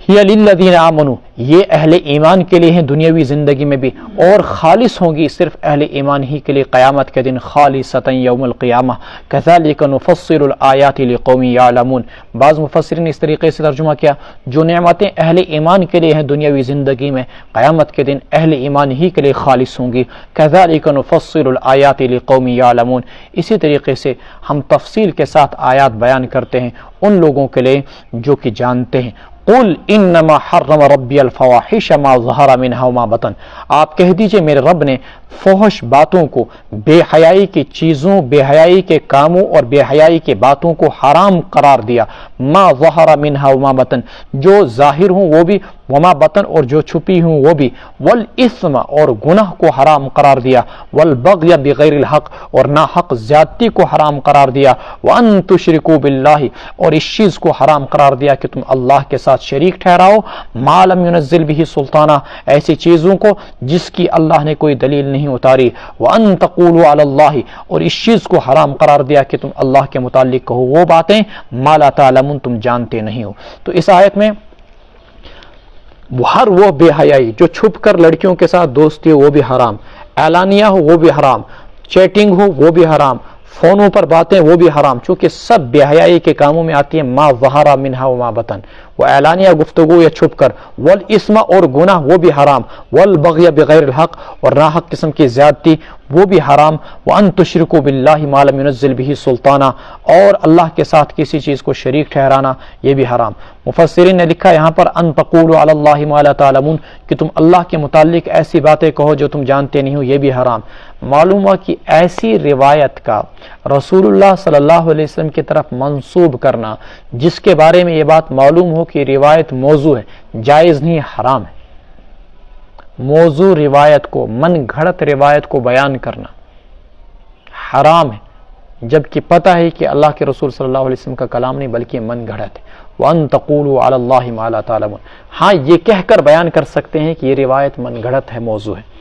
ہی للذین آمنوا یہ اہل ایمان کے لیے ہیں دنیاوی زندگی میں بھی، اور خالص ہوں گی صرف اہل ایمان ہی کے لیے قیامت کے دن، خالصۃ یوم القیامہ، کذالک نفصل الآیات لقوم یعلمون۔ بعض مفسرین اس طریقے سے ترجمہ کیا جو نعمتیں اہل ایمان کے لیے ہیں دنیاوی زندگی میں، قیامت کے دن اہل ایمان ہی کے لیے خالص ہوں گی۔ کذالک نفصل الآیات لقوم یعلمون، اسی طریقے سے ہم تفصیل کے ساتھ آیات بیان کرتے ہیں ان لوگوں کے لیے جو کہ جانتے ہیں۔ قل انما حرم ربی الفواحش ما ظہر منها وما بطن، آپ کہہ دیجئے میرے رب نے فحش باتوں کو، بے حیائی کی چیزوں، بے حیائی کے کاموں اور بے حیائی کے باتوں کو حرام قرار دیا، ما ظہر منها وما بطن جو ظاہر ہوں وہ بھی، وما بطن اور جو چھپی ہوں وہ بھی، والاثم اور گناہ کو حرام قرار دیا، والبغی بغیر الحق اور ناحق زیادتی کو حرام قرار دیا، وان تشرکوا باللہ اور اس چیز کو حرام قرار دیا کہ تم اللہ کے ساتھ شریک ٹھہراؤ، ما لم ينزل به سلطانہ ایسی چیزوں کو جس کی اللہ نے کوئی دلیل نہیں اتاری، وان تقولوا علی اللہ اور اس چیز کو حرام قرار دیا کہ تم اللہ کے متعلق کہو وہ باتیں ما لا تعلمون تم جانتے نہیں ہو۔ تو اس آیت میں ہر وہ بے حیائی جو چھپ کر لڑکیوں کے ساتھ دوستی ہو وہ بھی حرام، اعلانیہ ہو وہ بھی حرام، چیٹنگ ہو وہ بھی حرام، فونوں پر باتیں وہ بھی حرام، چونکہ سب بے حیائی کے کاموں میں آتی ہیں، ما ظہر منہا وما بطن، وہ اعلانیہ گفتگو یا چھپ کر، والاسم اور گناہ وہ بھی حرام، والبغی بغیر الحق اور ناحق قسم کی زیادتی وہ بھی حرام، وان تشرکوا باللہ ما لم ينزل به سلطانہ اور اللہ کے ساتھ کسی چیز کو شریک ٹھہرانا یہ بھی حرام۔ مفسرین نے لکھا یہاں پر ان تقولوا علی اللہ ما لا تعلمون کہ تم اللہ کے متعلق ایسی باتیں کہو جو تم جانتے نہیں ہو، یہ بھی حرام۔ معلوم ہوا کہ ایسی روایت کا رسول اللہ صلی اللہ علیہ وسلم کی طرف منسوب کرنا جس کے بارے میں یہ بات معلوم ہو کہ روایت موضوع ہے، جائز نہیں، حرام ہے۔ موضوع روایت کو، من گھڑت روایت کو بیان کرنا حرام ہے، جبکہ پتہ ہے کہ اللہ کے رسول صلی اللہ علیہ وسلم کا کلام نہیں بلکہ من گھڑت ہے۔ وَأَن تَقُولُوا عَلَى اللَّهِ مَا لَا تَعْلَمُونَ، ہاں یہ کہہ کر بیان کر سکتے ہیں کہ یہ روایت من گھڑت ہے، موضوع ہے۔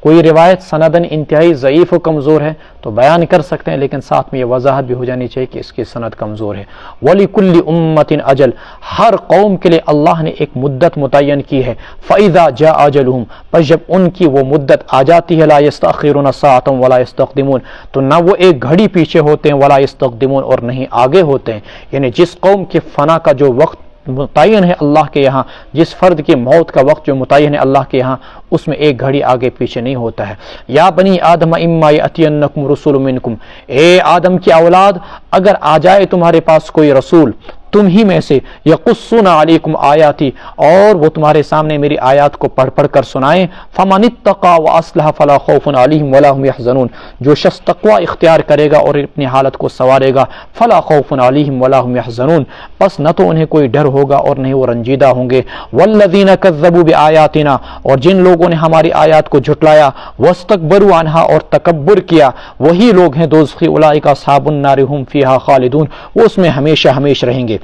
کوئی روایت سندن انتہائی ضعیف و کمزور ہے تو بیان کر سکتے ہیں، لیکن ساتھ میں یہ وضاحت بھی ہو جانی چاہیے کہ اس کی سند کمزور ہے۔ وَلِكُلِّ أُمَّةٍ أَجَلٌ ہر قوم کے لیے اللہ نے ایک مدت متعین کی ہے، فَإِذَا جَاءَ أَجَلُهُمْ پس جب ان کی وہ مدت آ جاتی ہے، لَا يَسْتَأْخِرُونَ سَاعَةً وَلَا يَسْتَقْدِمُونَ تو نہ وہ ایک گھڑی پیچھے ہوتے ہیں، وَلَا يَسْتَقْدِمُونَ اور نہیں آگے ہوتے ہیں، یعنی جس قوم کے فنا کا جو وقت متعین ہے اللہ کے یہاں، جس فرد کی موت کا وقت جو متعین ہے اللہ کے یہاں، اس میں ایک گھڑی آگے پیچھے نہیں ہوتا ہے۔ یا بنی آدم اما یأتینکم رسول منکم، اے آدم کی اولاد اگر آ جائے تمہارے پاس کوئی رسول تم ہی میں سے یقصون علیکم آیاتی اور وہ تمہارے سامنے میری آیات کو پڑھ پڑھ کر سنائیں فمن اتقى واصلح فلا خوف علیہم ولا هم يحزنون جو شخص تقوی اختیار کرے گا اور اپنی حالت کو سنوارے گا فلا خوف علیہم ولا هم يحزنون بس نہ تو انہیں کوئی ڈر ہوگا اور نہ ہی وہ رنجیدہ ہوں گے والذین کذبوا بآیاتنا اور جن لوگوں نے ہماری آیات کو جھٹلایا واستکبروا عنہا اور تکبر کیا وہی لوگ ہیں دوزخی اولئک اصحاب النار هم فیہا خالدون وہ اس میں ہمیشہ ہمیشہ رہیں گے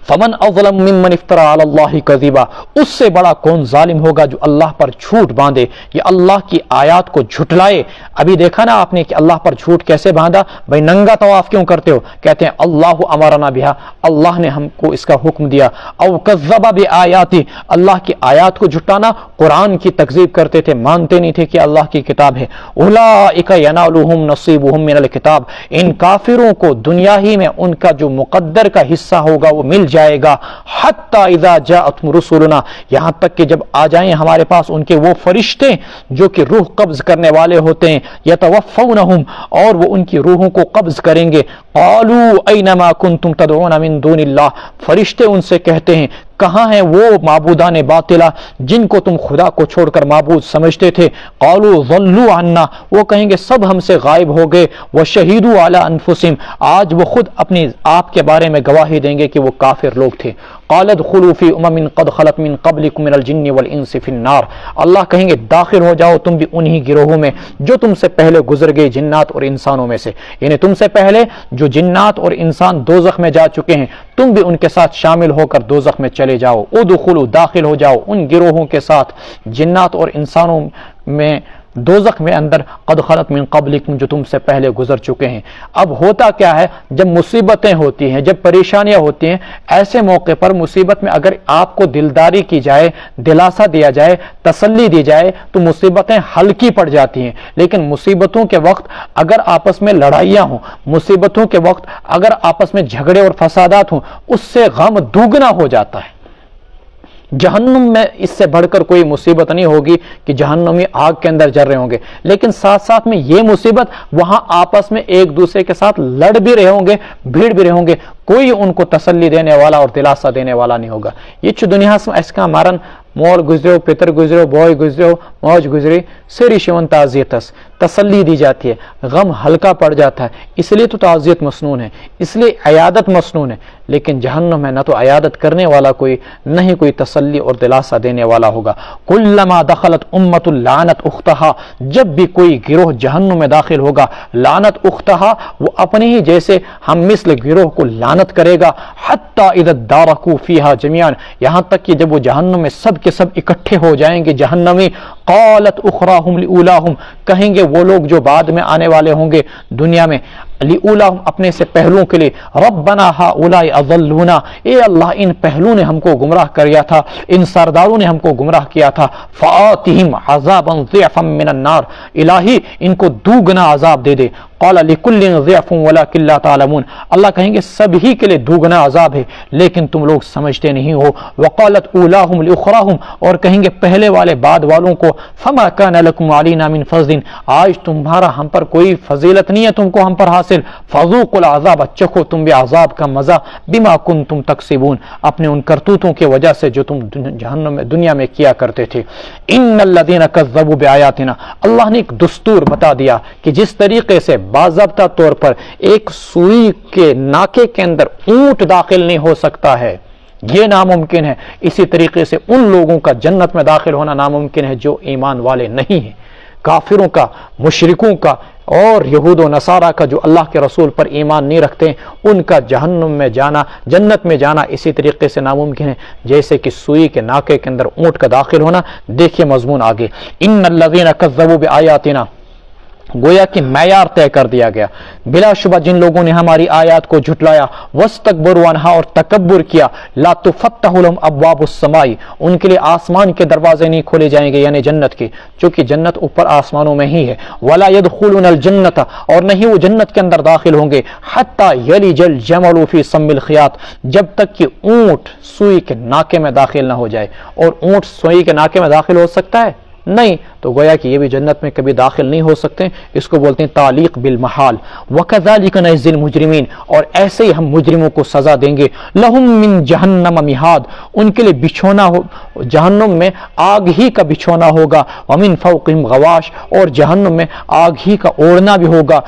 فمن اظلم ممن افترى على الله كذبا اس سے بڑا کون ظالم ہوگا جو اللہ پر جھوٹ باندھے یا اللہ کی آیات کو جھٹلائے ابھی دیکھا نا آپ نے کہ اللہ پر جھوٹ کیسے باندھا بھائی ننگا طواف کیوں کرتے ہو کہتے ہیں اللہ امرنا بہا اللہ نے ہم کو اس کا حکم دیا او کذب بآیاتی اللہ کی آیات کو جھٹانا قرآن کی تکذیب کرتے تھے مانتے نہیں تھے کہ اللہ کی کتاب ہے اولئک ینالهم نصیبهم من الکتاب ان کافروں کو دنیا ہی میں ان کا جو مقدر کا حصہ ہوگا وہ مل جائے گا حتی اذا جاءتهم رسولنا یہاں تک کہ جب آ جائیں ہمارے پاس ان کے وہ فرشتے جو کہ روح قبض کرنے والے ہوتے ہیں یتوفونہم اور وہ ان کی روحوں کو قبض کریں گے قالوا اینما کنتم تدعون من دون اللہ فرشتے ان سے کہتے ہیں کہاں ہیں وہ معبودان باطلہ جن کو تم خدا کو چھوڑ کر معبود سمجھتے تھے قالوا ضلوا عنا وہ کہیں گے سب ہم سے غائب ہو گئے وشہدوا علی انفسہم آج وہ خود اپنی آپ کے بارے میں گواہی دیں گے کہ وہ کافر لوگ تھے قال ادخلوا فی امم قد خلت من قبلکم من الجن والانس فی النار اللہ کہیں گے داخل ہو جاؤ تم بھی انہی گروہوں میں جو تم سے پہلے گزر گئے جنات اور انسانوں میں سے یعنی تم سے پہلے جو جنات اور انسان دوزخ میں جا چکے ہیں تم بھی ان کے ساتھ شامل ہو کر دوزخ میں چلے جاؤ ادخلوا داخل ہو جاؤ ان گروہوں کے ساتھ جنات اور انسانوں میں دوزخ میں اندر قد خلت من قبلکم جو تم سے پہلے گزر چکے ہیں اب ہوتا کیا ہے جب مصیبتیں ہوتی ہیں جب پریشانیاں ہوتی ہیں ایسے موقع پر مصیبت میں اگر آپ کو دلداری کی جائے دلاسا دیا جائے تسلی دی جائے تو مصیبتیں ہلکی پڑ جاتی ہیں لیکن مصیبتوں کے وقت اگر آپس میں لڑائیاں ہوں مصیبتوں کے وقت اگر آپس میں جھگڑے اور فسادات ہوں اس سے غم دوگنا ہو جاتا ہے جہنم میں اس سے بڑھ کر کوئی مصیبت نہیں ہوگی کہ جہنمی آگ کے اندر جل رہے ہوں گے لیکن ساتھ ساتھ میں یہ مصیبت وہاں آپس میں ایک دوسرے کے ساتھ لڑ بھی رہے ہوں گے بھیڑ بھی رہے ہوں گے کوئی ان کو تسلی دینے والا اور دلاسا دینے والا نہیں ہوگا یہ دنیا سے اس کا مارن مول گزرو پتر گزرو بوئے گزرو موج گزری سری شیون تعزیتس تسلی دی جاتی ہے غم ہلکا پڑ جاتا ہے اس لیے تو تعزیت مسنون ہے اس لیے عیادت مسنون ہے لیکن جہنم میں نہ تو عیادت کرنے والا کوئی نہ ہی کوئی تسلی اور دلاسا دینے والا ہوگا کلما دخلت امت لعنت اختہا جب بھی کوئی گروہ جہنم میں داخل ہوگا لعنت اختہا وہ اپنے ہی جیسے ہم مثل گروہ کو لعنت کرے گا حتی اذا دارکوا فیہا جميعا یہاں تک کہ جب وہ جہنم میں سب کے سب اکٹھے ہو جائیں گے جہنمی قالت اخراہم لأولاہم کہیں گے وہ لوگ جو بعد میں آنے والے ہوں گے دنیا میں لأولاہم اپنے سے پہلوں کے لیے ربنا ہؤلاء اضلونا اے اللہ ان پہلوں نے ہم کو گمراہ کیا تھا ان سرداروں نے ہم کو گمراہ کیا تھا فآتہم عذابا ضعفا من النار الہی ان کو دوگنا عذاب دے دے قال لکل ضعف ولکن لا تعلمون اللہ کہیں گے سبھی کے لیے دوگنا عذاب ہے لیکن تم لوگ سمجھتے نہیں ہو وقالت اولاہم لاخراہم اور کہیں گے پہلے والے بعد والوں کو فما کان لکم علینا من فضل آج تمہارا ہم پر کوئی فضیلت نہیں ہے تم کو ہم پر حاصل فذوقوا العذاب چکھو تم بھی عذاب کا مزہ بما کنتم تکسبون اپنے ان کرتوتوں کی وجہ سے جو تم جہنم میں دنیا میں کیا کرتے تھے ان الذین کذبوا بآیاتنا اللہ نے ایک دستور بتا دیا کہ جس طریقے سے باضابطہ طور پر ایک سوئی کے ناکے کے اندر اونٹ داخل نہیں ہو سکتا ہے یہ ناممکن ہے اسی طریقے سے ان لوگوں کا جنت میں داخل ہونا ناممکن ہے جو ایمان والے نہیں ہیں کافروں کا مشرکوں کا اور یہود و نصارہ کا جو اللہ کے رسول پر ایمان نہیں رکھتے ان کا جہنم میں جانا جنت میں جانا اسی طریقے سے ناممکن ہے جیسے کہ سوئی کے ناکے کے اندر اونٹ کا داخل ہونا دیکھیے مضمون آگے ان الذین کذبوا بآیاتنا گویا کہ معیار طے کر دیا گیا بلا شبہ جن لوگوں نے ہماری آیات کو جھٹلایا واستکبروا عنہا اور تکبر کیا لا تفتح لهم ابواب السماء ان کے لیے آسمان کے دروازے نہیں کھولے جائیں گے یعنی جنت کے چونکہ جنت اوپر آسمانوں میں ہی ہے ولا يدخلون الجنت اور نہیں وہ جنت کے اندر داخل ہوں گے حتی یلج الجمل فی سم الخیاط جب تک کہ اونٹ سوئی کے ناکے میں داخل نہ ہو جائے اور اونٹ سوئی کے ناکے میں داخل ہو سکتا ہے نہیں، تو گویا کہ یہ بھی جنت میں کبھی داخل نہیں ہو سکتے. اس کو بولتے ہیں تعلیق بالمحال. وَكَذَلِكَ نَجْزِي الْمُجْرِمِينَ، اور ایسے ہی ہم مجرموں کو سزا دیں گے. لَهُم مِّن جَهَنَّمَ مِہاد، ان کے لیے بچھونا ہو جہنم میں آگ ہی کا بچھونا ہوگا. وَمِن فَوْقِهِمْ غواش، اور جہنم میں آگ ہی کا اوڑھنا بھی ہوگا.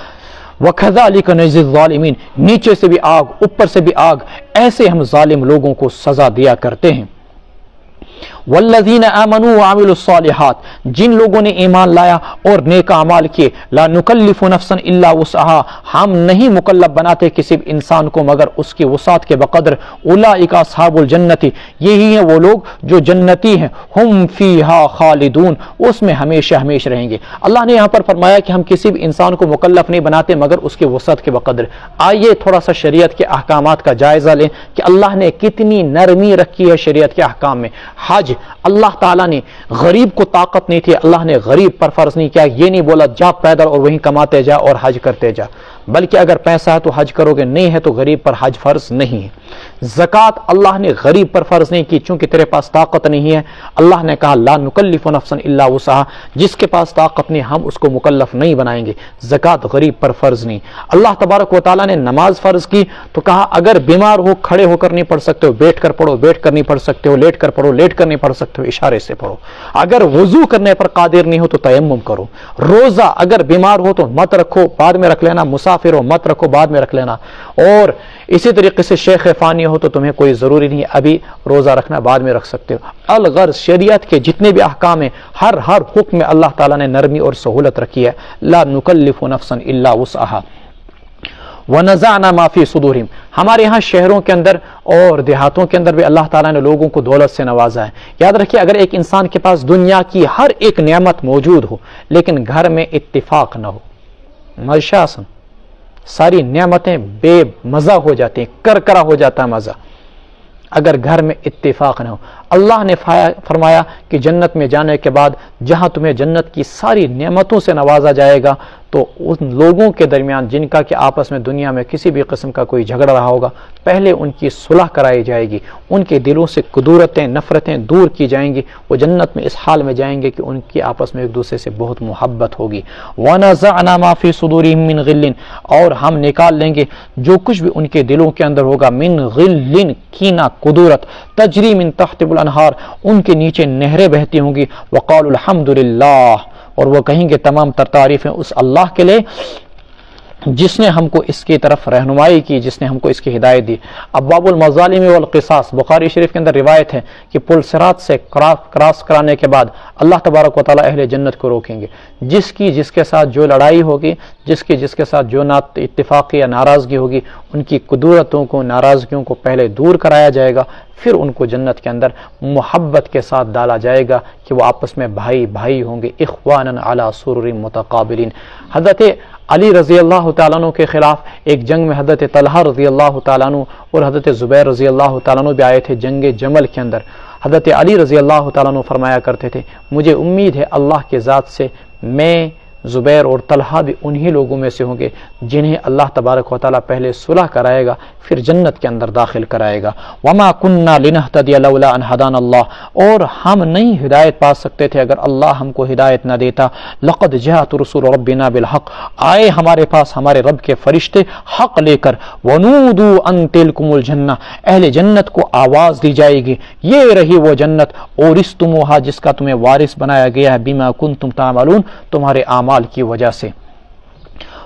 وَكَذَلِكَ نَجْزِي الظَّالِمِينَ، نیچے سے بھی آگ اوپر سے بھی آگ، ایسے ہم ظالم لوگوں کو سزا دیا کرتے ہیں. والذین آمنوا وعملوا الصالحات، جن لوگوں نے ایمان لایا اور نیک اعمال کیے. لا نکلف نفسا الا وسعها، ہم نہیں مکلف بناتے کسی انسان کو مگر اس کی وسعت کے بقدر. اولئک اصحاب الجنت، یہی ہیں وہ لوگ جو جنتی ہیں. ہم فیہا خالدون، اس میں ہمیشہ ہمیشہ رہیں گے. اللہ نے یہاں پر فرمایا کہ ہم کسی بھی انسان کو مکلف نہیں بناتے مگر اس کی وسعت کے بقدر. آئیے تھوڑا سا شریعت کے احکامات کا جائزہ لیں کہ اللہ نے کتنی نرمی رکھی ہے شریعت کے احکام میں. حج، اللہ تعالیٰ نے غریب کو طاقت نہیں تھی، اللہ نے غریب پر فرض نہیں کیا. یہ نہیں بولا جا پیدل اور وہیں کماتے جا اور حج کرتے جا، بلکہ اگر پیسہ ہے تو حج کرو گے، نہیں ہے تو غریب پر حج فرض نہیں ہے. زکوٰۃ اللہ نے غریب پر فرض نہیں کی چونکہ تیرے پاس طاقت نہیں ہے. اللہ نے کہا لا نکلف نفسا الا وسعها، جس کے پاس طاقت نہیں ہم اس کو مکلف نہیں بنائیں گے. زکوٰۃ غریب پر فرض نہیں. اللہ تبارک و تعالیٰ نے نماز فرض کی تو کہا اگر بیمار ہو کھڑے ہو کر نہیں پڑھ سکتے ہو بیٹھ کر پڑھو، بیٹھ کر نہیں پڑھ سکتے ہو لیٹ کر پڑھو، لیٹ کر نہیں پڑھ سکتے ہو اشارے سے پڑھو. اگر وضو کرنے پر قادر نہیں ہو تو تیمم کرو. روزہ اگر بیمار ہو تو مت رکھو، بعد میں رکھ لینا. مسافر ہو مت رکھو، بعد میں رکھ لینا. اور اسی طریقے سے شیخ فانی ہو تو تمہیں کوئی ضروری نہیں ابھی روزہ رکھنا، بعد میں رکھ سکتے ہو. الغرض شریعت کے جتنے بھی احکام ہیں ہر حکم میں اللہ تعالیٰ نے نرمی اور سہولت رکھی ہے. لا نکلف نفسا الا وسعها وَنَزَعْنَا مَا فِي صُدُورِهِمْ، ہمارے یہاں شہروں کے اندر اور دیہاتوں کے اندر بھی اللہ تعالیٰ نے لوگوں کو دولت سے نوازا ہے. یاد رکھیے اگر ایک انسان کے پاس دنیا کی ہر ایک نعمت موجود ہو لیکن گھر میں اتفاق نہ ہو، مشاسن ساری نعمتیں بے مزہ ہو جاتی ہیں، کرکرا ہو جاتا ہے مزہ اگر گھر میں اتفاق نہ ہو. اللہ نے فرمایا کہ جنت میں جانے کے بعد جہاں تمہیں جنت کی ساری نعمتوں سے نوازا جائے گا تو ان لوگوں کے درمیان جن کا کہ آپس میں دنیا میں کسی بھی قسم کا کوئی جھگڑا رہا ہوگا پہلے ان کی صلح کرائی جائے گی، ان کے دلوں سے کدورتیں نفرتیں دور کی جائیں گی. وہ جنت میں اس حال میں جائیں گے کہ ان کی آپس میں ایک دوسرے سے بہت محبت ہوگی. وَنَزَعْنَا مَا فِي صُدُورِهِم مِّن غِلٍّ، اور ہم نکال لیں گے جو کچھ بھی ان کے دلوں کے اندر ہوگا. من غِلٍّ، کینہ کدورت. تجری من تحت الانہار، ان کے نیچے نہریں بہتی ہوں گی. وقالوا الحمد للہ، اور وہ کہیں گے تمام تر تعریفیں اس اللہ کے لیے جس نے ہم کو اس کی طرف رہنمائی کی، جس نے ہم کو اس کی ہدایت دی. ابواب المظالم والقصاص، بخاری شریف کے اندر روایت ہے کہ پل صراط سے کراس کرانے کے بعد اللہ تبارک و تعالیٰ اہل جنت کو روکیں گے. جس کے ساتھ جو لڑائی ہوگی، جس کے ساتھ جو اتفاقی یا ناراضگی ہوگی، ان کی قدورتوں کو ناراضگیوں کو پہلے دور کرایا جائے گا، پھر ان کو جنت کے اندر محبت کے ساتھ ڈالا جائے گا کہ وہ آپس میں بھائی بھائی ہوں گے. اخوانا علی سرر متقابلین. حضرت علی رضی اللہ تعالیٰ عنہ کے خلاف ایک جنگ میں حضرت طلحہ رضی اللہ تعالیٰ عنہ اور حضرت زبیر رضی اللہ تعالیٰ عنہ بھی آئے تھے جنگ جمل کے اندر. حضرت علی رضی اللہ تعالیٰ عنہ فرمایا کرتے تھے مجھے امید ہے اللہ کے ذات سے میں زبیر اور طلحہ بھی انہی لوگوں میں سے ہوں گے جنہیں اللہ تبارک و تعالیٰ پہلے صلح کرائے گا پھر جنت کے اندر داخل کرائے گا. وما كنا لنهتدي لولا ان هدانا اللہ، اور ہم نہیں ہدایت پا سکتے تھے اگر اللہ ہم کو ہدایت نہ دیتا. لقد جاءت رسول ربنا بالحق، آئے ہمارے پاس ہمارے رب کے فرشتے حق لے کر. ونودوا ان تلکم الجنہ، اہل جنت کو آواز دی جائے گی یہ رہی وہ جنت اورثتموها جس کا تمہیں وارث بنایا گیا ہے بما کنتم تعملون تمہارے اعمال کی وجہ سے.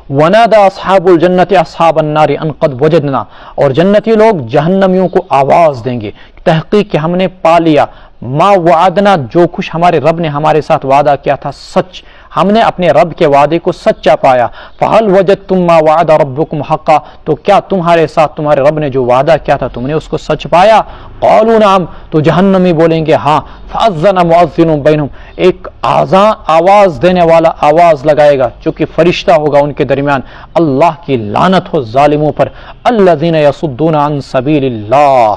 ونادى اصحاب الجنت اصحاب النار ان قد وجدنا، اور جنتی لوگ جہنمیوں کو آواز دیں گے تحقیق کہ ہم نے پا لیا ما وعدنا، جو کچھ ہمارے رب نے ہمارے ساتھ وعدہ کیا تھا سچ، ہم نے اپنے رب کے وعدے کو سچا پایا. فهل وجدتم ما وعد ربكم حقا، تو کیا تمہارے ساتھ تمہارے رب نے جو وعدہ کیا تھا تم نے اس کو سچ پایا. قالوا نعم، تو جہنمی بولیں گے ہاں. فاذن مؤذن بینہم، ایک آواز دینے والا آواز لگائے گا جو کہ فرشتہ ہوگا ان کے درمیان. اللہ کی لعنت ہو ظالموں پر. الذین یصدون عن سبیل اللہ،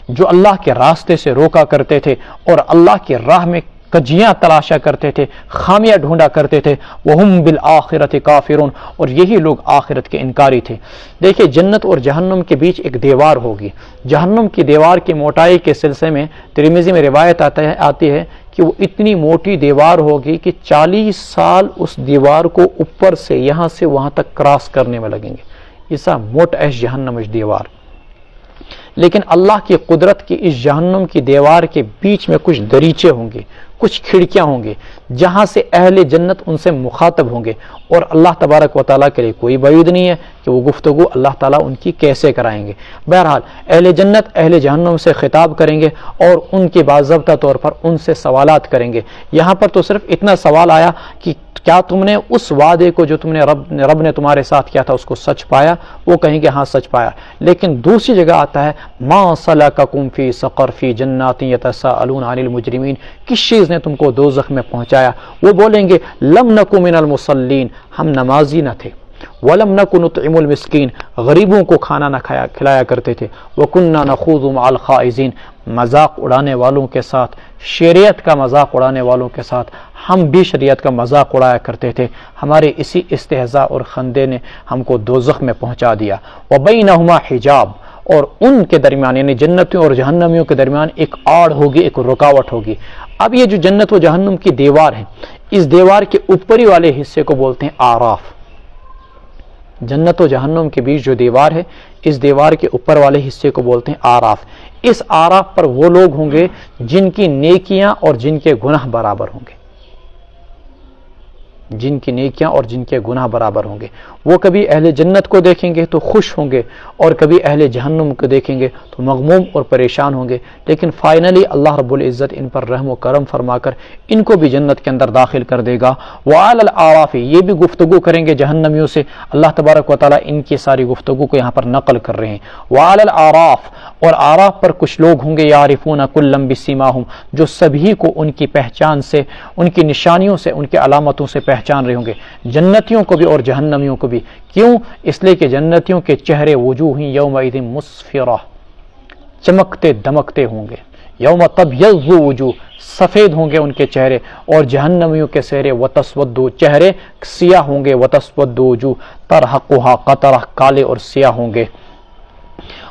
جو اللہ کے راستے سے روکا کرتے تھے اور اللہ کی راہ میں کجیاں تلاشا کرتے تھے، خامیاں ڈھونڈا کرتے تھے. وہم بالآخرۃ کافرون، اور یہی لوگ آخرت کے انکاری تھے. دیکھیے جنت اور جہنم کے بیچ ایک دیوار ہوگی. جہنم کی دیوار کی موٹائی کے سلسلے میں ترمذی میں روایت آتی ہے کہ کہ وہ اتنی موٹی دیوار ہوگی کہ 40 سال اس دیوار کو اوپر سے یہاں سے وہاں تک کراس کرنے میں لگیں گے. ایسا موٹ ایش جہنم دیوار. لیکن اللہ کی قدرت کی اس جہنم کی دیوار کے بیچ میں کچھ دریچے ہوں گے، کچھ کھڑکیاں ہوں گے جہاں سے اہل جنت ان سے مخاطب ہوں گے، اور اللہ تبارک و تعالیٰ کے لیے کوئی بعید نہیں ہے کہ وہ گفتگو اللہ تعالیٰ ان کی کیسے کرائیں گے. بہرحال اہل جنت اہل جہنم سے خطاب کریں گے اور ان کے باضابطہ طور پر ان سے سوالات کریں گے. یہاں پر تو صرف اتنا سوال آیا کہ کیا تم نے اس وعدے کو جو تم نے رب نے تمہارے ساتھ کیا تھا اس کو سچ پایا؟ وہ کہیں گے ہاں سچ پایا. لیکن دوسری جگہ آتا ہے ما سلککم فی سقر فی جنات یتساءلون عن المجرمین، کس چیز نے تم کو دوزخ میں پہنچایا؟ وہ بولیں گے لم نکو من المصلین، ہم نمازی نہ تھے. وَلَمْ نَكُ نُطْعِمُ الْمِسْكِينَ، غریبوں کو کھانا نہ کھلایا کرتے تھے. وَكُنَّا نَخُوضُ مَعَ الْخَائِضِينَ، مذاق اڑانے والوں کے ساتھ، شریعت کا مذاق اڑانے والوں کے ساتھ ہم بھی شریعت کا مذاق اڑایا کرتے تھے. ہمارے اسی استہزاء اور خندے نے ہم کو دوزخ میں پہنچا دیا. وَبَيْنَهُمَا حجاب، اور ان کے درمیان یعنی جنتیوں اور جہنمیوں کے درمیان ایک آڑ ہوگی، ایک رکاوٹ ہوگی. اب یہ جو جنت و جہنم کی دیوار ہے، اس دیوار کے اوپری والے حصے کو بولتے ہیں آراف. جنت و جہنم کے بیچ جو دیوار ہے، اس دیوار کے اوپر والے حصے کو بولتے ہیں آراف. اس آراف پر وہ لوگ ہوں گے جن کی نیکیاں اور جن کے گناہ برابر ہوں گے، جن کی نیکیاں اور جن کے گناہ برابر ہوں گے. وہ کبھی اہل جنت کو دیکھیں گے تو خوش ہوں گے، اور کبھی اہل جہنم کو دیکھیں گے تو مغموم اور پریشان ہوں گے. لیکن فائنلی اللہ رب العزت ان پر رحم و کرم فرما کر ان کو بھی جنت کے اندر داخل کر دے گا. وعلی الاعراف، یہ بھی گفتگو کریں گے جہنمیوں سے. اللہ تبارک و تعالیٰ ان کی ساری گفتگو کو یہاں پر نقل کر رہے ہیں. وعلی الاعراف، اور آراف پر کچھ لوگ ہوں گے یعرفون کلا بسیماہم، جو سبھی کو ان کی پہچان سے، ان کی نشانیوں سے، ان کی علامتوں سے پہچان رہے ہوں گے، جنتیوں کو بھی اور جہنمیوں کو بھی. کیوں؟ اس لیے کہ جنتیوں کے چہرے وجوہ یومئذ مسفرہ، چمکتے دمکتے ہوں گے. یوم تبیض وجوہ، سفید ہوں گے ان کے چہرے، اور جہنمیوں کے چہرے وتسود، چہرے سیاہ ہوں گے. وتسود وجوہ ترحقها قطرہ، کالے اور سیاہ ہوں گے.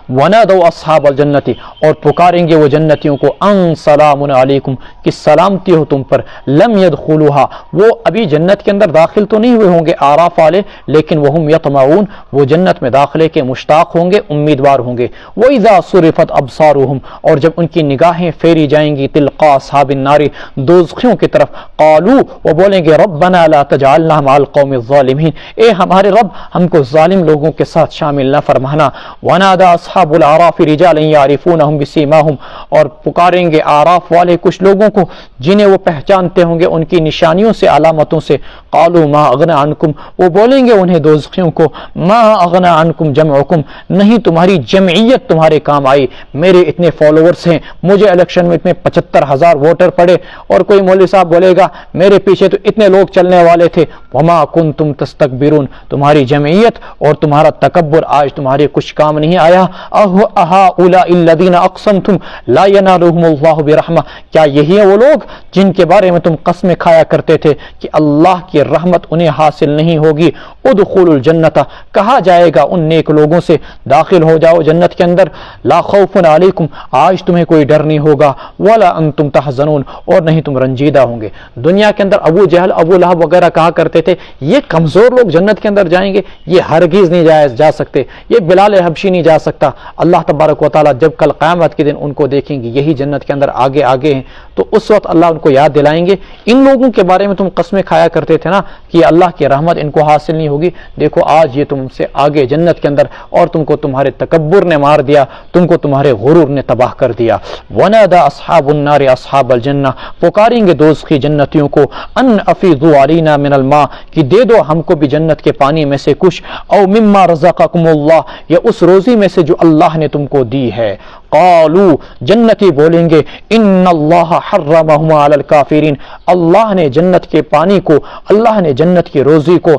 وَنَادَوْا أَصْحَابَ الْجَنَّةِ، اور پکاریں گے وہ جنتیوں کو، ان سلام علیکم، کہ سلامتی ہو تم پر. لم يدخلوها، وہ ابھی جنت کے اندر داخل تو نہیں ہوئے ہوں گے آراف والے، لیکن وہم یطمعون، وہ جنت میں داخلے کے مشتاق ہوں گے، امیدوار ہوں گے. وَإِذَا صُرِفَتْ أَبْصَارُهُمْ، اور جب ان کی نگاہیں پھیری جائیں گی تلقاء اصحاب النار، دوزخیوں کی طرف، قالوا، وہ بولیں گے ربنا لا تجعلنا مع القوم الظالمین، اے ہمارے رب ہم کو ظالم لوگوں کے ساتھ شامل نہ فرمانا. ونادى اصحاب الاعراف رجالا يعرفونهم بسيماهم، اور پکاریں گے آراف والے کچھ لوگوں کو جنہیں وہ پہچانتے ہوں گے ان کی نشانیوں سے، علامتوں سے. قالوا ما اغنى عنكم، وہ بولیں گے انہیں دوزخیوں کو، ما اغنى عنكم جمعكم، نہیں تمہاری جمعیت تمہارے کام آئی. میرے اتنے فالوورز ہیں، مجھے الیکشن میں اتنے 75,000 ووٹر پڑے، اور کوئی مولوی صاحب بولے گا میرے پیچھے تو اتنے لوگ چلنے والے تھے. وما كنتم تستكبرون، تمہاری جمعیت اور تمہارا تکبر آج تمہارے کچھ کام نہیں آیا. اهؤلاء الذين اقسمتم لا ينالهم الله برحمة، کیا یہی ہیں وہ لوگ جن کے بارے میں تم قسمیں کھایا کرتے تھے کہ اللہ کی رحمت انہیں حاصل نہیں ہوگی. ادخلوا الجنة، کہا جائے گا ان نیک لوگوں سے داخل ہو جاؤ جنت کے اندر. لا خوف علیکم، آج تمہیں کوئی ڈر نہیں ہوگا. ولا انتم تحزنون، اور نہیں تم رنجیدہ ہوں گے. دنیا کے اندر ابو جہل، ابو لہب وغیرہ کہا کرتے تھے یہ کمزور لوگ جنت کے اندر جائیں گے، یہ ہرگز نہیں جا سکتے، یہ بلال حبشی نہیں جا سکتا. اللہ تبارک و تعالیٰ جب کل قیامت کے دن ان کو دیکھیں گے یہی جنت کے اندر آگے آگے ہیں، تو اس وقت اللہ ان کو یاد دلائیں گے ان لوگوں کے بارے میں تم قسمیں کھایا کرتے تھے نا کہ اللہ کی رحمت ان کو حاصل نہیں ہوگی. دیکھو آج یہ تم سے آگے جنت کے اندر، اور تم کو تمہارے تکبر نے مار دیا، تم کو تمہارے غرور نے تباہ کر دیا. ونادى اصحاب النار اصحاب الجنہ، پکاریں گے دوزخی جنتیوں کو، ان افیضوا علینا من الماء، کہ دے دو ہم کو بھی جنت کے پانی میں سے کچھ، او مما رزقکم اللہ، یا اس روزی میں سے جو اللہ نے تم کو دی ہے. قالوا، جنتی بولیں گے ان اللہ حرمہما علی الکافرین، اللہ نے جنت کے پانی کو، اللہ نے جنت کی روزی کو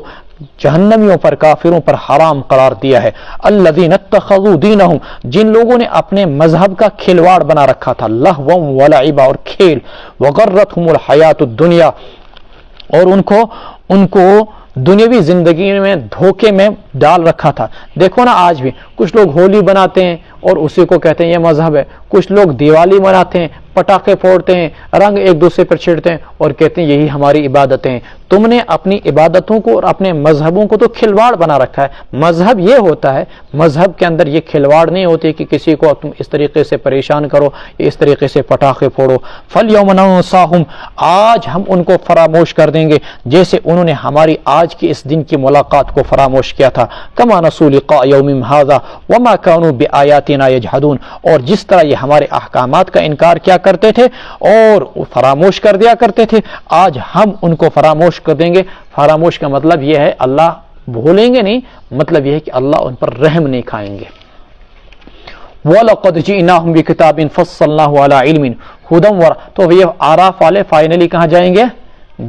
جہنمیوں پر، کافروں پر حرام قرار دیا ہے. الذین اتخذوا دینہم، جن لوگوں نے اپنے مذہب کا کھلواڑ بنا رکھا تھا، لہوا ولعبا، اور کھیل، وغرتہم الحیات الدنیا، اور ان کو دنیاوی زندگی میں دھوکے میں ڈال رکھا تھا. دیکھو نا آج بھی کچھ لوگ ہولی بناتے ہیں اور اسی کو کہتے ہیں یہ مذہب ہے، کچھ لوگ دیوالی مناتے ہیں، پٹاخے پھوڑتے ہیں، رنگ ایک دوسرے پر چھڑتے ہیں اور کہتے ہیں یہی ہماری عبادتیں ہیں۔ تم نے اپنی عبادتوں کو اور اپنے مذہبوں کو تو کھلواڑ بنا رکھا ہے۔ مذہب یہ ہوتا ہے، مذہب کے اندر یہ کھلواڑ نہیں ہوتے کہ کسی کو تم اس طریقے سے پریشان کرو، اس طریقے سے پٹاخے پھوڑو۔ فَالْيَوْمَ نَنسَاهُمْ، آج ہم ان کو فراموش کر دیں گے جیسے انہوں نے ہماری آج کی اس دن کی ملاقات کو فراموش کیا تھا۔ كَمَا نَسُوا لِقَاءَ يَوْمِهِمْ هَذَا وَمَا كَانُوا بِآيَاتِنَا يَجْحَدُونَ، اور جس طرح یہ ہمارے احکامات کا انکار کیا کرتے تھے اور فراموش کر دیا کرتے تھے، آج ہم ان کو فراموش کر دیں گے۔ فراموش کا مطلب یہ ہے اللہ بھولیں گے نہیں، مطلب یہ ہے کہ اللہ ان پر رحم نہیں کھائیں گے۔ وَلَقَدْ جِئْنَاهُمْ بِكِتَابٍ فَصَّلْنَاهُ عَلَىٰ عِلْمٍ هُدًى تو یہ آراف والے فائنلی کہاں جائیں گے؟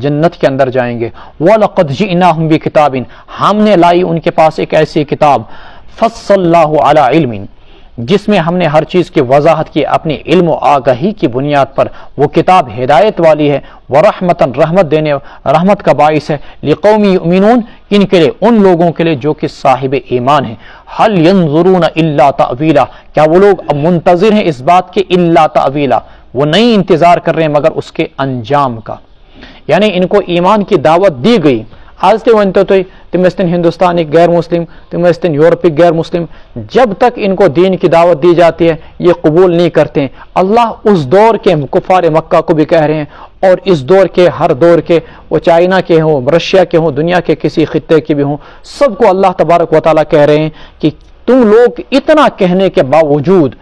جنت کے اندر جائیں گے۔ وَلَقَدْ جِئْنَاهُمْ بِكِتَابٍ ہم نے لائی ان کے پاس ایک ایسی کتاب، فَصَّلْنَاهُ عَلَىٰ عِلْمٍ جس میں ہم نے ہر چیز کی وضاحت کی اپنی علم و آگہی کی بنیاد پر۔ وہ کتاب ہدایت والی ہے، وَرَحْمَةً رحمت دینے، رحمت کا باعث ہے، لِقَوْمِ يُؤْمِنُونَ ان کے لیے، ان لوگوں کے لیے جو کہ صاحب ایمان ہیں۔ هَلْ يَنظُرُونَ إِلَّا تَأْوِيلًا کیا وہ لوگ اب منتظر ہیں اس بات کے، إِلَّا تَأْوِيلًا وہ نہیں انتظار کر رہے ہیں مگر اس کے انجام کا، یعنی ان کو ایمان کی دعوت دی گئی۔ آج تے ونتو تو تم استن ہندوستانی غیر مسلم، تم استن یورپی غیر مسلم، جب تک ان کو دین کی دعوت دی جاتی ہے یہ قبول نہیں کرتے ہیں۔ اللہ اس دور کے کفار مکہ کو بھی کہہ رہے ہیں اور اس دور کے ہر دور کے، وہ چائنا کے ہوں، رشیا کے ہوں، دنیا کے کسی خطے کے بھی ہوں، سب کو اللہ تبارک و تعالیٰ کہہ رہے ہیں کہ تم لوگ اتنا کہنے کے باوجود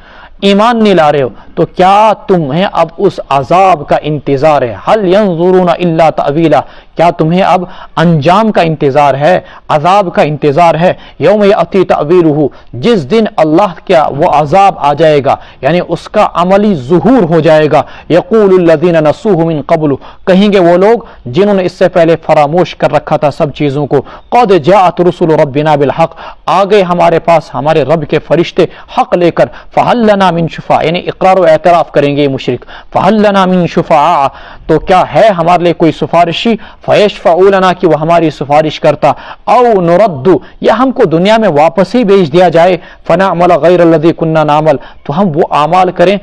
ایمان نہیں لا رہے ہو تو کیا تمہیں اب اس عذاب کا انتظار ہے؟ حل ينظرون الا تأویلا کیا تمہیں اب انجام کا انتظار ہے، عذاب کا انتظار ہے؟ یوم یأتی تأویلہ جس دن اللہ کا وہ عذاب آ جائے گا، یعنی اس کا عملی ظہور ہو جائے گا۔ یقول الذین نسوہ من قبل کہیں گے وہ لوگ جنہوں نے اس سے پہلے فراموش کر رکھا تھا سب چیزوں کو، قد جاءت رسل ربنا بالحق آگے ہمارے پاس ہمارے رب کے فرشتے حق لے کر، فہل لنا من شفاء یعنی اقرار و اعتراف کریں گے یہ مشرک، فہل لنا من شفاء تو کیا ہے ہمارے لیے کوئی سفارشی، فیشفعوا لنا کہ وہ ہماری سفارش کرتا، او نرد یا ہم کو دنیا میں واپس ہی بھیج دیا جائے، فنعمل غیر الذی کننا نعمل تو ہم وہ اعمال کریں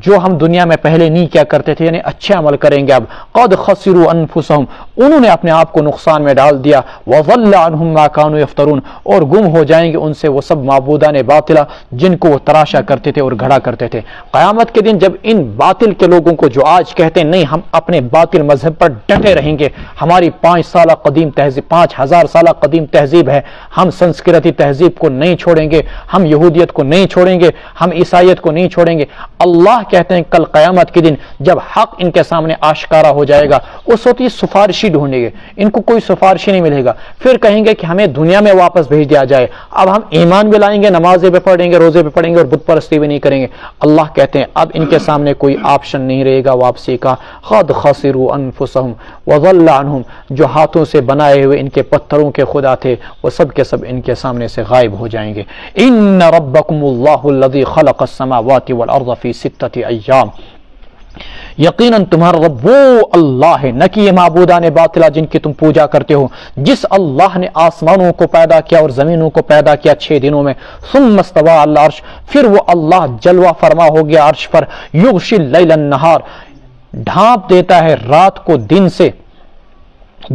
جو ہم دنیا میں پہلے نہیں کیا کرتے تھے، یعنی اچھے عمل کریں گے۔ اب قد خسروا انفسهم انہوں نے اپنے آپ کو نقصان میں ڈال دیا، وضل عنهم ما كانوا يفترون اور گم ہو جائیں گے ان سے وہ سب معبودان باطلہ جن کو وہ تراشا کرتے تھے اور گھڑا کرتے تھے۔ قیامت کے دن جب ان باطل کے لوگوں کو جو آج کہتے ہیں نہیں ہم اپنے باطل مذہب پر ڈٹے رہیں گے، ہماری 5 سالہ قدیم تہذیب 5000 سالہ قدیم تہذیب ہے، ہم سنسکرتی تہذیب کو نہیں چھوڑیں گے، ہم یہودیت کو نہیں چھوڑیں گے، ہم عیسائیت کو نہیں چھوڑیں گے، اللہ کہتے ہیں کل قیامت کے دن جب حق ان کے سامنے آشکارا ہو جائے گا اس وقت یہ سفارشی ڈھونڈیں گے، ان کو کوئی سفارشی نہیں ملے گا، پھر کہیں گے کہ ہمیں دنیا میں واپس بھیج دیا جائے، اب ہم ایمان بھی لائیں گے، نمازیں بھی پڑھیں گے، روزے بھی پڑھیں گے اور بت پرستی بھی نہیں کریں گے۔ اللہ کہتے ہیں اب ان کے سامنے کوئی آپشن نہیں رہے گا واپسی کا، قد خسروا انفسهم وضل عنهم جو ہاتھوں سے بنائے ہوئے ان کے پتھروں کے خدا تھے وہ سب کے سب ان کے سامنے سے غائب ہو جائیں گے۔ ان ربکم اللہ الذی خلق السماوات والارض فی 6 ایام یقیناً تمہارا رب وہ اللہ ہے، نہ کہ یہ معبودان باطلہ جن کی تم پوجا کرتے ہو، جس اللہ نے آسمانوں کو پیدا کیا اور زمینوں کو پیدا کیا 6 دنوں میں، ثم استوى علی العرش پھر وہ اللہ جلوہ فرما ہو گیا عرش پر، یغشی اللیل النہار ڈھانپ دیتا ہے رات کو دن سے،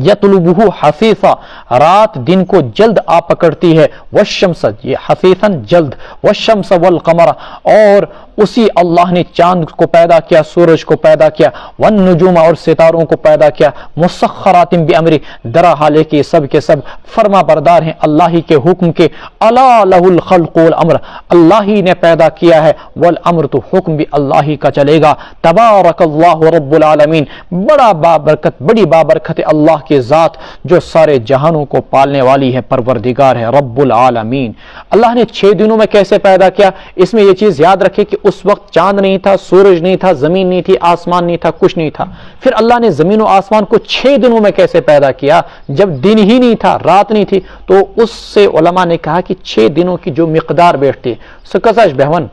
یطلبہ حثیثا رات دن کو جلد آ پکڑتی ہے، والشمس یہ حثیثاً جلد، والشمس والقمر اور اسی اللہ نے چاند کو پیدا کیا، سورج کو پیدا کیا، والنجوم اور ستاروں کو پیدا کیا، مسخرات بامری درا حالے کہ سب کے سب فرما بردار ہیں اللہ ہی کے حکم کے، الا لہ الخلق والامر اللہ ہی نے پیدا کیا ہے، والامر تو حکم بھی اللہ ہی کا چلے گا، تبارک اللہ رب العالمین بڑا بابرکت بڑی بابرکت اللہ کی ذات جو سارے جہانوں کو پالنے والی ہے، پروردگار ہے رب العالمین۔ اللہ نے 6 دنوں میں کیسے پیدا کیا؟ اس میں یہ چیز یاد رکھے کہ اس وقت چاند نہیں تھا، سورج نہیں تھا، زمین نہیں تھی، آسمان نہیں تھا، کچھ نہیں تھا، پھر اللہ نے زمین و آسمان کو 6 دنوں میں کیسے پیدا کیا جب دن ہی نہیں تھا، رات نہیں تھی؟ تو اس سے علماء نے کہا کہ 6 دنوں کی جو مقدار بیٹھتی سکساش بہون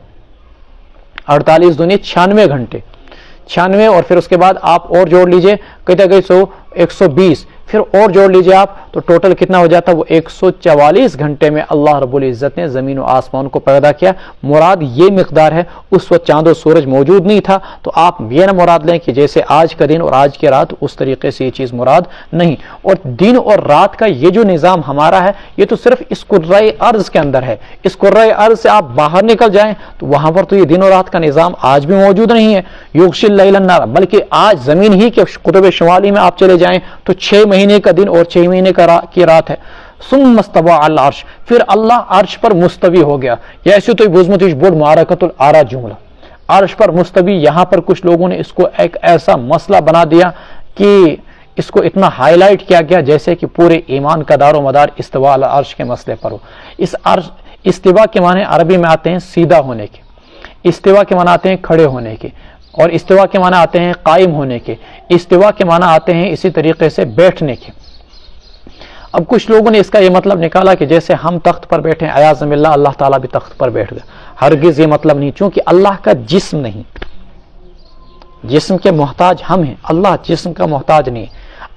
48 دنیا 96 گھنٹے 96 اور پھر اس کے بعد آپ اور جوڑ لیجئے کہتے گئے 120 پھر اور جوڑ لیجئے آپ تو ٹوٹل کتنا ہو جاتا ہے؟ وہ 144 گھنٹے میں اللہ رب العزت نے زمین و آسمان کو پیدا کیا۔ مراد یہ مقدار ہے، اس وقت چاند و سورج موجود نہیں تھا، تو آپ یہ نہ مراد لیں کہ جیسے آج کا دن اور آج کی رات اس طریقے سے یہ چیز مراد نہیں۔ اور دن اور رات کا یہ جو نظام ہمارا ہے یہ تو صرف اس کرۂ ارض کے اندر ہے، اس کرۂ ارض سے آپ باہر نکل جائیں تو وہاں پر تو یہ دن اور رات کا نظام آج بھی موجود نہیں ہے، یغشی اللیل النہار، بلکہ آج زمین ہی کے قطب شمالی میں آپ چلے جائیں تو 6 مہینے کا دن اور 6 مہینے کی رات ہے۔ ثم استوى على العرش، پھر اللہ عرش پر مستوی ہو گیا۔ یہ ایسے تو بزمتش بول معرکۃ الآرا جملہ، عرش پر مستوی، یہاں پر کچھ لوگوں نے اس کو ایک ایسا مسئلہ بنا دیا کہ اس کو اتنا ہائی لائٹ کیا گیا جیسے کہ پورے ایمان کا دار و مدار استوا علی العرش کے مسئلے پر ہو۔ اس عرش استوا کے معنی عربی میں آتے ہیں سیدھا ہونے کے، استوا کے معنی آتے ہیں کھڑے ہونے کے، اور استوا کے معنی آتے ہیں قائم ہونے کے، استوا کے معنی آتے ہیں اسی طریقے سے بیٹھنے کے۔ اب کچھ لوگوں نے اس کا یہ مطلب نکالا کہ جیسے ہم تخت پر بیٹھے ہیں، اعاذ باللہ اللہ تعالیٰ بھی تخت پر بیٹھ گیا۔ ہرگز یہ مطلب نہیں، چونکہ اللہ کا جسم نہیں، جسم کے محتاج ہم ہیں، اللہ جسم کا محتاج نہیں۔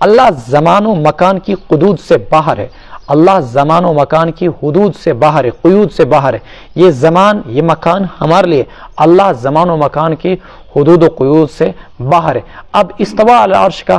اللہ زمان و مکان کی حدود سے باہر ہے، اللہ زمان و مکان کی حدود سے باہر ہے، قیود سے باہر ہے۔ یہ زمان یہ مکان ہمارے لیے، اللہ زمان و مکان کی حدود و قیود سے باہر ہے۔ اب استوا علی العرش کا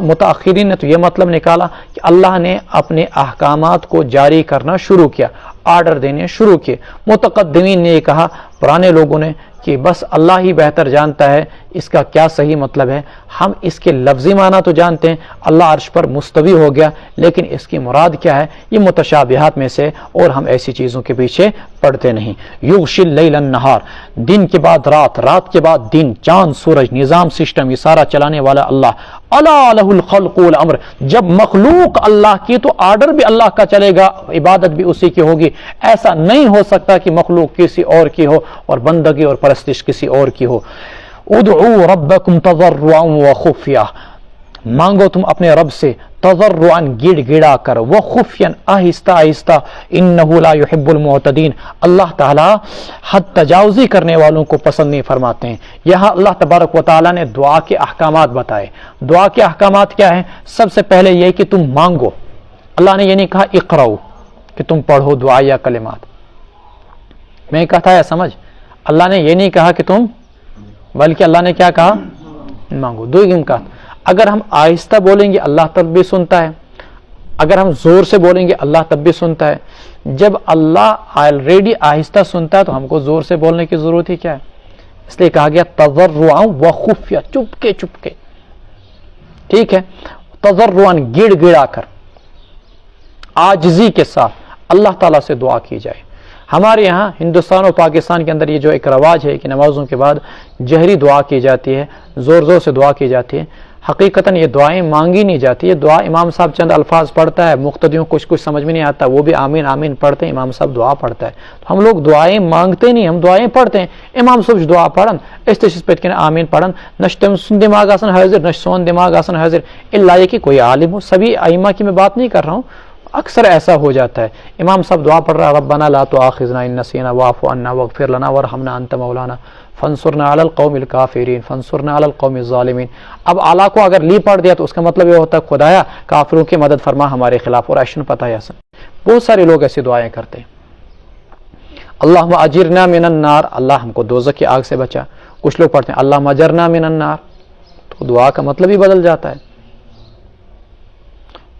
متأخرین نے تو یہ مطلب نکالا کہ اللہ نے اپنے احکامات کو جاری کرنا شروع کیا، آرڈر دینے شروع کیے۔ متقدمین نے یہ کہا، پرانے لوگوں نے، کہ بس اللہ ہی بہتر جانتا ہے اس کا کیا صحیح مطلب ہے، ہم اس کے لفظی معنی تو جانتے ہیں اللہ عرش پر مستوی ہو گیا، لیکن اس کی مراد کیا ہے یہ متشابہات میں سے، اور ہم ایسی چیزوں کے پیچھے پڑتے نہیں۔ یغشی اللیل النہار، دن کے بعد رات، رات کے بعد دن، چاند سورج، نظام سسٹم، یہ سارا چلانے والا اللہ۔ الا لہ الخلق والامر، جب مخلوق اللہ کی تو آرڈر بھی اللہ کا چلے گا، عبادت بھی اسی کی ہوگی۔ ایسا نہیں ہو سکتا کہ مخلوق کسی اور کی ہو اور بندگی اور پرستش کسی اور کی ہو۔ ادعوا ربکم تضرعا وخفیہ، مانگو تم اپنے رب سے تضرعا گڑ گڑا کر، وخفیا آہستہ آہستہ، انہ لا یحب المعتدین، اللہ تعالیٰ حد تجاوزی کرنے والوں کو پسند نہیں فرماتے ہیں۔ یہاں اللہ تبارک و تعالیٰ نے دعا کے احکامات بتائے۔ دعا کے احکامات کیا ہیں؟ سب سے پہلے یہ کہ تم مانگو، اللہ نے یہ نہیں کہا اقرؤ کہ تم پڑھو دعا یا کلمات، میں کہتا ہے سمجھ، اللہ نے یہ نہیں کہا کہ تم، بلکہ اللہ نے کیا کہا؟ مانگو۔ دو کہا اگر ہم آہستہ بولیں گے اللہ تب بھی سنتا ہے، اگر ہم زور سے بولیں گے اللہ تب بھی سنتا ہے۔ جب اللہ آلریڈی آہستہ سنتا ہے تو ہم کو زور سے بولنے کی ضرورت ہی کیا ہے؟ اس لیے کہا گیا تضرعا وخفیہ، چپکے چپکے، ٹھیک ہے، تضرعا گڑ گڑا کر، عاجزی کے ساتھ اللہ تعالیٰ سے دعا کی جائے۔ ہمارے یہاں ہندوستان اور پاکستان کے اندر یہ جو ایک رواج ہے کہ نمازوں کے بعد جہری دعا کی جاتی ہے، زور زور سے دعا کی جاتی ہے، حقیقتاً یہ دعائیں مانگی نہیں جاتی، یہ دعا امام صاحب چند الفاظ پڑھتا ہے، مقتدیوں کچھ سمجھ میں نہیں آتا، وہ بھی آمین آمین پڑھتے ہیں، امام صاحب دعا پڑھتا ہے، تو ہم لوگ دعائیں مانگتے نہیں، ہم دعائیں پڑھتے ہیں۔ امام صاحب دعا پڑھن اس تشخیص پہ کہ آمین پڑھن، نہ دماغ آسن حاضر نہ سون دماغ آسن حاضر، اللہ یہ کہ کوئی عالم ہو، سبھی ائمہ کی میں بات نہیں کر رہا ہوں، اکثر ایسا ہو جاتا ہے، امام صاحب دعا پڑھ رہا ہے ربنا لا تؤاخذنا ان نسینا واعف عنا واغفر لنا وارحمنا انت مولانا فانصرنا علی القوم الکافرین فانصرنا علی القوم الظالمین۔ اب اعلیٰ کو اگر لی پڑھ دیا تو اس کا مطلب یہ ہوتا ہے خدایا کافروں کی مدد فرما ہمارے خلاف، اور ایشن پتہ ہے ایسا بہت سارے لوگ ایسی دعائیں کرتے ہیں۔ اللہم اجرنا من النار، اللہ ہم کو دوزخ کی آگ سے بچا۔ کچھ لوگ پڑھتے ہیں اللہم اجرنا من النار، تو دعا کا مطلب ہی بدل جاتا ہے۔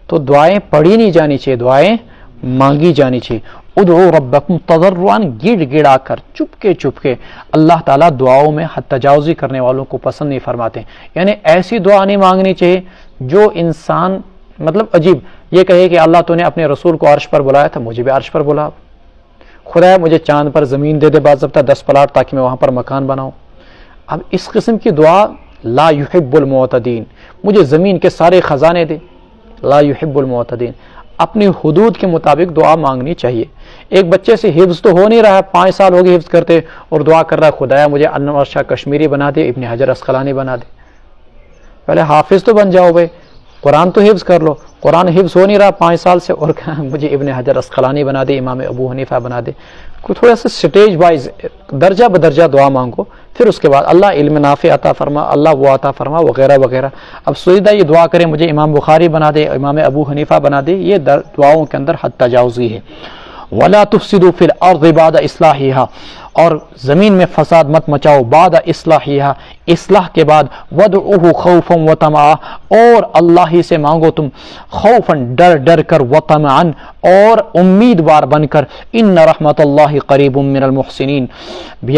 تو دعائیں پڑھی نہیں جانی چاہیے، دعائیں مانگی جانی چاہیے۔ ادعوا ربکم تضرعا گڑ گڑا کر، چپکے چپکے۔ اللہ تعالیٰ دعاؤں میں حد تجاوزی کرنے والوں کو پسند نہیں فرماتے، یعنی ایسی دعا نہیں مانگنی چاہیے جو انسان مطلب عجیب یہ کہے کہ اللہ تو نے اپنے رسول کو عرش پر بلایا تھا، مجھے بھی عرش پر بلا، خدا مجھے چاند پر زمین دے دے باضابطہ 10 پلاٹ تاکہ میں وہاں پر مکان بناؤں۔ اب اس قسم کی دعا لا یحب المعتدین، مجھے زمین کے سارے خزانے دے، لا یحب المعتدین۔ اپنی حدود کے مطابق دعا مانگنی چاہیے۔ ایک بچے سے حفظ تو ہو نہیں رہا ہے، 5 سال ہو گئے حفظ کرتے، اور دعا کر رہا ہے خدایا مجھے انور شاہ کشمیری بنا دے، ابن حجر اسقلانی بنا دے۔ پہلے حافظ تو بن جاؤ بھائی، قرآن تو حفظ کر لو، قرآن حفظ ہو نہیں رہا 5 سال سے، اور مجھے ابن حجر اسقلانی بنا دے، امام ابو حنیفہ بنا دے۔ کوئی تھوڑا سا سٹیج وائز درجہ بدرجہ دعا مانگو، پھر اس کے بعد اللہ علم نافع عطا فرما، اللہ وہ عطا فرما وغیرہ وغیرہ۔ اب سیدہ یہ دعا کریں مجھے امام بخاری بنا دے، امام ابو حنیفہ بنا دے، یہ دعاؤں کے اندر حد تجاوزی ہے۔ وَلَا تُفْسِدُوا فِي الْأَرْضِ بَعْدَ إِصْلَاحِهَا، اور زمین میں فساد مت مچاؤ، بعد اصلاحها، اصلاح کے بعد، وَادْعُوهُ خَوْفًا وَطَمَعًا، اور اللہ ہی سے مانگو تم، خوفاً ڈر ڈر کر، وطمعاً اور امیدوار بن کر، ان رحمت اللہ قریب من المحسنین،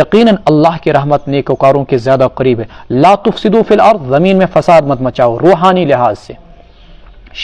یقیناً اللہ کی رحمت نیکوکاروں کے زیادہ قریب ہے۔ لا تفسدوا فی الارض، زمین میں فساد مت مچاؤ، روحانی لحاظ سے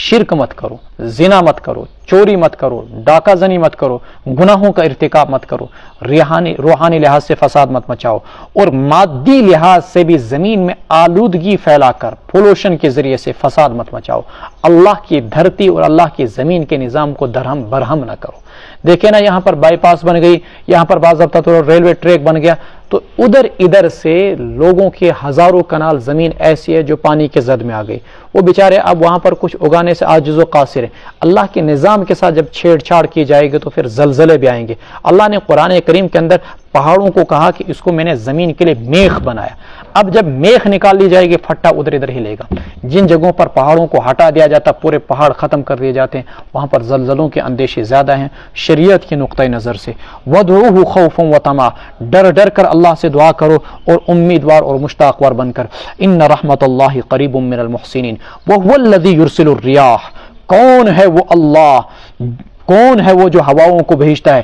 شرک مت کرو، زنا مت کرو، چوری مت کرو، ڈاکہ زنی مت کرو، گناہوں کا ارتکاب مت کرو، روحانی لحاظ سے فساد مت مچاؤ، اور مادی لحاظ سے بھی زمین میں آلودگی پھیلا کر پولوشن کے ذریعے سے فساد مت مچاؤ، اللہ کی دھرتی اور اللہ کی زمین کے نظام کو درہم برہم نہ کرو۔ دیکھیں نا یہاں پر بائی پاس بن گئی، یہاں پر باضابطہ طور ریلوے ٹریک بن گیا، تو ادھر ادھر سے لوگوں کے ہزاروں کنال زمین ایسی ہے جو پانی کے زد میں آ گئی، وہ بیچارے اب وہاں پر کچھ اگانے سے عاجز و قاصر ہیں۔ اللہ کے نظام کے ساتھ جب چھیڑ چھاڑ کی جائے گی تو پھر زلزلے بھی آئیں گے۔ اللہ نے قرآن کریم کے اندر پہاڑوں کو کہا کہ اس کو میں نے زمین کے لیے میخ بنایا، اب جب میخ نکال لی جائے گی پھٹا ادھر ادھر ہلے گا۔ جن جگہوں پر پہاڑوں کو ہٹا دیا جاتا، پورے پہاڑ ختم کر دیے جاتے ہیں، وہاں پر زلزلوں کے اندیشے زیادہ ہیں شریعت کے نقطۂ نظر سے۔ وَادْعُوهُ خَوْفًا وَطَمَعًا، ڈر ڈر کر اللہ سے دعا کرو اور امیدوار اور مشتاقوار بن کر۔ ان رحمت اللہ قریب من المحسنین وَهُوَ الَّذِي يُرْسِلُ الرِّيَاحَ، کون ہے وہ اللہ، کون ہے وہ جو ہواؤں کو بھیجتا ہے،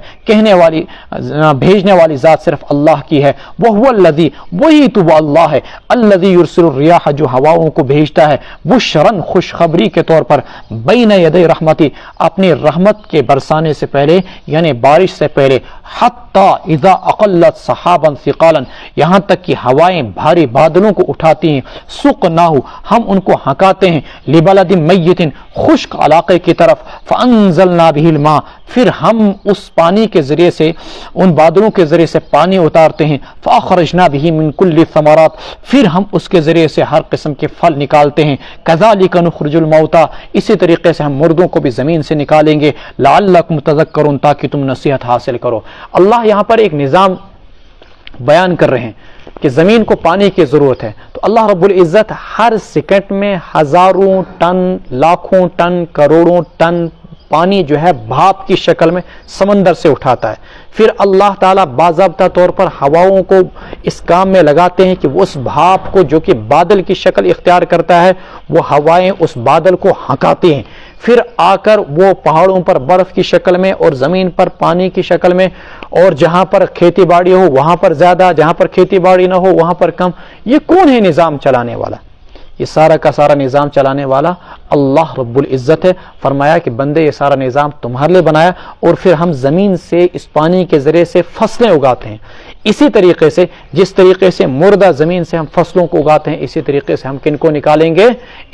بھیجنے والی ذات صرف اللہ کی ہے۔ وَهُوَ الَّذِي، وہی تو وہ اللہ ہے، الَّذِي يُرْسِلُ الرِّيَاحَ، جو ہواؤں کو بھیجتا ہے، بُشْرًا، خوشخبری کے طور پر، بین یدی رحمتی، اپنی رحمت کے برسانے سے پہلے یعنی بارش سے پہلے، حتی اذا اقلت سحابا ثقالا، یہاں تک کہ ہوائیں بھاری بادلوں کو اٹھاتی ہیں، سقناہ، ہم ان کو ہنکاتے ہیں، لبلد میت، خشک علاقے کی طرف، فانزلنا به الماء، پھر ہم اس پانی کے ذریعے سے، ان بادلوں کے ذریعے سے پانی اتارتے ہیں، فاخرجنا به من كل الثمرات، پھر ہم اس کے ذریعے سے ہر قسم کے پھل نکالتے ہیں، كذلك نخرج الموتى، اسی طریقے سے ہم مردوں کو بھی زمین سے نکالیں گے، لعلكم تذکرون، تاکہ تم نصیحت حاصل کرو۔ اللہ یہاں پر ایک نظام بیان کر رہے ہیں کہ زمین کو پانی کی ضرورت ہے، تو اللہ رب العزت ہر سیکنڈ میں ہزاروں ٹن، لاکھوں ٹن، کروڑوں ٹن پانی جو ہے بھاپ کی شکل میں سمندر سے اٹھاتا ہے، پھر اللہ تعالیٰ باضابطہ طور پر ہواؤں کو اس کام میں لگاتے ہیں کہ وہ اس بھاپ کو جو کہ بادل کی شکل اختیار کرتا ہے، وہ ہوائیں اس بادل کو ہنکاتی ہیں، پھر آ کر وہ پہاڑوں پر برف کی شکل میں اور زمین پر پانی کی شکل میں، اور جہاں پر کھیتی باڑی ہو وہاں پر زیادہ، جہاں پر کھیتی باڑی نہ ہو وہاں پر کم۔ یہ کون ہے نظام چلانے والا؟ یہ سارا کا سارا نظام چلانے والا اللہ رب العزت ہے۔ فرمایا کہ بندے یہ سارا نظام تمہارے لیے بنایا، اور پھر ہم زمین سے اس پانی کے ذریعے سے فصلیں اگاتے ہیں، اسی طریقے سے جس طریقے سے مردہ زمین سے ہم فصلوں کو اگاتے ہیں، اسی طریقے سے ہم کن کو نکالیں گے؟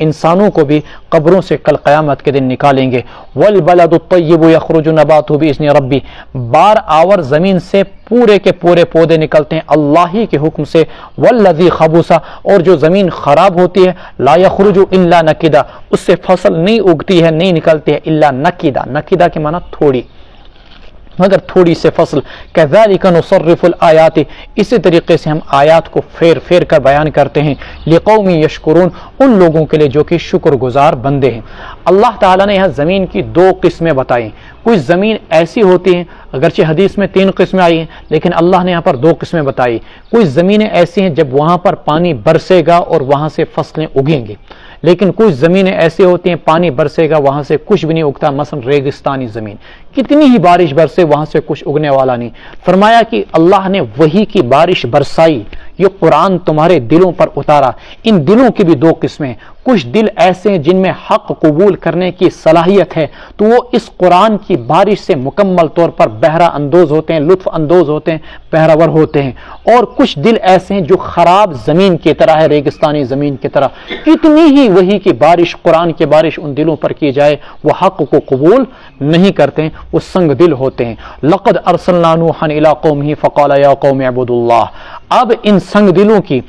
انسانوں کو بھی قبروں سے کل قیامت کے دن نکالیں گے۔ وَالْبَلَدُ الطَّيِّبُ يَخْرُجُ نَبَاتُهُ بِإِذْنِ رَبِّهِ، بار آور زمین سے پورے کے پورے پودے نکلتے ہیں اللہ ہی کے حکم سے۔ وَالَّذِي خَبُثَ، اور جو زمین خراب ہوتی ہے، لَا يَخْرُجُ إِلَّا نَكِدًا، اس سے فصل نہیں اگتی ہے، نہیں نکلتی ہے، إِلَّا نَكِدًا، نَكِدًا کے معنی تھوڑی، مگر تھوڑی سے فصل۔ كَذَلِكَ نُصَرِّفُ الْآيَاتِ، اسی طریقے سے ہم آیات کو پھیر پھیر کر بیان کرتے ہیں، لِقَوْمٍ يَشْكُرُونَ، ان لوگوں کے لیے جو کہ شکر گزار بندے ہیں۔ اللہ تعالیٰ نے یہاں زمین کی دو قسمیں بتائیں۔ کچھ زمین ایسی ہوتی ہیں، اگرچہ حدیث میں 3 قسمیں آئی ہیں، لیکن اللہ نے یہاں پر 2 قسمیں بتائی۔ کچھ زمینیں ایسی ہیں جب وہاں پر پانی برسے گا اور وہاں سے فصلیں اگیں گی، لیکن کچھ زمینیں ایسی ہوتی ہیں پانی برسے گا وہاں سے کچھ بھی نہیں اگتا، مثلا ریگستانی زمین، کتنی ہی بارش برسے وہاں سے کچھ اگنے والا نہیں۔ فرمایا کہ اللہ نے وہی کی بارش برسائی، یہ قرآن تمہارے دلوں پر اتارا۔ ان دلوں کی بھی 2 قسمیں، کچھ دل ایسے ہیں جن میں حق قبول کرنے کی صلاحیت ہے، تو وہ اس قرآن کی بارش سے مکمل طور پر بہرہ اندوز ہوتے ہیں، لطف اندوز ہوتے ہیں، بہرہور ہوتے ہیں، اور کچھ دل ایسے ہیں جو خراب زمین کی طرح ہے، ریگستانی زمین کی طرح، کتنی ہی وہی کی بارش، قرآن کی بارش ان دلوں پر کی جائے وہ حق کو قبول نہیں کرتے ہیں، وہ سنگ دل ہوتے ہیں۔ لقد ارسلنا نوحا الی قومہ فقال یا قوم اعبدوا اللہ، اب ان سنگ دلوں کی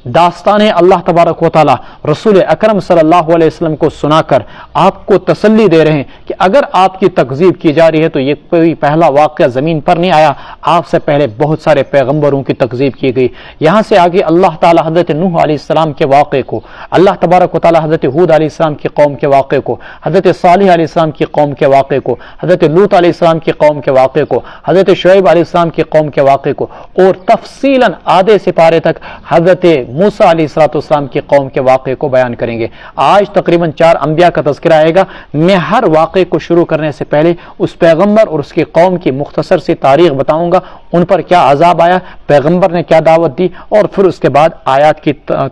داستان اللہ تبارک و تعالی رسول اکرم صلی اللہ علیہ وسلم کو سنا کر آپ کو تسلی دے رہے ہیں کہ اگر آپ کی تکذیب کی جا رہی ہے تو یہ کوئی پہلا واقعہ زمین پر نہیں آیا، آپ سے پہلے بہت سارے پیغمبروں کی تکذیب کی گئی۔ یہاں سے آگے اللہ تعالی حضرت نوح علیہ السلام کے واقعے کو، اللہ تبارک و تعالی حضرت ہود علیہ السلام کی قوم کے واقعے کو، حضرت صالح علیہ السلام کی قوم کے واقعے کو، حضرت لوط علیہ السلام کی قوم کے واقعے کو، حضرت شعیب علیہ السلام کی قوم کے واقعے کو، اور تفصیلاً آدھے سپارے تک حضرت موسیٰ علیہ السلام کی قوم کے واقعے کو بیان کریں گے۔ آج تقریباً 4 انبیاء کا تذکرہ آئے گا۔ میں ہر واقعے کو شروع کرنے سے پہلے اس پیغمبر اور اس کی قوم کی مختصر سی تاریخ بتاؤں گا، ان پر کیا عذاب آیا، پیغمبر نے کیا دعوت دی، اور پھر اس کے بعد آیات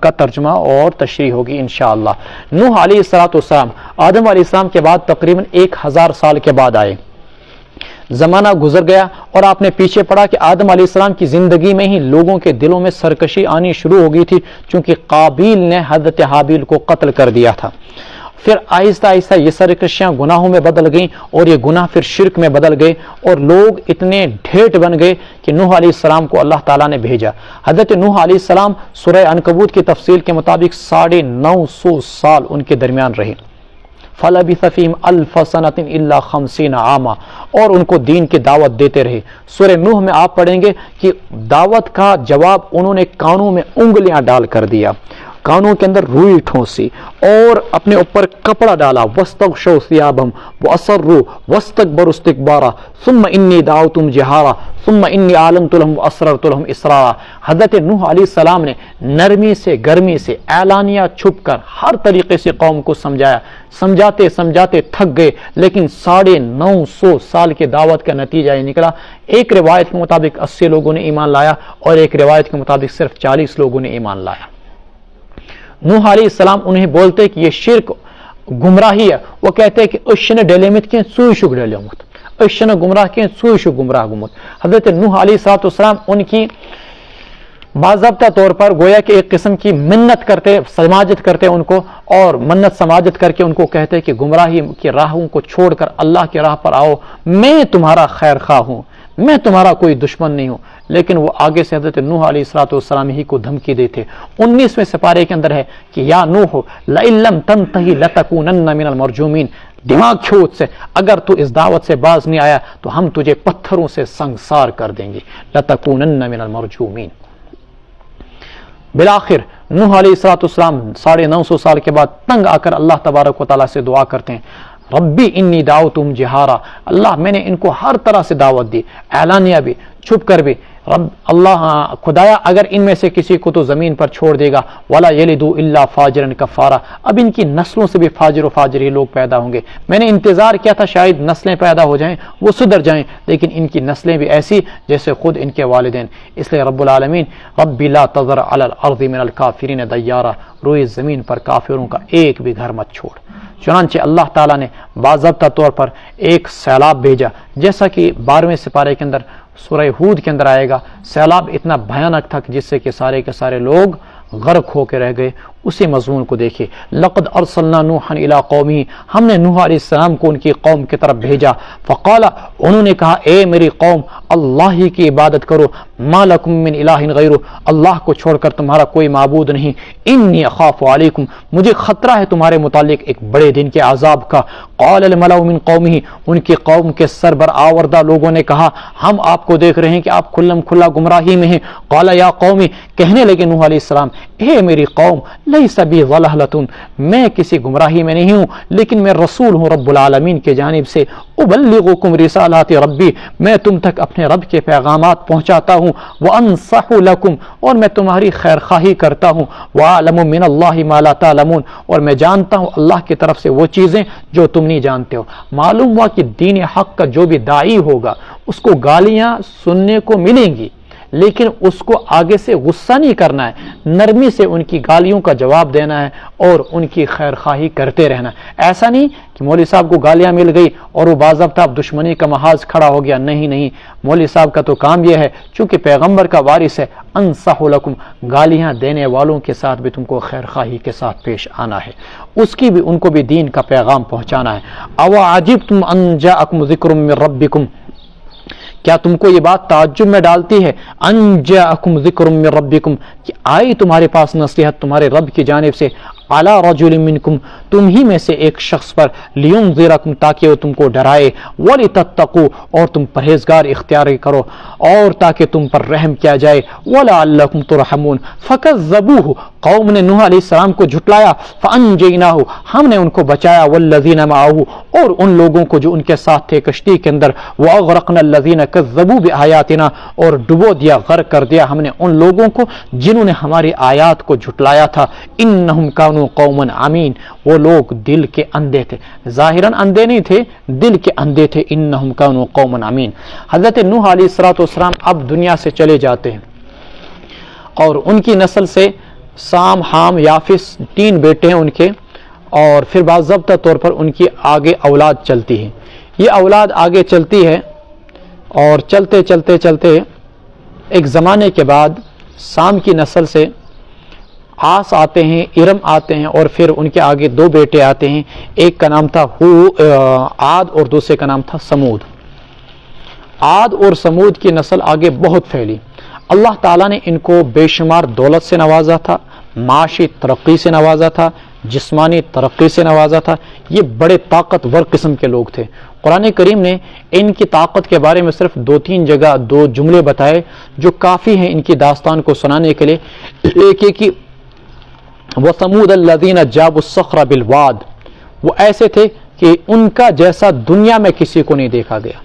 کا ترجمہ اور تشریح ہوگی انشاءاللہ۔ نوح علیہ السلام آدم علیہ السلام کے بعد تقریباً 1000 سال کے بعد آئے۔ زمانہ گزر گیا اور آپ نے پیچھے پڑا کہ آدم علیہ السلام کی زندگی میں ہی لوگوں کے دلوں میں سرکشی آنی شروع ہو گئی تھی، چونکہ قابیل نے حضرت حابیل کو قتل کر دیا تھا۔ پھر آہستہ آہستہ یہ سرکشیاں گناہوں میں بدل گئیں، اور یہ گناہ پھر شرک میں بدل گئے، اور لوگ اتنے ڈھیٹ بن گئے کہ نوح علیہ السلام کو اللہ تعالیٰ نے بھیجا۔ حضرت نوح علیہ السلام سورہ عنکبوت کی تفصیل کے مطابق 950 سال ان کے درمیان رہے۔ فَلَبِثَ فِيهِمْ أَلْفَ سَنَةٍ إِلَّا 50 عاما، اور ان کو دین کی دعوت دیتے رہے۔ سورہ نوح میں آپ پڑھیں گے کہ دعوت کا جواب انہوں نے کانوں میں انگلیاں ڈال کر دیا، کانوں کے اندر روئی ٹھونسی اور اپنے اوپر کپڑا ڈالا۔ وَاسْتَغْشَوْا ثِيَابَهُمْ وَأَصَرُّوا وَاسْتَكْبَرُوا اسْتِكْبَارًا ثُمَّ إِنِّي دَعَوْتُهُمْ جِهَارًا ثُمَّ إِنِّي أَعْلَنْتُ لَهُمْ وَأَسْرَرْتُ لَهُمْ إِسْرَارًا۔ حضرت نوح علیہ السلام نے نرمی سے، گرمی سے، اعلانیہ چھپ کر ہر طریقے سے قوم کو سمجھایا۔ سمجھاتے سمجھاتے تھک گئے، لیکن 950 سال کے دعوت کا نتیجہ یہ نکلا۔ ایک روایت کے مطابق 80 لوگوں نے ایمان لایا، اور ایک روایت کے مطابق صرف 40 لوگوں نے ایمان لایا۔ نوح علیہ السلام انہیں بولتے کہ یہ شرک گمراہی ہے، وہ کہتے کہ اشن ڈیلیمت کے سوئی شک ڈیلیمت، اشن گمراہ کے سوئی شک گمراہ گمت۔ حضرت نوح علیہ السلام ان کی باضابطہ طور پر گویا کہ ایک قسم کی منت کرتے، سماجت کرتے ان کو، اور منت سماجت کر کے ان کو کہتے کہ گمراہی کی راہوں کو چھوڑ کر اللہ کی راہ پر آؤ، میں تمہارا خیر خواہ ہوں، میں تمہارا کوئی دشمن نہیں ہوں۔ لیکن وہ آگے سے حضرت نوح علیہ السلام ہی کو دھمکی دیتے۔ 19ویں سپارے کے اندر ہے کہ یا نوح لئن لم تنتہی لتکونن من المرجومین، دماغ کھوت سے اگر تو اس دعوت سے باز نہیں آیا تو ہم تجھے پتھروں سے سنگسار کر دیں گے، لتکونن من المرجومین۔ بالآخر نوح علیہ السلام 950 سال کے بعد تنگ آ کر اللہ تبارک و تعالیٰ سے دعا کرتے ہیں، ربی انی دعوتہم جہارا، اللہ میں نے ان کو ہر طرح سے دعوت دی، اعلانیہ بھی، چھپ کر بھی۔ رب اللہ خدایا اگر ان میں سے کسی کو تو زمین پر چھوڑ دے گا، ولا یلدوا الا فاجرا کفارا، اب ان کی نسلوں سے بھی فاجر و فاجر ہی لوگ پیدا ہوں گے۔ میں نے انتظار کیا تھا شاید نسلیں پیدا ہو جائیں، وہ سدھر جائیں، لیکن ان کی نسلیں بھی ایسی جیسے خود ان کے والدین۔ اس لیے رب العالمین رب لا تذر علی الارض من الکافرین دیارا، روئے زمین پر کافروں کا ایک بھی گھر مت چھوڑ۔ چنانچہ اللہ تعالیٰ نے باضابطہ طور پر ایک سیلاب بھیجا، جیسا کہ 12ویں سپارے کے اندر سورہ ہود کے اندر آئے گا۔ سیلاب اتنا بھیانک تھا جس سے کہ سارے کے سارے لوگ غرق ہو کے رہ گئے۔ اسی مضمون کو دیکھیں، لقد ارسلنا نوحا الی قومہ، ہم نے نوح علیہ السلام کو ان کی قوم کی طرف بھیجا۔ فقال، انہوں نے کہا اے میری قوم اللہ ہی کی عبادت کرو، ما لکم من الہ غیرہ، اللہ کو چھوڑ کر تمہارا کوئی معبود نہیں، انی اخاف علیکم، مجھے خطرہ ہے تمہارے متعلق ایک بڑے دن کے عذاب کا۔ قال الملأ من قومہ، ان کی قوم کے سربرآوردہ لوگوں نے کہا ہم آپ کو دیکھ رہے ہیں کہ آپ کھلم کھلا گمراہی میں ہیں۔ قال یا قوم، کہنے لگے نوح علیہ السلام اے میری قوم، لیس بی ضلالۃ، میں کسی گمراہی میں نہیں ہوں، لیکن میں رسول ہوں رب العالمین کی جانب سے، ابلغکم رسالات ربی، میں تم تک اپنے رب کے پیغامات پہنچاتا ہوں، وانصح لکم، اور میں تمہاری خیر خواہی کرتا ہوں، واعلم من اللہ ما لا تعلمون، اور میں جانتا ہوں اللہ کی طرف سے وہ چیزیں جو تم نہیں جانتے ہو۔ معلوم ہوا کہ دین حق کا جو بھی داعی ہوگا اس کو گالیاں سننے کو ملیں گی، لیکن اس کو آگے سے غصہ نہیں کرنا ہے، نرمی سے ان کی گالیوں کا جواب دینا ہے اور ان کی خیر خواہی کرتے رہنا ہے۔ ایسا نہیں کہ مولوی صاحب کو گالیاں مل گئی اور وہ باضابطہ دشمنی کا محاذ کھڑا ہو گیا، نہیں نہیں، مولوی صاحب کا تو کام یہ ہے چونکہ پیغمبر کا وارث ہے، انصح لکم، گالیاں دینے والوں کے ساتھ بھی تم کو خیر خواہی کے ساتھ پیش آنا ہے، اس کی بھی ان کو بھی دین کا پیغام پہنچانا ہے۔ اوا عجبتم ان جاءکم ذکر من ربکم، کیا تم کو یہ بات تعجب میں ڈالتی ہے ان جاءکم ذکر من ربکم کہ آئی تمہارے پاس نصیحت تمہارے رب کی جانب سے علی رجل منکم تم ہی میں سے ایک شخص پر لینذرکم تاکہ وہ تم کو ڈرائے ولتتقوا اور تم پرہیزگار اختیار کرو اور تاکہ تم پر رحم کیا جائے ولعلکم ترحمون فکذبوہ قوم نے نوح علیہ السلام کو جھٹلایا فانجیناہ ہم نے ان کو بچایا والذین معہ اور ان لوگوں کو جو ان کے ساتھ تھے کشتی کے اندر واغرقنا الذین کذبوا بآیاتنا اور ڈبو دیا غرق کر دیا ہم نے ان لوگوں کو جنہوں نے ہماری آیات کو جھٹلایا تھا انہم کانوا قوما عمین وہ لوگ دل کے اندھے تھے ظاہراً اندھے نہیں تھے دل کے اندھے تھے انہم کانوا قوما عمین حضرت نوح علیہ السلام اب دنیا سے چلے جاتے ہیں اور ان کی نسل سے سام حام یافس 3 بیٹے ہیں ان کے اور پھر باضابطہ طور پر ان کی آگے اولاد چلتی ہے یہ اولاد آگے چلتی ہے اور چلتے چلتے چلتے ایک زمانے کے بعد سام کی نسل سے آس آتے ہیں ارم آتے ہیں اور پھر ان کے آگے 2 بیٹے آتے ہیں ایک کا نام تھا عاد اور دوسرے کا نام تھا سمود عاد اور سمود کی نسل آگے بہت پھیلی اللہ تعالیٰ نے ان کو بے شمار دولت سے نوازا تھا معاشی ترقی سے نوازا تھا جسمانی ترقی سے نوازا تھا یہ بڑے طاقتور قسم کے لوگ تھے قرآن کریم نے ان کی طاقت کے بارے میں صرف 2-3 جگہ 2 جملے بتائے جو کافی ہیں ان کی داستان کو سنانے کے لیے ایک کہ وَثَمُودَ الَّذِينَ جَابُوا الصَّخْرَ بِالْوَادِ وہ ایسے تھے کہ ان کا جیسا دنیا میں کسی کو نہیں دیکھا گیا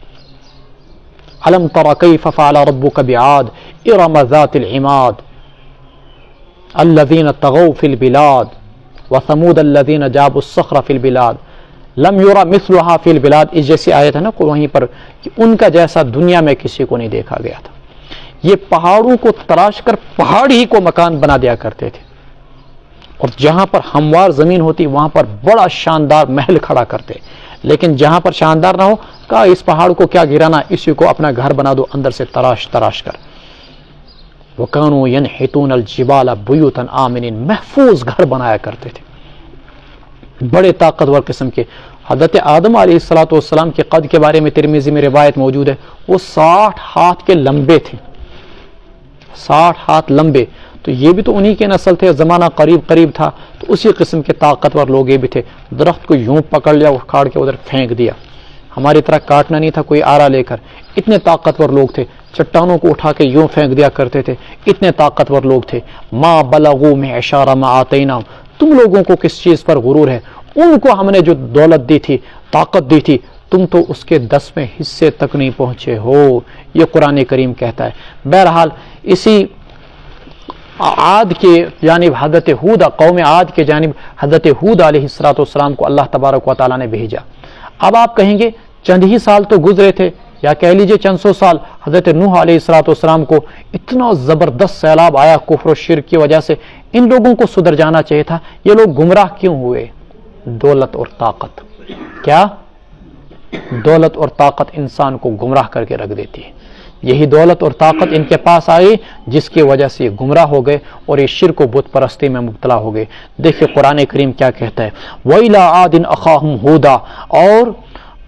أَلَمْ تَرَ كَيْفَ فَعَلَ رَبُّكَ بِعَادٍ إِرَمَ ذَاتِ الْعِمَادِ الَّذِينَ طَغَوْا فِي الْبِلَادِ وَثَمُودَ الَّذِينَ جَابُوا الصَّخْرَ فِي الْبِلَادِ لَمْ يُرَ مِثْلُهَا فِي الْبِلَادِ اس جیسی آیت ہے نا وہیں پر کہ ان کا جیسا دنیا میں کسی کو نہیں دیکھا گیا تھا یہ پہاڑوں کو تراش کر پہاڑ ہی کو مکان بنا دیا کرتے تھے اور جہاں پر ہموار زمین ہوتی وہاں پر بڑا شاندار محل کھڑا کرتے لیکن جہاں پر شاندار نہ ہو کہا اس پہاڑ کو کیا گرانا اسی کو اپنا گھر بنا دو اندر سے تراش تراش کر وَكَانُوا يَنْحِتُونَ الْجِبَالَ بُيُوتًا آمِنِينَ محفوظ گھر بنایا کرتے تھے بڑے طاقتور قسم کے حضرت آدم علیہ السلام کے قد کے بارے میں ترمذی میں روایت موجود ہے وہ 60 ہاتھ کے لمبے تھے 60 ہاتھ لمبے تو یہ بھی تو انہی کے نسل تھے زمانہ قریب قریب تھا تو اسی قسم کے طاقتور لوگ یہ بھی تھے درخت کو یوں پکڑ لیا اکھاڑ کے ادھر پھینک دیا ہماری طرح کاٹنا نہیں تھا کوئی آرا لے کر اتنے طاقتور لوگ تھے چٹانوں کو اٹھا کے یوں پھینک دیا کرتے تھے اتنے طاقتور لوگ تھے ما بلغوا معشار ما آتیناہم تم لوگوں کو کس چیز پر غرور ہے ان کو ہم نے جو دولت دی تھی طاقت دی تھی تم تو اس کے 10ویں حصے تک نہیں پہنچے ہو یہ قرآن کریم کہتا ہے بہرحال اسی عاد کے جانب حضرت ہود قوم عاد کے جانب حضرت ہود علیہ السلام کو اللہ تبارک و تعالیٰ نے بھیجا اب آپ کہیں گے چند ہی سال تو گزرے تھے یا کہہ لیجئے چند سو سال حضرت نوح علیہ السلام کو اتنا زبردست سیلاب آیا کفر و شرک کی وجہ سے ان لوگوں کو سدھر جانا چاہیے تھا یہ لوگ گمراہ کیوں ہوئے دولت اور طاقت کیا دولت اور طاقت انسان کو گمراہ کر کے رکھ دیتی ہے یہی دولت اور طاقت ان کے پاس آئی جس کی وجہ سے یہ گمراہ ہو گئے اور یہ شرک و بت پرستی میں مبتلا ہو گئے دیکھیے قرآن کریم کیا کہتا ہے وَإِلَىٰ عَادٍ أَخَاهُمْ هُودًا اور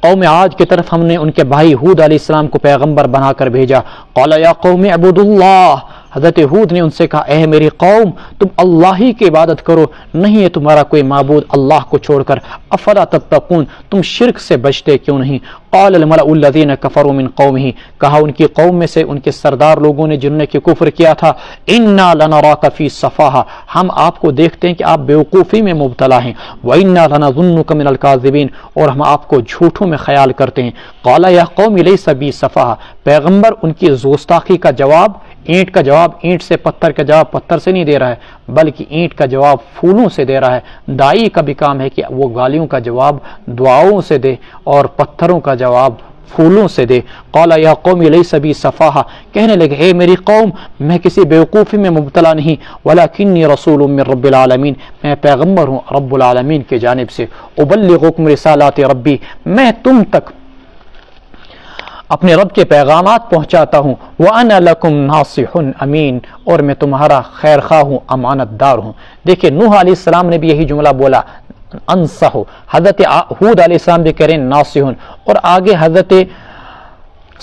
قوم عاد کی طرف ہم نے ان کے بھائی ہود علیہ السلام کو پیغمبر بنا کر بھیجا قَالَ يَا قَوْمِ اعْبُدُوا اللَّهَ حضرت ہود نے ان سے کہا اے میری قوم تم اللہ ہی کی عبادت کرو نہیں ہے تمہارا کوئی معبود اللہ کو چھوڑ کر افلا تتقون تم شرک سے بچتے کیوں نہیں قال الملأ الذين كفروا من قومه کہا ان کی قوم میں سے ان کے سردار لوگوں نے جنہوں نے کہ کفر کیا تھا انا لنراك في سفاهة ہم آپ کو دیکھتے ہیں کہ آپ بیوقوفی میں مبتلا ہیں وانا لنظنك من الكاذبين اور ہم آپ کو جھوٹوں میں خیال کرتے ہیں قال يا قوم ليس بي سفاهة پیغمبر ان کی گستاخی کا جواب اینٹ کا جواب اینٹ سے پتھر کا جواب پتھر سے نہیں دے رہا ہے بلکہ اینٹ کا جواب پھولوں سے دے رہا ہے دائی کا بھی کام ہے کہ وہ گالیوں کا جواب دعاؤں سے دے اور پتھروں کا جواب پھولوں سے دے قال یا قوم لیس بی سفاہہ کہنے لگے اے میری قوم میں کسی بیوقوفی میں مبتلا نہیں ولکنی رسول من رب العالمین میں پیغمبر ہوں رب العالمین کی جانب سے ابلغکم رسالات ربی میں تم تک اپنے رب کے پیغامات پہنچاتا ہوں وَأَنَا لَكُمْ نَاصِحٌ امین اور میں تمہارا خیر خواہ ہوں امانت دار ہوں دیکھیں نوح علیہ السلام نے بھی یہی جملہ بولا انصح حضرت ہود علیہ السلام بھی کہہ رہے ہیں ناصح اور آگے حضرت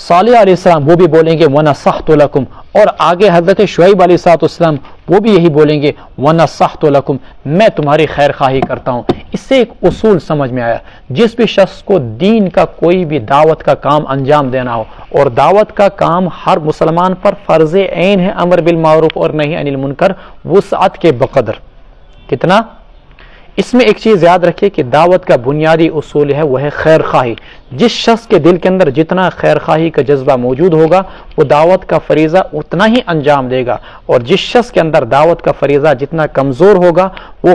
صالح علیہ السلام وہ بھی بولیں گے وَنَصَحْتُ لَكُمْ، اور آگے حضرت شعیب علیہ السلام وہ بھی یہی بولیں گے وَنَصَحْتُ لَكُمْ، میں تمہاری خیر خواہی کرتا ہوں۔ اس سے ایک اصول سمجھ میں آیا، جس بھی شخص کو دین کا کوئی بھی دعوت کا کام انجام دینا ہو، اور دعوت کا کام ہر مسلمان پر فرض عین ہے، امر بالمعروف اور نہی عن المنکر وسعت کے بقدر۔ کتنا؟ اس میں ایک چیز یاد رکھیے کہ دعوت کا بنیادی اصول ہے وہ ہے خیر خواہی۔ جس شخص کے دل کے اندر جتنا خیر خواہی کا جذبہ موجود ہوگا وہ دعوت کا فریضہ اتنا ہی انجام دے گا، اور جس شخص کے اندر دعوت کا فریضہ جتنا کمزور ہوگا، وہ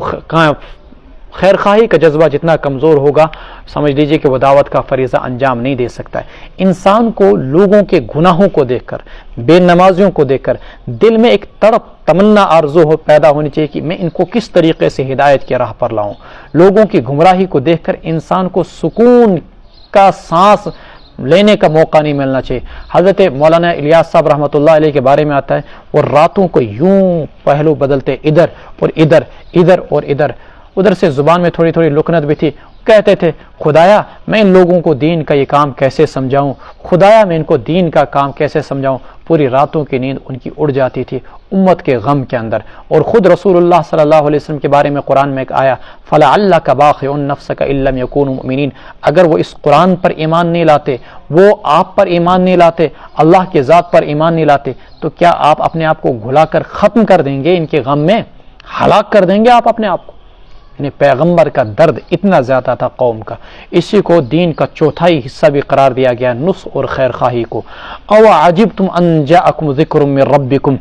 خیر خواہی کا جذبہ جتنا کمزور ہوگا، سمجھ لیجئے کہ وہ دعوت کا فریضہ انجام نہیں دے سکتا ہے۔ انسان کو لوگوں کے گناہوں کو دیکھ کر، بے نمازیوں کو دیکھ کر دل میں ایک تڑپ، تمنا، آرزو پیدا ہونی چاہیے کہ میں ان کو کس طریقے سے ہدایت کی راہ پر لاؤں۔ لوگوں کی گمراہی کو دیکھ کر انسان کو سکون کا سانس لینے کا موقع نہیں ملنا چاہیے۔ حضرت مولانا الیاس صاحب رحمۃ اللہ علیہ کے بارے میں آتا ہے، وہ راتوں کو یوں پہلو بدلتے، ادھر اور ادھر، ادھر اور ادھر سے زبان میں تھوڑی تھوڑی لکنت بھی تھی، کہتے تھے خدایا میں ان لوگوں کو دین کا یہ کام کیسے سمجھاؤں، خدایا میں ان کو دین کا کام کیسے سمجھاؤں۔ پوری راتوں کی نیند ان کی اڑ جاتی تھی امت کے غم کے اندر۔ اور خود رسول اللہ صلی اللہ علیہ وسلم کے بارے میں قرآن میں ایک آیا فَلَعَلَّكَ بَاخِعٌ نَفْسَكَ إِن لَّمْ يَكُونُوا مُؤْمِنِينَ، اگر وہ اس قرآن پر ایمان نہیں لاتے، وہ آپ پر ایمان نہیں لاتے، اللہ کے ذات پر ایمان نہیں لاتے، تو کیا آپ اپنے آپ کو گھلا کر ختم کر دیں گے؟ ان کے غم میں ہلاک کر دیں گے آپ اپنے آپ کو؟ یعنی پیغمبر کا درد اتنا زیادہ تھا قوم کا، اسی کو دین کا چوتھائی حصہ بھی قرار دیا گیا، نصح اور خیر خواہی کو۔ او عجبتم ان جاءکم ذکر من ربکم،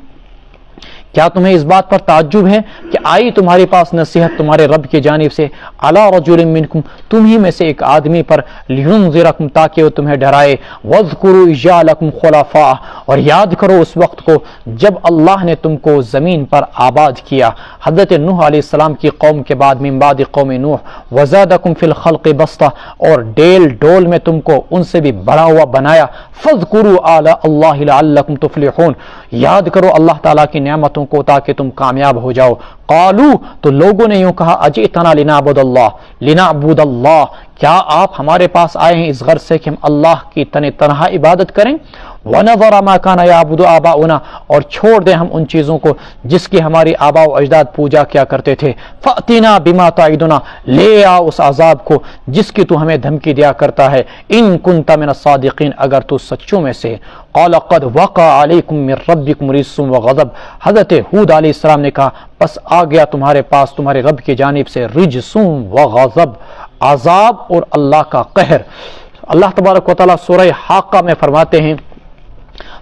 کیا تمہیں اس بات پر تعجب ہے کہ آئی تمہارے پاس نصیحت تمہارے رب کی جانب سے، علی رجل منکم، تم ہی میں سے ایک آدمی پر، لینذرکم، تاکہ وہ تمہیں ڈرائے، واذکروا اذ جعلکم خلفاء، اور یاد کرو اس وقت کو جب اللہ نے تم کو زمین پر آباد کیا۔ حضرت نوح علیہ السلام کی قوم کے بعد، من بعد قوم نوح، وزادکم فی الخلق بسطہ، اور ڈیل ڈول میں تم کو ان سے بھی بڑا ہوا بنایا، فاذکروا آلاء اللہ لعلکم تفلحون، یاد کرو اللہ تعالیٰ کی نعمتوں کو تاکہ تم کامیاب ہو جاؤ۔ قالو، تو لوگوں نے یوں کہا، اجئتنا لنعبد اللہ، کیا آپ ہمارے پاس آئے ہیں اس غرض سے کہ ہم اللہ کی تنہا عبادت کریں؟ وَنَظَرَ مَا كَانَ يَعْبُدُ آبَاؤُنَا، اور چھوڑ دیں ہم ان چیزوں کو جس کی ہماری آباء و اجداد پوجا کیا کرتے تھے۔ فَأْتِنَا بِمَا تَعِدُنَا، لے آ اس عذاب کو جس کی تو ہمیں دھمکی دیا کرتا ہے، اِن كُنْتَ مِنَ الصَّادِقِينَ، اگر تو سچوں میں سے۔ قَالَ قَدْ وَقَعَ عَلَيْكُم مِّن رَّبِّكُمْ رِجْسٌ وَغَضَبٌ، حضرت ہود علیہ السلام نے کہا بس آ گیا تمہارے پاس تمہارے رب کی جانب سے رجس وغضب، عذاب اور اللہ کا قہر۔ اللہ تبارک و تعالیٰ سورہ حاقہ میں فرماتے ہیں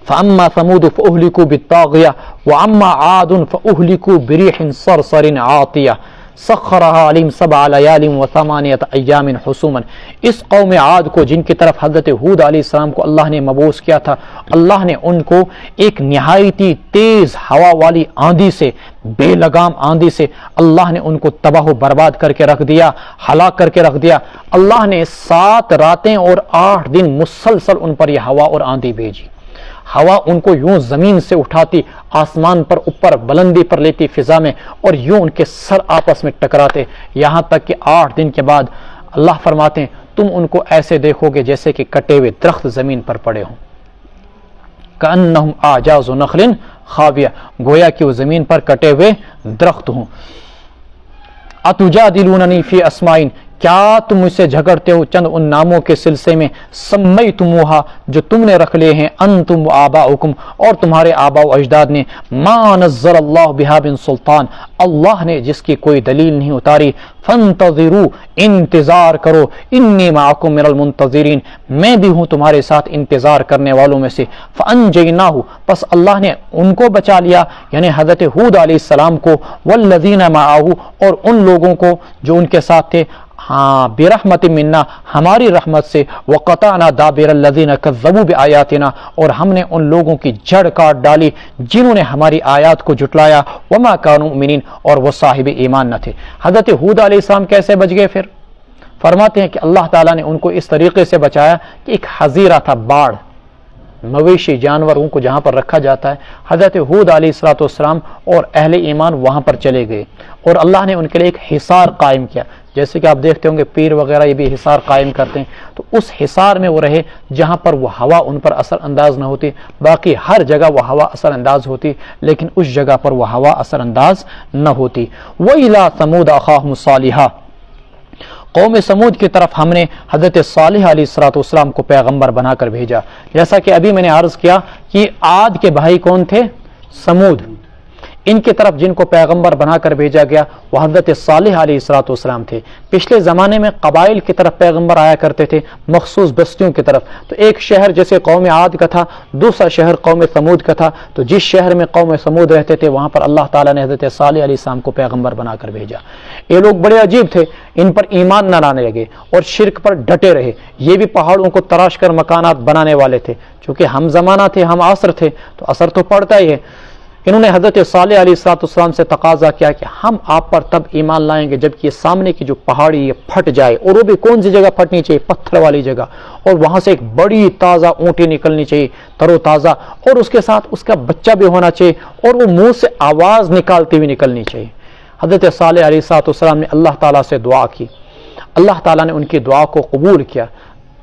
فَأَمَّا ثَمُودُ فَأُهْلِكُوا بِالطَّاغِيَةِ وَأَمَّا عَادٌ فَأُهْلِكُوا بِرِيحٍ صَرْصَرٍ عَاتِيَةٍ سَخَّرَهَا عَلَيْهِمْ سَبْعَ لَيَالٍ وَثَمَانِيَةَ أَيَّامٍ حُسُومًا، اس قوم عاد کو جن کی طرف حضرت ہود علیہ السلام کو اللہ نے مبعوث کیا تھا، اللہ نے ان کو ایک نہایتی تیز ہوا والی آندھی سے، بے لگام آندھی سے اللہ نے ان کو تباہ و برباد کر کے رکھ دیا، ہلاک کر کے رکھ دیا۔ اللہ نے 7 راتیں اور 8 دن مسلسل ان پر یہ ہوا اور آندھی بھیجی۔ ہوا ان کو یوں زمین سے اٹھاتی، آسمان پر اوپر بلندی پر لیتی فضا میں، اور یوں ان کے سر آپس میں ٹکراتے، یہاں تک کہ 8 دن کے بعد اللہ فرماتے ہیں تم ان کو ایسے دیکھو گے جیسے کہ کٹے ہوئے درخت زمین پر پڑے ہوں، کأنہم اعجاز نخل خاویہ، گویا کہ وہ زمین پر کٹے ہوئے درخت ہوں۔ اتجادلوننی فی اسماء، کیا تم مجھ سے جھگڑتے ہو چند ان ناموں کے سلسلے میں، سمیتموہا، جو تم نے رکھ لیے ہیں، انتم وآباؤکم، اور تمہارے آباء و اجداد نے، ما نزل اللہ بہا من سلطان، اللہ نے جس کی کوئی دلیل نہیں اتاری، فانتظروا، انتظار کرو، انی معکم من المنتظرین، میں بھی ہوں تمہارے ساتھ انتظار کرنے والوں میں سے۔ فانجیناہ، پس اللہ نے ان کو بچا لیا، یعنی حضرت ہود علیہ السلام کو، والذین معہ، اور ان لوگوں کو جو ان کے ساتھ تھے، ہاں، برحمت منا، ہماری رحمت سے، وقطعنا دابر الذین کذبوا بآیاتنا، اور ہم نے ان لوگوں کی جڑ کاٹ ڈالی جنہوں نے ہماری آیات کو جھٹلایا، وما کانوا مؤمنین، اور وہ صاحب ایمان نہ تھے۔ حضرت ہود علیہ السلام کیسے بچ گئے پھر؟ فرماتے ہیں کہ اللہ تعالیٰ نے ان کو اس طریقے سے بچایا کہ ایک حزیرہ تھا، باڑ، مویشی جانوروں کو جہاں پر رکھا جاتا ہے، حضرت ہود علیہ السلام اور اہل ایمان وہاں پر چلے گئے اور اللہ نے ان کے لیے ایک حصار قائم کیا. جیسے کہ آپ دیکھتے ہوں گے پیر وغیرہ یہ بھی حصار قائم کرتے ہیں، تو اس حصار میں وہ رہے جہاں پر وہ ہوا ان پر اثر انداز نہ ہوتی. باقی ہر جگہ وہ ہوا اثر انداز ہوتی، لیکن اس جگہ پر وہ ہوا اثر انداز نہ ہوتی. وَإِلَىٰ ثَمُودَ أَخَاهُمْ صَالِحًا، قوم سمود کی طرف ہم نے حضرت صالح علیہ السلام کو پیغمبر بنا کر بھیجا. جیسا کہ ابھی میں نے عرض کیا کہ عاد کے بھائی کون تھے؟ سمود. ان کی طرف جن کو پیغمبر بنا کر بھیجا گیا وہ حضرت صالح علیہ السلام تھے. پچھلے زمانے میں قبائل کی طرف پیغمبر آیا کرتے تھے، مخصوص بستیوں کی طرف. تو ایک شہر جیسے قوم عاد کا تھا، دوسرا شہر قوم سمود کا تھا. تو جس شہر میں قوم سمود رہتے تھے وہاں پر اللہ تعالیٰ نے حضرت صالح علیہ السلام کو پیغمبر بنا کر بھیجا. یہ لوگ بڑے عجیب تھے، ان پر ایمان نہ لانے لگے اور شرک پر ڈٹے رہے. یہ بھی پہاڑوں کو تراش کر مکانات بنانے والے تھے. چونکہ ہم زمانہ تھے، ہم عصر تھے، تو اثر تو پڑتا ہی ہے. انہوں نے حضرت صالح علیہ السلام سے تقاضا کیا کہ ہم آپ پر تب ایمان لائیں گے جبکہ یہ سامنے کی جو پہاڑی یہ پھٹ جائے، اور وہ بھی کون سی جگہ پھٹنی چاہیے؟ پتھر والی جگہ، اور وہاں سے ایک بڑی تازہ اونٹی نکلنی چاہیے، تر و تازہ، اور اس کے ساتھ اس کا بچہ بھی ہونا چاہیے، اور وہ منہ سے آواز نکالتی ہوئی نکلنی چاہیے. حضرت صالح علیہ السلام نے اللہ تعالیٰ سے دعا کی. اللہ تعالیٰ نے ان کی دعا کو قبول کیا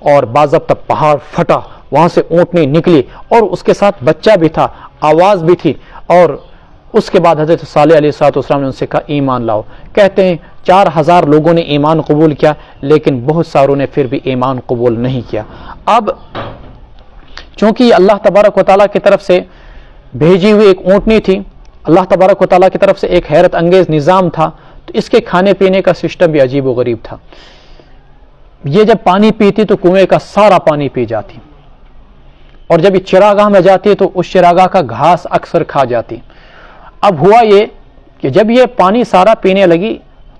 اور باضابطہ پہاڑ پھٹا، وہاں سے اونٹنی نکلی اور اس کے ساتھ بچہ بھی تھا، آواز بھی تھی. اور اس کے بعد حضرت صالح علیہ السلام نے ان سے کہا ایمان لاؤ. کہتے ہیں 4000 لوگوں نے ایمان قبول کیا، لیکن بہت ساروں نے پھر بھی ایمان قبول نہیں کیا. اب چونکہ یہ اللہ تبارک و تعالیٰ کی طرف سے بھیجی ہوئی ایک اونٹنی تھی، اللہ تبارک و تعالیٰ کی طرف سے ایک حیرت انگیز نظام تھا، تو اس کے کھانے پینے کا سسٹم بھی عجیب و غریب تھا. یہ جب پانی پیتی تو کنویں کا سارا پانی پی جاتی، اور جب یہ چراگاہ میں جاتی تو اس چراگاہ کا گھاس اکثر کھا جاتی. اب ہوا یہ کہ جب یہ پانی سارا پینے لگی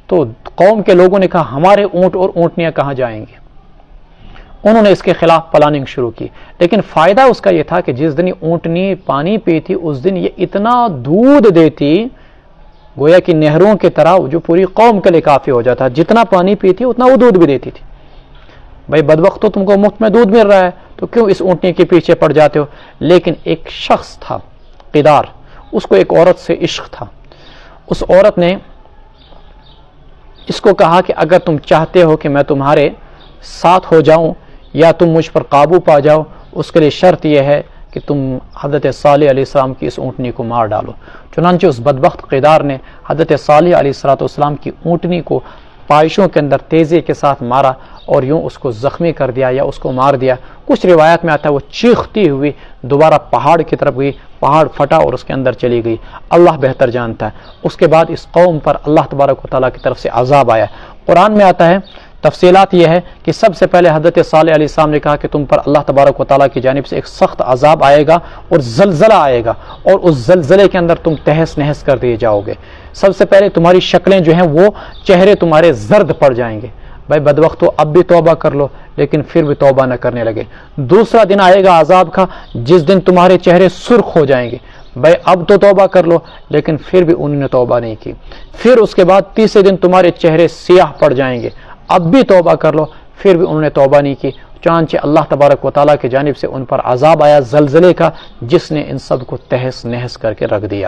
تو قوم کے لوگوں نے کہا ہمارے اونٹ اور اونٹنیاں کہاں جائیں گے. انہوں نے اس کے خلاف پلاننگ شروع کی، لیکن فائدہ اس کا یہ تھا کہ جس دن یہ اونٹنی پانی پیتی اس دن یہ اتنا دودھ دیتی، گویا کہ نہروں کی طرح، جو پوری قوم کے لیے کافی ہو جاتا. جتنا پانی پیتی اتنا وہ دودھ بھی دیتی تھی. بھائی بدبخت تو تم کو مفت میں دودھ مل رہا ہے تو کیوں اس اونٹنی کے پیچھے پڑ جاتے ہو. لیکن ایک شخص تھا قدار، اس کو ایک عورت سے عشق تھا. اس عورت نے اس کو کہا کہ اگر تم چاہتے ہو کہ میں تمہارے ساتھ ہو جاؤں یا تم مجھ پر قابو پا جاؤ، اس کے لیے شرط یہ ہے کہ تم حضرت صالح علیہ السلام کی اس اونٹنی کو مار ڈالو. چنانچہ اس بدبخت قدار نے حضرت صالح علیہ السلام کی اونٹنی کو پائشوں کے اندر تیزی کے ساتھ مارا اور یوں اس کو زخمی کر دیا یا اس کو مار دیا. کچھ روایت میں آتا ہے وہ چیختی ہوئی دوبارہ پہاڑ کی طرف گئی، پہاڑ پھٹا اور اس کے اندر چلی گئی. اللہ بہتر جانتا ہے. اس کے بعد اس قوم پر اللہ تبارک و تعالیٰ کی طرف سے عذاب آیا. قرآن میں آتا ہے، تفصیلات یہ ہے کہ سب سے پہلے حضرت صالح علیہ السلام نے کہا کہ تم پر اللہ تبارک و تعالیٰ کی جانب سے ایک سخت عذاب آئے گا اور زلزلہ آئے گا، اور اس زلزلے کے اندر تم تہس نہس کر دیے جاؤ گے. سب سے پہلے تمہاری شکلیں جو ہیں وہ چہرے تمہارے زرد پڑ جائیں گے. بھائی بدبختو اب بھی توبہ کر لو، لیکن پھر بھی توبہ نہ کرنے لگے. دوسرا دن آئے گا عذاب کا جس دن تمہارے چہرے سرخ ہو جائیں گے. بھائی اب تو توبہ کر لو، لیکن پھر بھی انہوں نے توبہ نہیں کی. پھر اس کے بعد تیسرے دن تمہارے چہرے سیاہ پڑ جائیں گے. اب بھی توبہ کر لو، پھر بھی انہوں نے توبہ نہیں کی. چنانچہ اللہ تبارک و تعالیٰ کی جانب سے ان پر عذاب آیا زلزلے کا، جس نے ان سب کو تہس نہس کر کے رکھ دیا.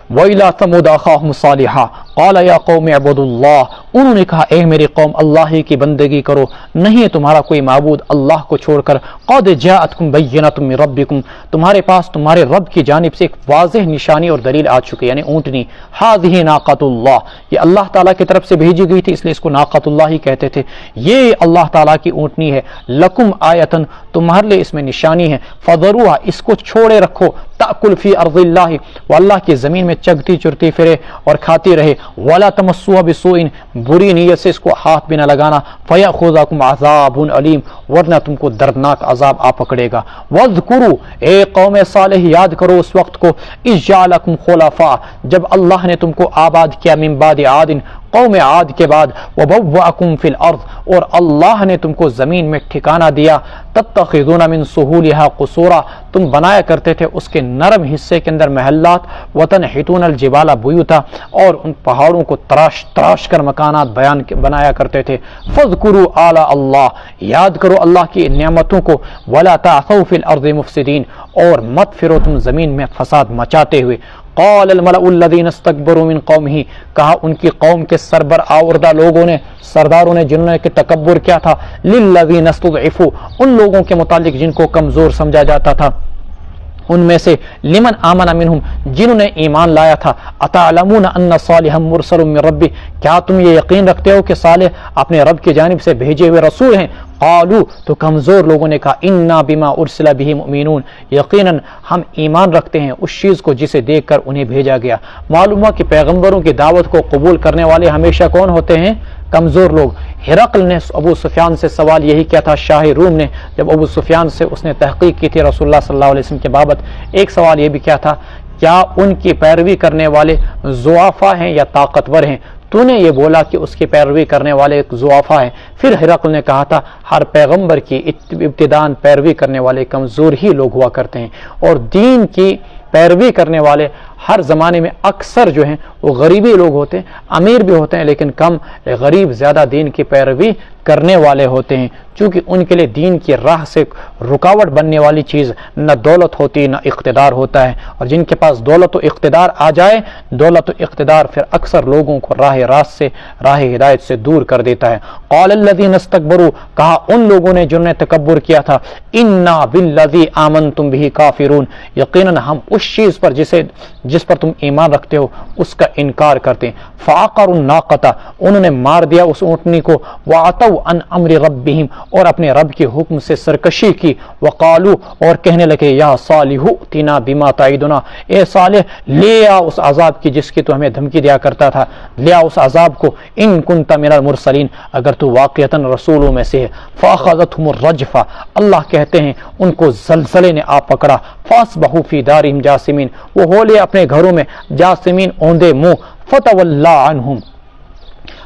وَإِلَىٰ ثَمُودَ أَخَاهُمْ صَالِحًا قَالَ يَا قَوْمِ اعْبُدُوا اللَّهَ، انہوں نے کہا اے میری قوم اللہ ہی کی بندگی کرو، نہیں تمہارا کوئی معبود اللہ کو چھوڑ کر. قَدْ جَاءَتْكُمْ بَيِّنَةٌ مِّن رَبِّكُمْ، تمہارے پاس تمہارے رب کی جانب سے ایک واضح نشانی اور دلیل آ چکی، یعنی اونٹنی. هَٰذِهِ نَاقَةُ اللَّهِ، یہ اللہ تعالیٰ کی طرف سے بھیجی گئی تھی، اس لیے اس کو ناقۃ اللہ ہی کہتے تھے. یہ اللہ تعالیٰ کی اونٹنی ہے. لَكُمْ آیَةً، تمہارے لیے اس میں نشانی ہے. فَذَرُوهَا، اس کو چھوڑے رکھو. تأکل فی ارض اللہ، وہ اللہ کی زمین میں چگتی چرتی پھرے اور کھاتی رہے. ولا تمسوها بسوء، بری نیت سے اس کو ہاتھ بھی نہ لگانا. فیأخذکم عذاب علیم، ورنہ تم کو دردناک عذاب آ پکڑے گا. واذکروا، اے قوم صالح یاد کرو اس وقت کو، اذ جعلکم خلفاء، جب اللہ نے تم کو آباد کیا، من بعد عاد، قوم عاد کے بعد وبوأکم فی الارض، اور اللہ نے تم کو زمین میں ٹھکانہ دیا، تتخذون من سہولها قصورا، تم بنایا کرتے تھے اس کے نرم حصے کے اندر محلات، وتنحتون الجبال بیوتا، اور ان پہاڑوں کو تراش تراش کر مکانات بنایا کرتے تھے، فاذکروا آلاء اللہ، یاد کرو اللہ کی نعمتوں کو، ولا تعثوا فی الارض مفسدین، اور مت پھرو تم زمین میں فساد مچاتے ہوئے۔ قال الملأ الذین استکبروا من قومہ، کہا ان کی قوم کے سربراوردہ لوگوں نے، سرداروں نے، جنہوں نے کہ تکبر کیا تھا، للذین استضعفوا، ان لوگوں کے متعلق جن کو کمزور سمجھا جاتا تھا، ان میں سے لمن آمن منہم، جنہوں نے ایمان لایا تھا، اتعلمون ان صالحا مرسل من ربی، کیا تم یہ یقین رکھتے ہو کہ صالح اپنے رب کی جانب سے بھیجے ہوئے رسول ہیں؟ قالوا، تو کمزور لوگوں نے کہا، انا بما ارسل به مؤمنون، یقیناً ہم ایمان رکھتے ہیں اس چیز کو جسے دیکھ کر انہیں بھیجا گیا۔ معلوم ہوا کہ پیغمبروں کی دعوت کو قبول کرنے والے ہمیشہ کون ہوتے ہیں؟ کمزور لوگ۔ ہرقل نے ابو سفیان سے سوال یہی کیا تھا، شاہ روم نے جب ابو سفیان سے اس نے تحقیق کی تھی رسول اللہ صلی اللہ علیہ وسلم کے بابت، ایک سوال یہ بھی کیا تھا، کیا ان کی پیروی کرنے والے ضعفاء ہیں یا طاقتور ہیں؟ تو نے یہ بولا کہ اس کی پیروی کرنے والے ضعفاء ہیں۔ پھر ہرقل نے کہا تھا ہر پیغمبر کی ابتداءً پیروی کرنے والے کمزور ہی لوگ ہوا کرتے ہیں، اور دین کی پیروی کرنے والے ہر زمانے میں اکثر جو ہیں وہ غریبی لوگ ہوتے ہیں، امیر بھی ہوتے ہیں لیکن کم، غریب زیادہ دین کی پیروی کرنے والے ہوتے ہیں، چونکہ ان کے لیے دین کی راہ سے رکاوٹ بننے والی چیز نہ دولت ہوتی نہ اقتدار ہوتا ہے، اور جن کے پاس دولت و اقتدار آ جائے، دولت و اقتدار پھر اکثر لوگوں کو راہ راست سے، راہ ہدایت سے دور کر دیتا ہے۔ قال الذین استکبروا، کہا ان لوگوں نے جنہوں نے تکبر کیا تھا، انا بالذی آمنتم بہ کافرون، یقیناً ہم اس چیز پر جس پر تم ایمان رکھتے ہو اس کا انکار کرتے ہیں۔ فعقروا الناقۃ، انہوں نے مار دیا اس اونٹنی کو، وعتوا عن امر ربہم، اور اپنے رب کے حکم سے سرکشی کی، وقالوا، اور کہنے لگے، یا صالح ائتنا بما تعدنا، اے صالح لے آ اس عذاب کی جس کی تو ہمیں دھمکی دیا کرتا تھا، لے آ اس عذاب کو، ان کنت من المرسلین، اگر تو واقعتاً رسولوں میں سے ہے۔ فاخذتهم الرجفہ، اللہ کہتے ہیں ان کو زلزلے نے آ پکڑا، فاصبحوا فی دارہم جاثمین، وہ ہو لے اپنے گھروں میں جاثمین، اوندے منہ، فتولی عنہم،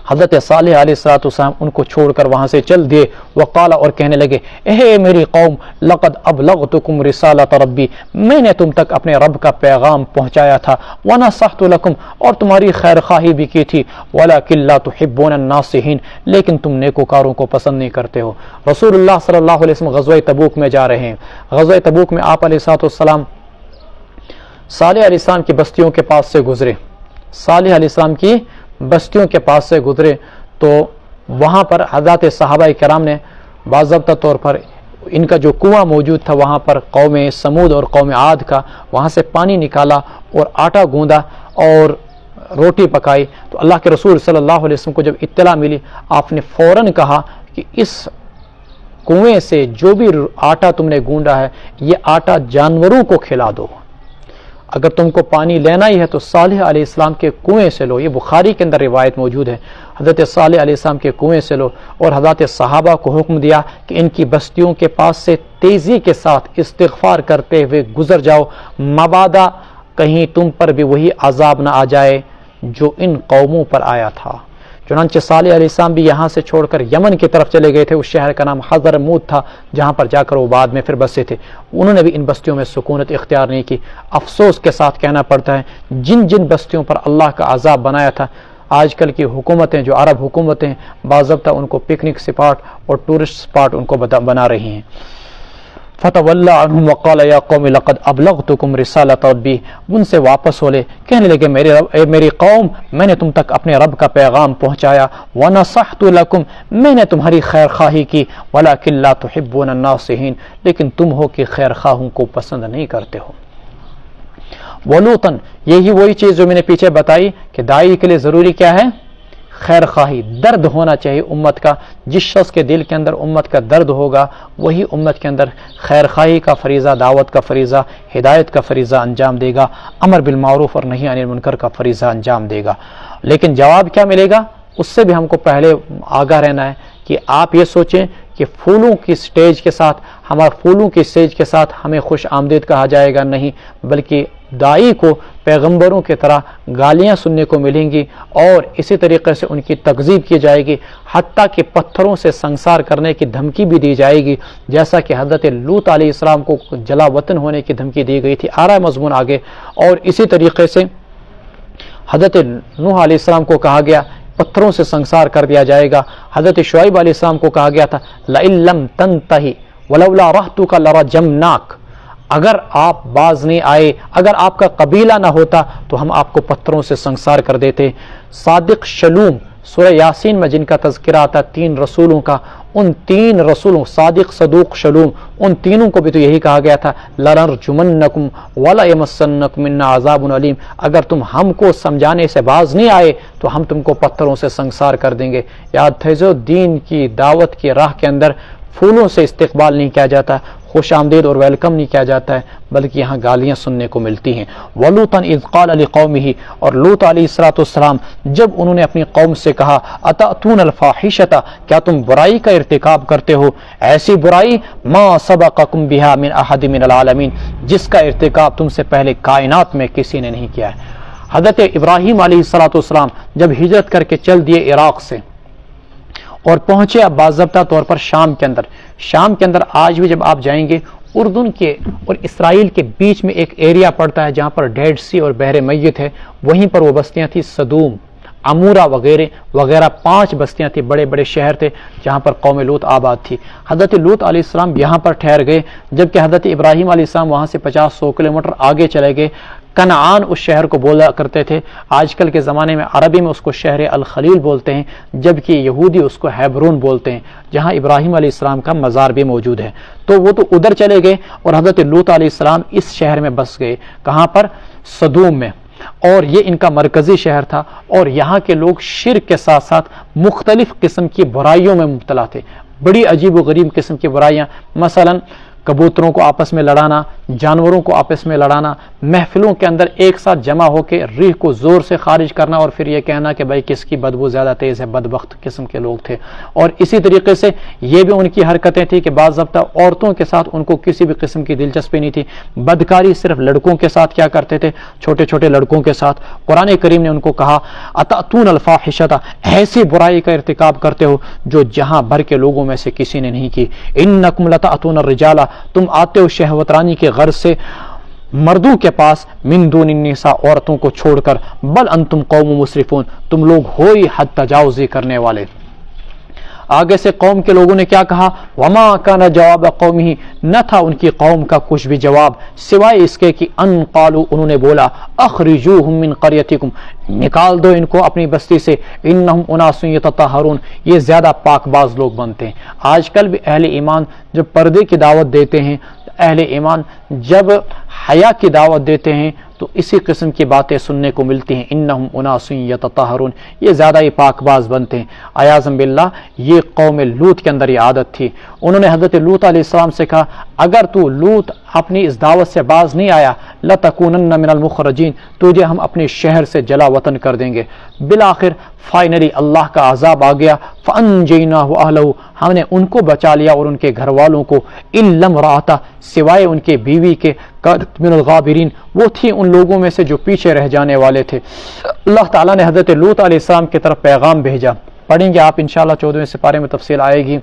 حضرت صالح علیہ السلام ان کو چھوڑ کر وہاں سے چل دیے، وقال، اور کہنے لگے، اے میری قوم، لقد ابلغتکم رسالۃ ربی، میں نے تم تک اپنے رب کا پیغام پہنچایا تھا، ونصحت لکم، اور تمہاری خیر خواہی بھی کی تھی، ولکن لا تحبون الناصحین، لیکن تم نیکوکاروں کو پسند نہیں کرتے ہو۔ رسول اللہ صلی اللہ علیہ وسلم غزوہ تبوک میں جا رہے ہیں۔ غزوہ تبوک میں آپ علیہ السلام صالح علیہ السلام کی بستیوں کے پاس سے گزرے، صالح علیہ السلام کی بستیوں کے پاس سے گزرے تو وہاں پر حضرات صحابہ کرام نے باضابطہ طور پر ان کا جو کنواں موجود تھا وہاں پر قوم سمود اور قوم عاد کا، وہاں سے پانی نکالا اور آٹا گوندا اور روٹی پکائی۔ تو اللہ کے رسول صلی اللہ علیہ وسلم کو جب اطلاع ملی، آپ نے فوراً کہا کہ اس کنویں سے جو بھی آٹا تم نے گوندا ہے یہ آٹا جانوروں کو کھلا دو، اگر تم کو پانی لینا ہی ہے تو صالح علیہ السلام کے کنویں سے لو۔ یہ بخاری کے اندر روایت موجود ہے، حضرت صالح علیہ السلام کے کنویں سے لو، اور حضرت صحابہ کو حکم دیا کہ ان کی بستیوں کے پاس سے تیزی کے ساتھ استغفار کرتے ہوئے گزر جاؤ، مبادا کہیں تم پر بھی وہی عذاب نہ آ جائے جو ان قوموں پر آیا تھا۔ چنانچہ صالح علیہ السلام بھی یہاں سے چھوڑ کر یمن کی طرف چلے گئے تھے، اس شہر کا نام حضرموت تھا جہاں پر جا کر وہ بعد میں پھر بسے تھے۔ انہوں نے بھی ان بستیوں میں سکونت اختیار نہیں کی۔ افسوس کے ساتھ کہنا پڑتا ہے جن جن بستیوں پر اللہ کا عذاب بنایا تھا، آج کل کی حکومتیں جو عرب حکومتیں باضابطہ ان کو پکنک سپاٹ اور ٹورسٹ سپاٹ ان کو بنا رہی ہیں۔ فتولی عنہم وقال یا قوم لقد ابلغتکم رسالۃ ربی، ان سے واپس ہو لے، کہنے لگے میری قوم، میں نے تم تک اپنے رب کا پیغام پہنچایا، ونصحت لکم، میں نے تمہاری خیر خواہی کی، ولکن لا تحبون الناصحین، لیکن تم ہو کہ خیر خواہوں کو پسند نہیں کرتے ہو۔ ولوطن، یہی وہی چیز جو میں نے پیچھے بتائی کہ داعی کے لیے ضروری کیا ہے؟ خیر خواہی، درد ہونا چاہیے امت کا۔ جس شخص کے دل کے اندر امت کا درد ہوگا وہی امت کے اندر خیر خواہی کا فریضہ، دعوت کا فریضہ، ہدایت کا فریضہ انجام دے گا، امر بالمعروف اور نہی عن المنکر کا فریضہ انجام دے گا۔ لیکن جواب کیا ملے گا؟ اس سے بھی ہم کو پہلے آگاہ رہنا ہے کہ آپ یہ سوچیں کہ پھولوں کی سٹیج کے ساتھ ہمیں خوش آمدید کہا جائے گا، نہیں، بلکہ دائی کو پیغمبروں کی طرح گالیاں سننے کو ملیں گی اور اسی طریقے سے ان کی تکذیب کی جائے گی، حتیٰ کہ پتھروں سے سنسار کرنے کی دھمکی بھی دی جائے گی، جیسا کہ حضرت لوط علیہ السلام کو جلا وطن ہونے کی دھمکی دی گئی تھی۔ آ رہا ہے مضمون آگے۔ اور اسی طریقے سے حضرت نوح علیہ السلام کو کہا گیا پتھروں سے سنسار کر دیا جائے گا۔ حضرت شعیب علیہ السلام کو کہا گیا تھا لئن لم تنتہی ولولا رہتک لرجمناک، اگر آپ باز نہیں آئے، اگر آپ کا قبیلہ نہ ہوتا تو ہم آپ کو پتھروں سے سنسار کر دیتے۔ صادق شلوم، سورہ یاسین میں جن کا تذکرہ آتا 3 رسولوں کا، ان 3 رسولوں صادق، صدوق، شلوم، ان تینوں کو بھی تو یہی کہا گیا تھا لنرجمنکم ولا یمسنکم منا عذاب علیم، اگر تم ہم کو سمجھانے سے باز نہیں آئے تو ہم تم کو پتھروں سے سنسار کر دیں گے۔ یاد تھیزو، دین کی دعوت کی راہ کے اندر پھولوں سے استقبال نہیں کیا جاتا، خوش آمدید اور ویلکم نہیں کیا جاتا ہے، بلکہ یہاں گالیاں سننے کو ملتی ہیں۔ وَلُوطًا اِذْ قَالَ لِقَوْمِهِ، اور لوط علیہ السلام جب انہوں نے اپنی قوم سے کہا أَتَأْتُونَ الْفَاحِشَةَ، کیا تم برائی کا ارتکاب کرتے ہو، ایسی برائی مَا سَبَقَكُمْ بِهَا مِنْ أَحَدٍ مِنَ الْعَالَمِينَ، جس کا ارتکاب تم سے پہلے کائنات میں کسی نے نہیں کیا ہے۔ حضرت ابراہیم علیہ السلام جب ہجرت کر کے چل دیے عراق سے اور پہنچے اب باضابطہ طور پر شام کے اندر آج بھی جب آپ جائیں گے اردن کے اور اسرائیل کے بیچ میں ایک ایریا پڑتا ہے جہاں پر ڈیڈ سی اور بحر میت ہے، وہیں پر وہ بستیاں تھیں صدوم، عمورہ وغیرہ 5 بستیاں تھیں، بڑے بڑے شہر تھے جہاں پر قوم لوط آباد تھی۔ حضرت لوط علیہ السلام یہاں پر ٹھہر گئے، جبکہ حضرت ابراہیم علیہ السلام وہاں سے 50-100 کلومیٹر آگے چلے گئے۔ کنعان اس شہر کو بولا کرتے تھے، آج کل کے زمانے میں عربی میں اس کو شہر الخلیل بولتے ہیں، جبکہ یہودی اس کو ہیبرون بولتے ہیں، جہاں ابراہیم علیہ السلام کا مزار بھی موجود ہے۔ تو وہ تو ادھر چلے گئے اور حضرت لوط علیہ السلام اس شہر میں بس گئے، کہاں پر؟ صدوم میں، اور یہ ان کا مرکزی شہر تھا، اور یہاں کے لوگ شرک کے ساتھ ساتھ مختلف قسم کی برائیوں میں مبتلا تھے، بڑی عجیب و غریب قسم کی برائیاں، مثلاً کبوتروں کو آپس میں لڑانا، جانوروں کو آپس میں لڑانا، محفلوں کے اندر ایک ساتھ جمع ہو کے ریح کو زور سے خارج کرنا اور پھر یہ کہنا کہ بھائی کس کی بدبو زیادہ تیز ہے، بدبخت قسم کے لوگ تھے۔ اور اسی طریقے سے یہ بھی ان کی حرکتیں تھیں کہ بعض ضابطہ عورتوں کے ساتھ ان کو کسی بھی قسم کی دلچسپی نہیں تھی، بدکاری صرف لڑکوں کے ساتھ کیا کرتے تھے، چھوٹے چھوٹے لڑکوں کے ساتھ۔ قرآن کریم نے ان کو کہا اتأتون الفاحشۃ، ایسی برائی کا ارتکاب کرتے ہو جو جہاں بھر کے لوگوں میں سے کسی نے نہیں کی۔ انکم لتأتون الرجال، تم آتے ہو شہوت رانی کے غرض سے مردوں کے پاس، من دون النساء، عورتوں کو چھوڑ کر، بل انتم قوم مسرفون، تم لوگ ہو ہی حد تجاوزی کرنے والے۔ آگے سے قوم کے لوگوں نے کیا کہا، وما کان جواب قومہ، نہ تھا ان کی قوم کا کچھ بھی جواب سوائے اس کے کہ ان قالوا، انہوں نے بولا، اخرجوہم من قریتکم، نکال دو ان کو اپنی بستی سے، انہم اناس یتطہرون، یہ زیادہ پاک باز لوگ بنتے ہیں۔ آج کل بھی اہل ایمان جب پردے کی دعوت دیتے ہیں، اہل ایمان جب حیا کی دعوت دیتے ہیں تو اسی قسم کی باتیں سننے کو ملتی ہیں، انہم اناس یتطہرون، یہ زیادہ ہی پاک باز بنتے ہیں۔ عیاذا باللہ، یہ قوم لوط کے اندر یہ عادت تھی۔ انہوں نے حضرت لوط علیہ السلام سے کہا، اگر تو لوط اپنی اس دعوت سے باز نہیں آیا، لتکونن من المخرجین، تجھے ہم اپنے شہر سے جلا وطن کر دیں گے۔ بالآخر فائنلی اللہ کا عذاب آ گیا، فانجیناہ واہلہ، ہم نے ان کو بچا لیا اور ان کے گھر والوں کو، الا امرأتہ، سوائے ان کے بیوی کے، کانت من الغابرین، وہ تھی ان لوگوں میں سے جو پیچھے رہ جانے والے تھے۔ اللہ تعالیٰ نے حضرت لوط علیہ السلام کی طرف پیغام بھیجا، پڑھیں گے آپ انشاءاللہ 14ویں سپارے میں تفصیل آئے گی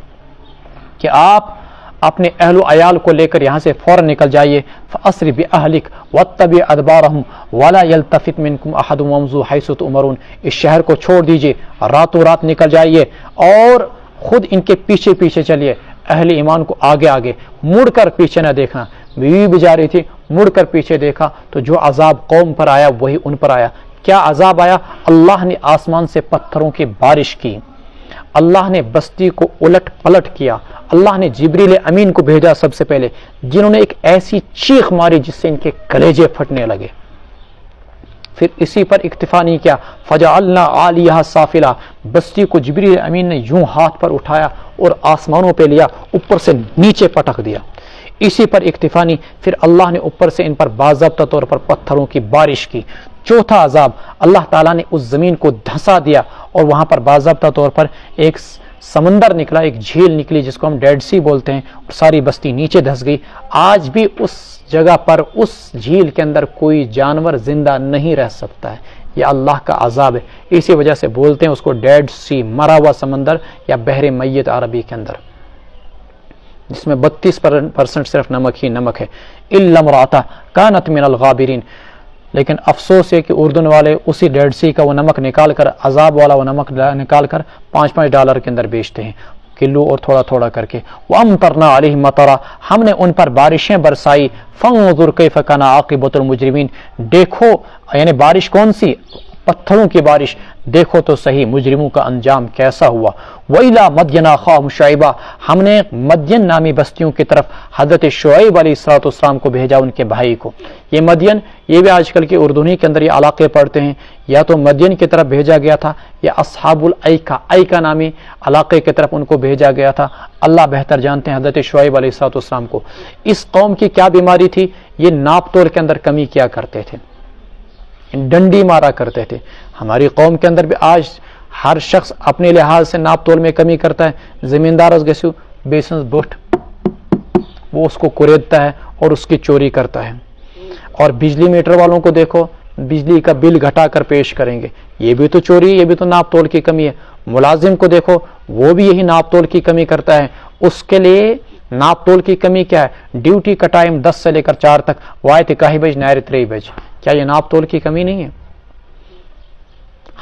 کہ آپ اپنے اہل و عیال کو لے کر یہاں سے فوراً نکل جائیے، فَأَسْرِ بِأَهْلِكَ وَاتَّبِعْ أَدْبَارَهُمْ وَلَا يَلْتَفِتْ مِنْكُمْ أَحَدٌ وَامْضُوا حَيْثُ تُؤْمَرُونَ، اس شہر کو چھوڑ دیجئے، راتوں رات نکل جائیے اور خود ان کے پیچھے پیچھے چلیے۔ اہل ایمان کو آگے آگے، مڑ کر پیچھے نہ دیکھنا۔ بیوی بھی جا رہی تھی، مڑ کر پیچھے دیکھا تو جو عذاب قوم پر آیا وہی ان پر آیا۔ کیا عذاب آیا؟ اللہ نے آسمان سے پتھروں کی بارش کی، اللہ نے بستی کو الٹ پلٹ کیا، اللہ نے جبریل امین کو بھیجا سب سے پہلے، جنہوں نے ایک ایسی چیخ ماری جس سے ان کے کلیجے پھٹنے لگے۔ پھر اسی پر اکتفا نہیں کیا، فجعلنا عالیہا سافلا، بستی کو جبریل امین نے یوں ہاتھ پر اٹھایا اور آسمانوں پہ لیا، اوپر سے نیچے پٹک دیا۔ اسی پر اکتفا نہیں، پھر اللہ نے اوپر سے ان پر باضابطہ طور پر پتھروں کی بارش کی۔ چوتھا عذاب، اللہ تعالیٰ نے اس زمین کو دھسا دیا اور وہاں پر باضابطہ طور پر ایک سمندر نکلا، ایک جھیل نکلی جس کو ہم ڈیڈ سی بولتے ہیں، اور ساری بستی نیچے دھس گئی۔ آج بھی اس جگہ پر، اس جھیل کے اندر کوئی جانور زندہ نہیں رہ سکتا ہے، یہ اللہ کا عذاب ہے۔ اسی وجہ سے بولتے ہیں اس کو ڈیڈ سی، مرا ہوا سمندر یا بحر میت عربی کے اندر، جس میں 32% صرف نمک ہی نمک ہے۔ الا امرأۃ کانت من الغابرین، لیکن افسوس ہے کہ اردن والے اسی ڈیڈ سی کا وہ نمک نکال کر، عذاب والا وہ نمک نکال کر $5 کے اندر بیچتے ہیں، کلو اور تھوڑا تھوڑا کر کے۔ وَأَمْطَرْنَا عَلَيْهِمْ مَطَرًا، ہم نے ان پر بارشیں برسائی۔ فَانظُرْ كَيْفَ كَانَ عَاقِبَةُ الْمُجْرِمِينَ، دیکھو، یعنی بارش کون سی؟ پتھروں کی بارش، دیکھو تو صحیح مجرموں کا انجام کیسا ہوا۔ وَإِلَىٰ مَدْيَنَ أَخَاهُمْ شُعَيْبًا، ہم نے مدین نامی بستیوں کی طرف حضرت شعیب علیہ السلام کو بھیجا، ان کے بھائی کو۔ یہ مدین، یہ بھی آج کل کے اردنی کے اندر یہ علاقے پڑھتے ہیں، یا تو مدین کی طرف بھیجا گیا تھا یا اصحاب الایکا نامی علاقے کی طرف ان کو بھیجا گیا تھا۔ اللہ بہتر جانتے ہیں حضرت شعیب علیہ السلام کو۔ اس قوم کی کیا بیماری تھی؟ یہ ناپ تول کے اندر کمی کیا کرتے تھے، ڈنڈی مارا کرتے تھے۔ ہماری قوم کے اندر بھی آج ہر شخص اپنے لحاظ سے ناپ تول میں کمی کرتا ہے۔ زمیندار اس گسو بیسنس بوٹ، وہ اس کو کوریدتا ہے اور اس کی چوری کرتا ہے۔ اور بجلی میٹر والوں کو دیکھو، بجلی کا بل گھٹا کر پیش کریں گے، یہ بھی تو چوری، یہ بھی تو ناپ تول کی کمی ہے۔ ملازم کو دیکھو، وہ بھی یہی ناپ تول کی کمی کرتا ہے۔ اس کے لیے ناپ تول کی کمی کیا ہے؟ ڈیوٹی کا ٹائم 10 سے لے کر 4 تک، وایت 1 بج نائر 3 بج، کیا یہ ناپ تول کی کمی نہیں ہے؟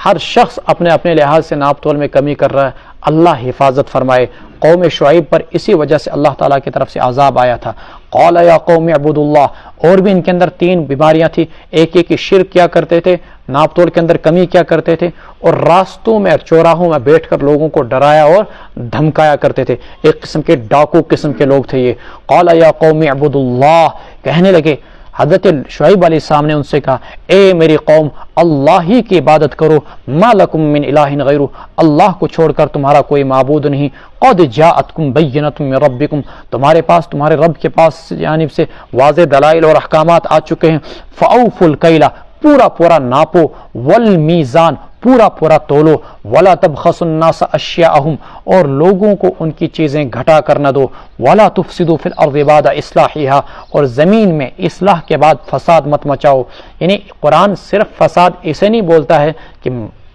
ہر شخص اپنے اپنے لحاظ سے ناپ تول میں کمی کر رہا ہے۔ اللہ حفاظت فرمائے۔ قوم شعیب پر اسی وجہ سے اللہ تعالیٰ کی طرف سے عذاب آیا تھا۔ قال یا قوم اعبدوا اللہ، اور بھی ان کے اندر 3 بیماریاں تھیں۔ ایک یہ کہ شرک کیا کرتے تھے، ناپ تول کے اندر کمی کیا کرتے تھے، اور راستوں میں چوراہوں میں بیٹھ کر لوگوں کو ڈرایا اور دھمکایا کرتے تھے۔ ایک قسم کے ڈاکو قسم کے لوگ تھے یہ۔ قال یا قوم اعبدوا اللہ، کہنے لگے، حضرت شعیب علیہ السلام نے ان سے کہا، اے میری قوم، اللہ ہی کی عبادت کرو، ما لکم من الہ غیرہ، اللہ کو چھوڑ کر تمہارا کوئی معبود نہیں۔ قد جاءتکم بینۃ من ربکم، تمہارے پاس، تمہارے رب کے پاس جانب سے واضح دلائل اور احکامات آ چکے ہیں۔ فاوفوا الکیل، پورا پورا ناپو، والمیزان، پورا پورا تولو، ولا تبخسوا الناس اشیاءہم، اور لوگوں کو ان کی چیزیں گھٹا کر نہ دو، ولا تفسدوا فی الارض بعد اصلاحها، اور زمین میں اصلاح کے بعد فساد مت مچاؤ۔ یعنی قرآن صرف فساد اسے نہیں بولتا ہے کہ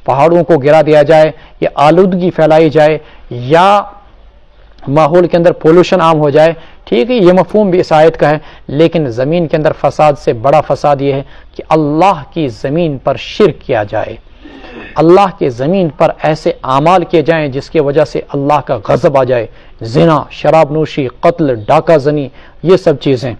پہاڑوں کو گرا دیا جائے یا آلودگی پھیلائی جائے یا ماحول کے اندر پولوشن عام ہو جائے، ٹھیک ہے، یہ مفہوم بھی اس آیت کا ہے، لیکن زمین کے اندر فساد سے بڑا فساد یہ ہے کہ اللہ کی زمین پر شرک کیا جائے، اللہ کے زمین پر ایسے اعمال کیے جائیں جس کی وجہ سے اللہ کا غضب آ جائے، زنا، شراب نوشی، قتل، ڈاکہ زنی، یہ سب چیزیں۔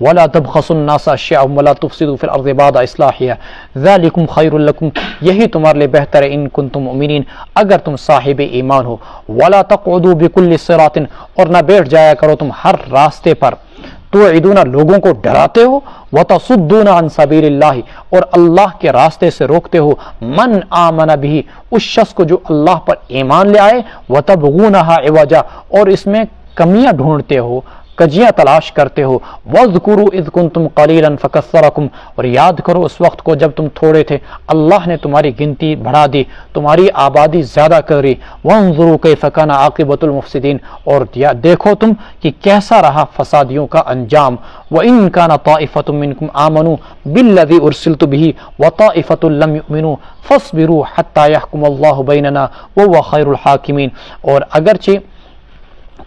ولا تبخسوا الناس اشیاءهم ولا تفسدوا في الارض بعد اصلاحها ذلكم خیر لكم، یہی تمہارے لیے بہتر ہے، ان کنتم مؤمنین، اگر تم صاحب ایمان ہو۔ ولا تقعدوا بكل صراط، اور نہ بیٹھ جایا کرو تم ہر راستے پر، توعدون، لوگوں کو ڈراتے ہو، وتصدون عن سبیل اللہ، اور اللہ کے راستے سے روکتے ہو، من آمن به، اس شخص کو جو اللہ پر ایمان لے آئے، وتبغونها عوجا، اور اس میں کمیاں ڈھونڈتے ہو، کجیاں تلاش کرتے ہو۔ وَاذْكُرُوا إِذْ كُنْتُمْ قَلِيلًا فَكَثَّرَكُمْ، اور یاد کرو اس وقت کو جب تم تھوڑے تھے، اللہ نے تمہاری گنتی بڑھا دی، تمہاری آبادی زیادہ کری۔ وَانظُرُوا كَيْفَ كَانَ عَاقِبَةُ الْمُفْسِدِينَ، اور دیکھو تم کہ کیسا رہا فسادیوں کا انجام۔ وَإِن كَانَ طَائِفَةٌ مِّنكُمْ آمَنُوا بِالَّذِي أُرْسِلْتُ بِهِ وَطَائِفَةٌ لَّمْ يُؤْمِنُوا فَاصْبِرُوا حَتَّى يَحْكُمَ اللَّهُ بَيْنَنَا وَهُوَ خَيْرُ الْحَاكِمِينَ، اور اگرچہ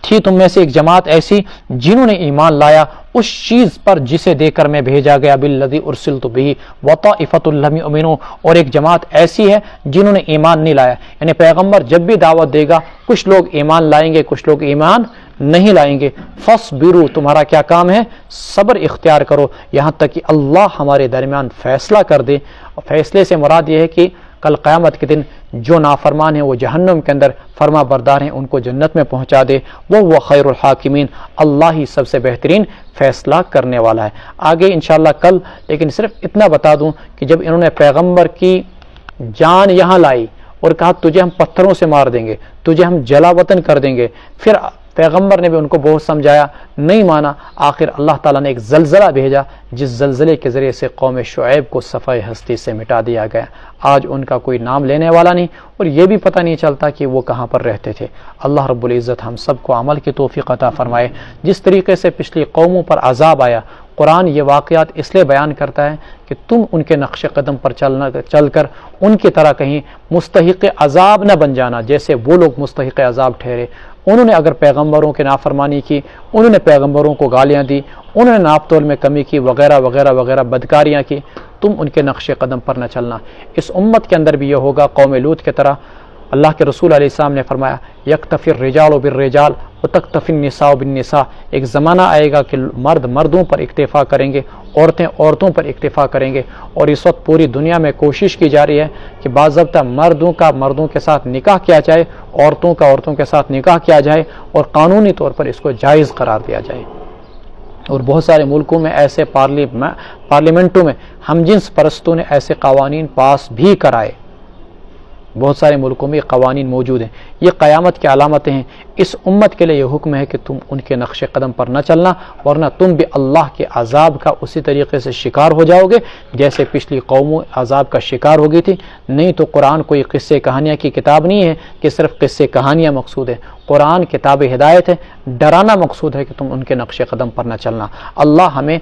تھی تم میں سے ایک جماعت ایسی جنہوں نے ایمان لایا اس چیز پر جسے دے کر میں بھیجا گیا، بالذی ارسلت بہ، وطائفۃ لم یؤمنوا، اور ایک جماعت ایسی ہے جنہوں نے ایمان نہیں لایا۔ یعنی پیغمبر جب بھی دعوت دے گا کچھ لوگ ایمان لائیں گے، کچھ لوگ ایمان نہیں لائیں گے۔ فاصبروا، تمہارا کیا کام ہے؟ صبر اختیار کرو یہاں تک کہ اللہ ہمارے درمیان فیصلہ کر دے۔ اور فیصلے سے مراد یہ ہے کہ کل قیامت کے دن جو نافرمان ہیں وہ جہنم کے اندر، فرما بردار ہیں ان کو جنت میں پہنچا دے۔ وہ خیر الحاکمین، اللہ ہی سب سے بہترین فیصلہ کرنے والا ہے۔ آگے انشاءاللہ کل، لیکن صرف اتنا بتا دوں کہ جب انہوں نے پیغمبر کی جان یہاں لائی اور کہا تجھے ہم پتھروں سے مار دیں گے، تجھے ہم جلا وطن کر دیں گے، پھر پیغمبر نے بھی ان کو بہت سمجھایا، نہیں مانا، آخر اللہ تعالیٰ نے ایک زلزلہ بھیجا، جس زلزلے کے ذریعے سے قوم شعیب کو صفحہ ہستی سے مٹا دیا گیا۔ آج ان کا کوئی نام لینے والا نہیں، اور یہ بھی پتہ نہیں چلتا کہ وہ کہاں پر رہتے تھے۔ اللہ رب العزت ہم سب کو عمل کی توفیق عطا فرمائے۔ جس طریقے سے پچھلی قوموں پر عذاب آیا، قرآن یہ واقعات اس لیے بیان کرتا ہے کہ تم ان کے نقش قدم پر چل کر ان کی طرح کہیں مستحق عذاب نہ بن جانا، جیسے وہ لوگ مستحق عذاب ٹھہرے۔ انہوں نے اگر پیغمبروں کی نافرمانی کی، انہوں نے پیغمبروں کو گالیاں دی، انہوں نے ناپ تول میں کمی کی، وغیرہ وغیرہ وغیرہ بدکاریاں کی، تم ان کے نقش قدم پر نہ چلنا۔ اس امت کے اندر بھی یہ ہوگا قوم لوط کی طرح۔ اللہ کے رسول علیہ السلام نے فرمایا یکتفی الرجال بالرجال وتکتفی النساء بالنساء، ایک زمانہ آئے گا کہ مرد مردوں پر اکتفا کریں گے، عورتیں عورتوں پر اکتفا کریں گے، اور اس وقت پوری دنیا میں کوشش کی جا رہی ہے کہ باضابطہ مردوں کا مردوں کے ساتھ نکاح کیا جائے، عورتوں کا عورتوں کے ساتھ نکاح کیا جائے، اور قانونی طور پر اس کو جائز قرار دیا جائے۔ اور بہت سارے ملکوں میں ایسے پارلیمنٹوں میں ہم جنس پرستوں نے ایسے قوانین پاس بھی کرائے، بہت سارے ملکوں میں یہ قوانین موجود ہیں۔ یہ قیامت کی علامتیں ہیں۔ اس امت کے لیے یہ حکم ہے کہ تم ان کے نقش قدم پر نہ چلنا، ورنہ تم بھی اللہ کے عذاب کا اسی طریقے سے شکار ہو جاؤ گے جیسے پچھلی قوموں عذاب کا شکار ہو گئی تھی۔ نہیں تو قرآن کوئی قصے کہانیاں کی کتاب نہیں ہے کہ صرف قصے کہانیاں مقصود ہے۔ قرآن کتاب ہدایت ہے، ڈرانا مقصود ہے کہ تم ان کے نقش قدم پر نہ چلنا۔ اللہ ہمیں